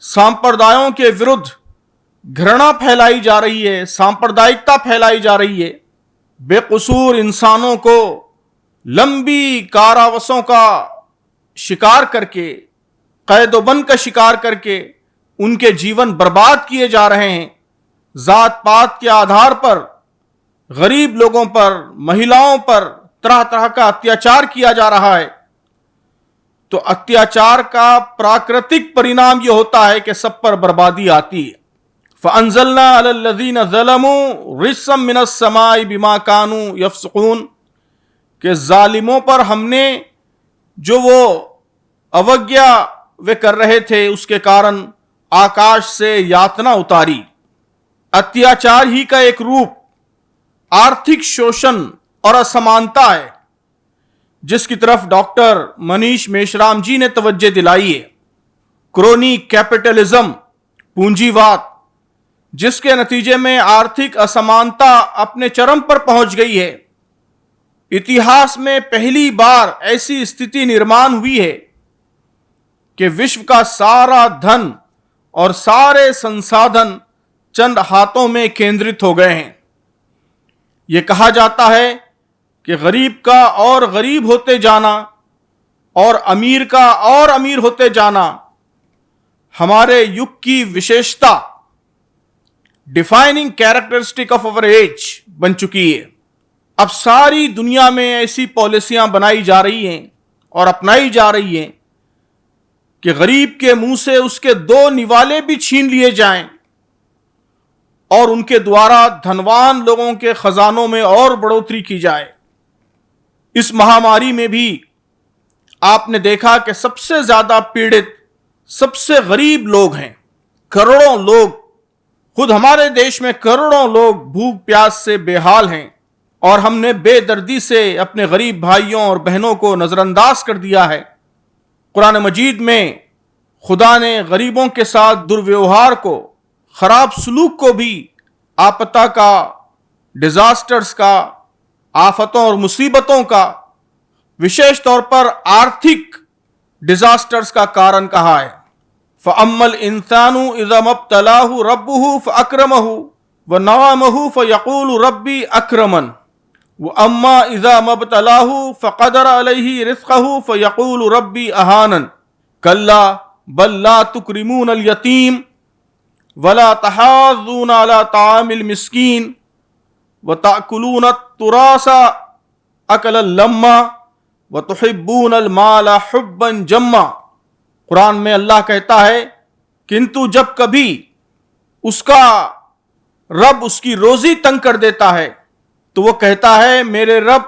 सांप्रदायों के विरुद्ध घृणा फैलाई जा रही है, सांप्रदायिकता फैलाई जा रही है। बेकसूर इंसानों को लंबी कारावासों का शिकार करके, कैदोबंद का शिकार करके उनके जीवन बर्बाद किए जा रहे हैं। जात पात के आधार पर गरीब लोगों पर, महिलाओं पर तरह तरह का अत्याचार किया जा रहा है। तो अत्याचार का प्राकृतिक परिणाम यह होता है कि सब पर बर्बादी आती है। फ़अंज़लना अलल्लज़ीना ज़लमू रिज्ज़म मिनस समाई बिमा कानू यफ़सक़ून, के जालिमों पर हमने जो वो अवज्ञा वे कर रहे थे उसके कारण आकाश से यातना उतारी। अत्याचार ही का एक रूप आर्थिक शोषण और असमानता है, जिसकी तरफ डॉक्टर मनीष मेश्राम जी ने तवज्जो दिलाई है। क्रोनी कैपिटलिज्म, पूंजीवाद, जिसके नतीजे में आर्थिक असमानता अपने चरम पर पहुंच गई है। इतिहास में पहली बार ऐसी स्थिति निर्माण हुई है कि विश्व का सारा धन और सारे संसाधन चंद हाथों में केंद्रित हो गए हैं। यह कहा जाता है कि गरीब का और गरीब होते जाना और अमीर का और अमीर होते जाना हमारे युग की विशेषता, defining characteristic of our age बन चुकी है। अब सारी दुनिया में ऐसी पॉलिसियां बनाई जा रही हैं और अपनाई जा रही हैं कि गरीब के मुंह से उसके दो निवाले भी छीन लिए जाएं और उनके द्वारा धनवान लोगों के खजानों में और बढ़ोतरी की जाए। इस महामारी में भी आपने देखा कि सबसे ज्यादा पीड़ित सबसे गरीब लोग हैं। करोड़ों लोग, खुद हमारे देश में करोड़ों लोग भूख प्यास से बेहाल हैं और हमने बेदर्दी से अपने गरीब भाइयों और बहनों को नजरअंदाज कर दिया है। कुरान मजीद में खुदा ने गरीबों के साथ दुर्व्यवहार को, खराब सलूक को भी आपदा का, डिजास्टर्स का, आफतों और मुसीबतों का, विशेष तौर पर आर्थिक डिजास्टर्स का कारण कहा है। फ़अम्मल इंसानु इज़ा मब्तलाहु रब्बुहु फ़अक्रमहु व नअमहु फ़यक़ूलु रब्बी अक्रमन व अम्मा इज़ा मब्तलाहु फ़क़दर अलैहि रिज़्क़हु फ़यक़ूलु रब्बी अहानन कल्ला बल ला तुक्रिमूनल यतीम वला तहाज़्ज़ूना अला तामिल मिस्कीन व ताकुलून तुरासा अकलन लम्मा व तुहिब्बूनल माला हुब्बन जम्मा। कुरान में अल्लाह कहता है, किंतु जब कभी उसका रब उसकी रोजी तंग कर देता है तो वो कहता है मेरे रब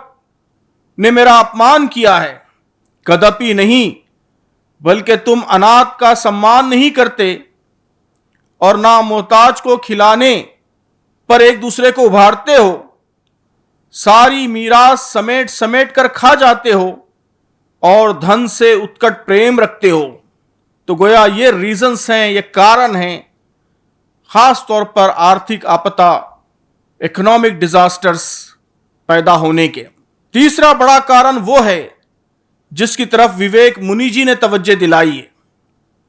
ने मेरा अपमान किया है। कदापि नहीं, बल्कि तुम अनाथ का सम्मान नहीं करते और ना मोहताज को खिलाने पर एक दूसरे को उभारते हो, सारी मीरास समेट समेट कर खा जाते हो और धन से उत्कट प्रेम रखते हो। तो गोया ये रीजंस हैं, ये कारण हैं खास तौर पर आर्थिक आपदा, इकोनॉमिक डिजास्टर्स पैदा होने के। तीसरा बड़ा कारण वो है जिसकी तरफ विवेक मुनि जी ने तवज्जो दिलाई है।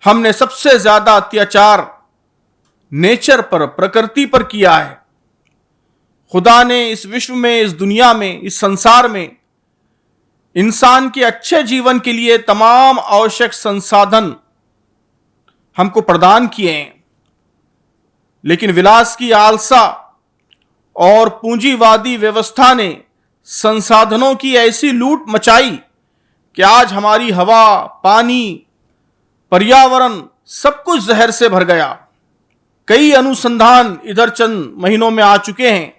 हमने सबसे ज्यादा अत्याचार नेचर पर, प्रकृति पर किया है। खुदा ने इस विश्व में, इस दुनिया में, इस संसार में इंसान के अच्छे जीवन के लिए तमाम आवश्यक संसाधन हमको प्रदान किए हैं, लेकिन विलास की आलसा और पूंजीवादी व्यवस्था ने संसाधनों की ऐसी लूट मचाई कि आज हमारी हवा, पानी, पर्यावरण सब कुछ जहर से भर गया। कई अनुसंधान इधर चंद महीनों में आ चुके हैं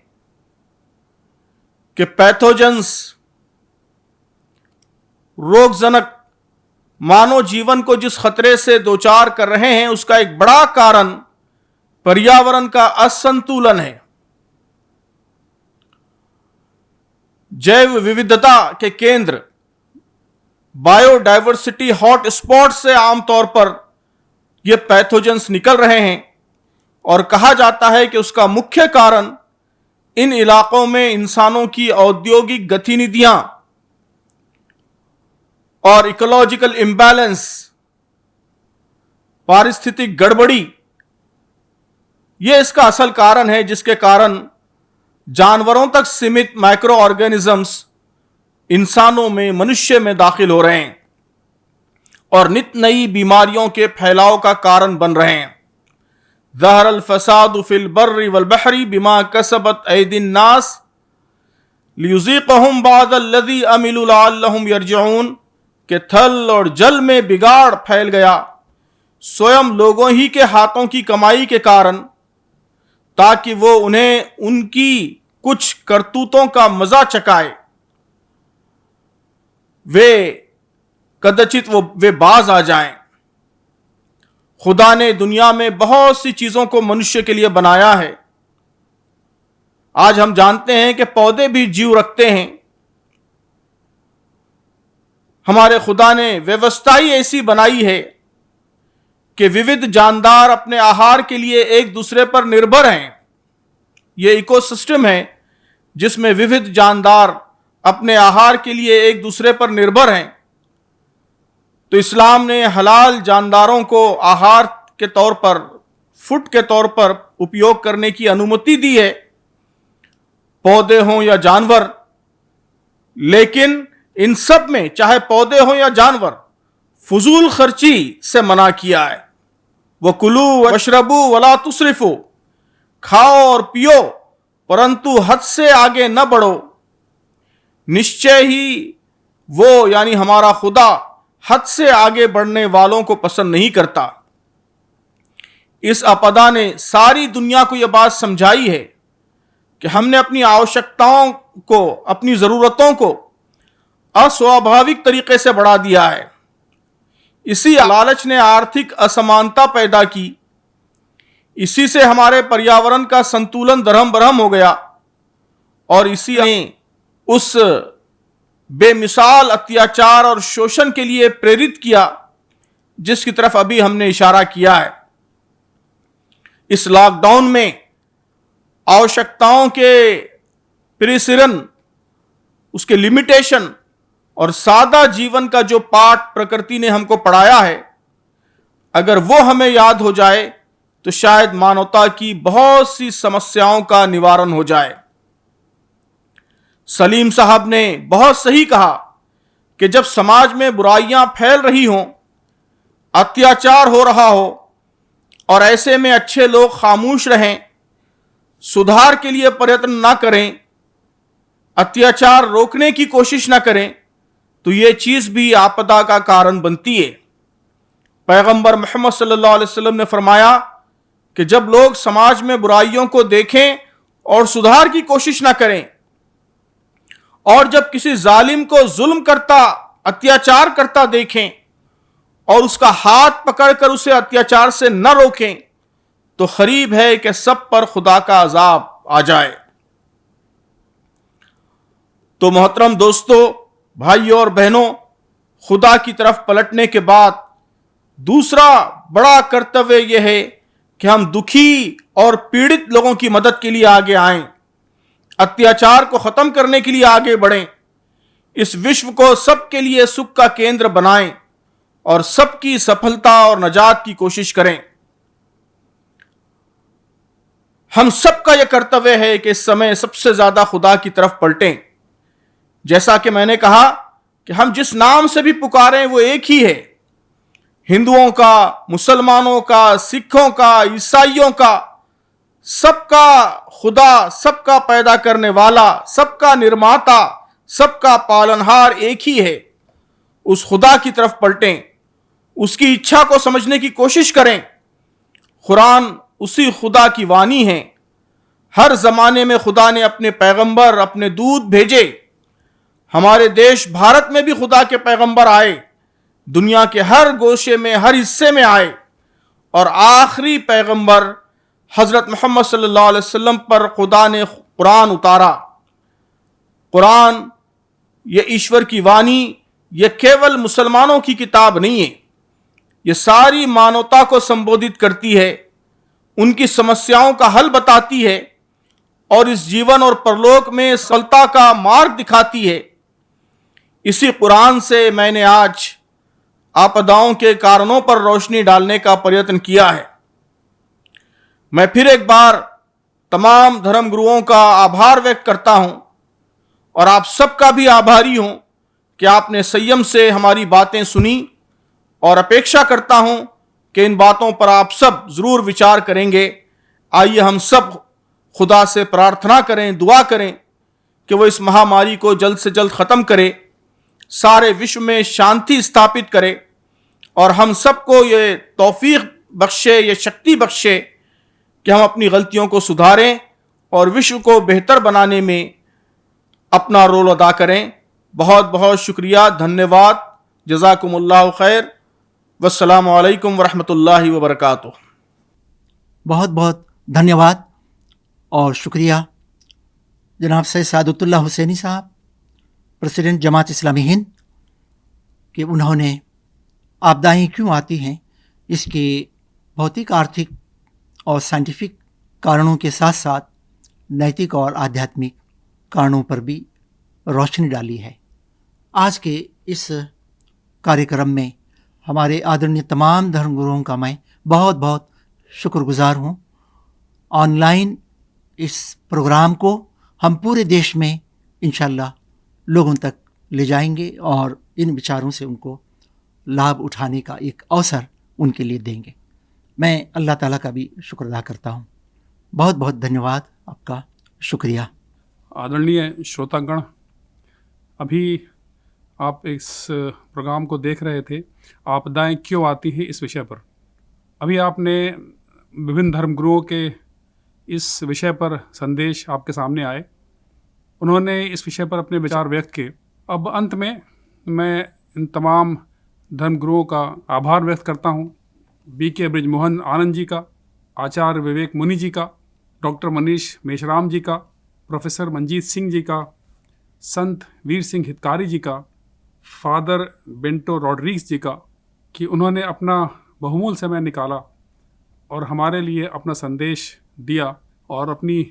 कि पैथोजेंस, रोगजनक मानव जीवन को जिस खतरे से दो चार कर रहे हैं उसका एक बड़ा कारण पर्यावरण का असंतुलन है। जैव विविधता के केंद्र बायोडायवर्सिटी हॉटस्पॉट से आमतौर पर ये पैथोजेंस निकल रहे हैं और कहा जाता है कि उसका मुख्य कारण इन इलाकों में इंसानों की औद्योगिक गतिविधियां और इकोलॉजिकल इम्बैलेंस, पारिस्थितिक गड़बड़ी, यह इसका असल कारण है, जिसके कारण जानवरों तक सीमित माइक्रो ऑर्गेनिजम्स इंसानों में, मनुष्य में दाखिल हो रहे हैं और नित नई बीमारियों के फैलाव का कारण बन रहे हैं। ज़हरल फसादु फिल बर्रि वल बहरी बिमा कसबत ऐदिन नास लियुज़ीक़हुम बादल्लज़ी अमिलू लअल्लहुम यरजिऊन, के थल और जल में बिगाड़ फैल गया स्वयं लोगों ही के हाथों की कमाई के कारण, ताकि वो उन्हें उनकी कुछ करतूतों का मजा चकाए, वे कदाचित वे बाज आ जाएं। खुदा ने दुनिया में बहुत सी चीजों को मनुष्य के लिए बनाया है। आज हम जानते हैं कि पौधे भी जीव रखते हैं। हमारे खुदा ने व्यवस्था ही ऐसी बनाई है कि विविध जानदार अपने आहार के लिए एक दूसरे पर निर्भर हैं। यह इकोसिस्टम है जिसमें विविध जानदार अपने आहार के लिए एक दूसरे पर निर्भर हैं। तो इस्लाम ने हलाल जानदारों को आहार के तौर पर, फूड के तौर पर उपयोग करने की अनुमति दी है, पौधे हों या जानवर। लेकिन इन सब में, चाहे पौधे हों या जानवर, फजूल खर्ची से मना किया है। वकुलू वशरबू वला तुसरिफू, खाओ और पियो परंतु हद से आगे न बढ़ो। निश्चय ही वो यानी हमारा खुदा हद से आगे बढ़ने वालों को पसंद नहीं करता। इस आपदा ने सारी दुनिया को यह बात समझाई है कि हमने अपनी आवश्यकताओं को, अपनी जरूरतों को अस्वाभाविक तरीके से बढ़ा दिया है। इसी लालच ने आर्थिक असमानता पैदा की। इसी से हमारे पर्यावरण का संतुलन दरहम बरहम हो गया और इसी ने उस बेमिसाल अत्याचार और शोषण के लिए प्रेरित किया जिसकी तरफ अभी हमने इशारा किया है। इस लॉकडाउन में आवश्यकताओं के परिसीरन, उसके लिमिटेशन और सादा जीवन का जो पाठ प्रकृति ने हमको पढ़ाया है, अगर वो हमें याद हो जाए तो शायद मानवता की बहुत सी समस्याओं का निवारण हो जाए। सलीम साहब ने बहुत सही कहा कि जब समाज में बुराइयां फैल रही हों, अत्याचार हो रहा हो और ऐसे में अच्छे लोग खामोश रहें, सुधार के लिए प्रयत्न ना करें, अत्याचार रोकने की कोशिश ना करें, तो ये चीज भी आपदा का कारण बनती है। पैगंबर मोहम्मद सल्लल्लाहु अलैहि वसल्लम ने फरमाया कि जब लोग समाज में बुराइयों को देखें और सुधार की कोशिश ना करें, और जब किसी जालिम को जुल्म करता, अत्याचार करता देखें और उसका हाथ पकड़कर उसे अत्याचार से न रोकें, तो करीब है कि सब पर खुदा का अजाब आ जाए। तो मोहतरम दोस्तों, भाइयों और बहनों, खुदा की तरफ पलटने के बाद दूसरा बड़ा कर्तव्य यह है कि हम दुखी और पीड़ित लोगों की मदद के लिए आगे आएं, अत्याचार को खत्म करने के लिए आगे बढ़ें, इस विश्व को सबके लिए सुख का केंद्र बनाएं और सबकी सफलता और नजात की कोशिश करें। हम सबका यह कर्तव्य है कि इस समय सबसे ज्यादा खुदा की तरफ पलटें। जैसा कि मैंने कहा कि हम जिस नाम से भी पुकारें वो एक ही है, हिंदुओं का, मुसलमानों का, सिखों का, ईसाइयों का, सबका खुदा, सबका पैदा करने वाला, सबका निर्माता, सबका पालनहार एक ही है। उस खुदा की तरफ पलटें, उसकी इच्छा को समझने की कोशिश करें। कुरान उसी खुदा की वाणी है। हर जमाने में खुदा ने अपने पैगंबर, अपने दूत भेजे। हमारे देश भारत में भी खुदा के पैगंबर आए, दुनिया के हर गोशे में, हर हिस्से में आए, और आखिरी पैगंबर हज़रत मोहम्मद सल्लल्लाहु अलैहि वसल्लम पर खुदा ने कुरान उतारा। कुरान ये ईश्वर की वाणी, ये केवल मुसलमानों की किताब नहीं है, ये सारी मानवता को संबोधित करती है, उनकी समस्याओं का हल बताती है और इस जीवन और परलोक में सफलता का मार्ग दिखाती है। इसी कुरान से मैंने आज आपदाओं के कारणों पर रोशनी डालने का प्रयत्न किया है। मैं फिर एक बार तमाम धर्मगुरुओं का आभार व्यक्त करता हूं और आप सबका भी आभारी हूं कि आपने संयम से हमारी बातें सुनी और अपेक्षा करता हूं कि इन बातों पर आप सब जरूर विचार करेंगे। आइए हम सब खुदा से प्रार्थना करें, दुआ करें कि वो इस महामारी को जल्द से जल्द ख़त्म करे, सारे विश्व में शांति स्थापित करे और हम सबको ये तौफीक बख्शे, ये शक्ति बख्शे कि हम अपनी गलतियों को सुधारें और विश्व को बेहतर बनाने में अपना रोल अदा करें। बहुत बहुत शुक्रिया, धन्यवाद, जज़ाकुमुल्लाहु खैर, वस्सलामु अलैकुम वरहमतुल्लाहि वबरकातुहू। बहुत बहुत धन्यवाद और शुक्रिया जनाब सैयद सादतुल्लाह हुसैनी साहब, प्रेसिडेंट जमात इस्लामी हिंद, कि उन्होंने आपदाएं क्यों आती हैं इसके भौतिक, आर्थिक और साइंटिफिक कारणों के साथ साथ नैतिक और आध्यात्मिक कारणों पर भी रोशनी डाली है। आज के इस कार्यक्रम में हमारे आदरणीय तमाम धर्मगुरुओं का मैं बहुत बहुत शुक्रगुजार हूँ। ऑनलाइन इस प्रोग्राम को हम पूरे देश में इंशाल्लाह लोगों तक ले जाएंगे और इन विचारों से उनको लाभ उठाने का एक अवसर उनके लिए देंगे। मैं अल्लाह ताला का भी शुक्र अदा करता हूँ। बहुत बहुत धन्यवाद, आपका शुक्रिया। आदरणीय श्रोतागण, अभी आप इस प्रोग्राम को देख रहे थे, आपदाएं क्यों आती हैं, इस विषय पर। अभी आपने विभिन्न धर्मगुरुओं के इस विषय पर संदेश आपके सामने आए, उन्होंने इस विषय पर अपने विचार व्यक्त किए। अब अंत में मैं इन तमाम धर्मगुरुओं का आभार व्यक्त करता हूँ। BK ब्रिजमोहन आनंद जी का, आचार्य विवेक मुनि जी का, डॉक्टर मनीष मेश्राम जी का, प्रोफेसर मंजीत सिंह जी का, संत वीर सिंह हितकारी जी का, फादर बेंटो रॉड्रिग्स जी का, कि उन्होंने अपना बहुमूल्य समय निकाला और हमारे लिए अपना संदेश दिया और अपनी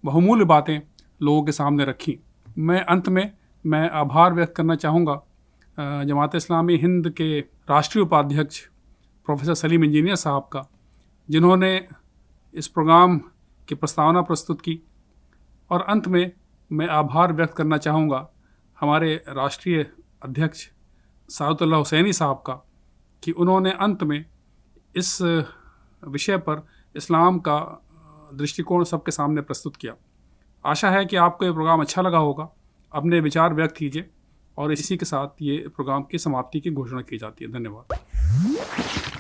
बहुमूल्य बातें लोगों के सामने रखी। मैं अंत में आभार व्यक्त करना चाहूँगा जमात इस्लामी हिंद के राष्ट्रीय उपाध्यक्ष प्रोफेसर सलीम इंजीनियर साहब का, जिन्होंने इस प्रोग्राम की प्रस्तावना प्रस्तुत की। और अंत में मैं आभार व्यक्त करना चाहूँगा हमारे राष्ट्रीय अध्यक्ष सादतुल्लाह हुसैनी साहब का, कि उन्होंने अंत में इस विषय पर इस्लाम का दृष्टिकोण सबके सामने प्रस्तुत किया। आशा है कि आपको ये प्रोग्राम अच्छा लगा होगा। अपने विचार व्यक्त कीजिए और इसी के साथ ये प्रोग्राम की समाप्ति की घोषणा की जाती है। धन्यवाद।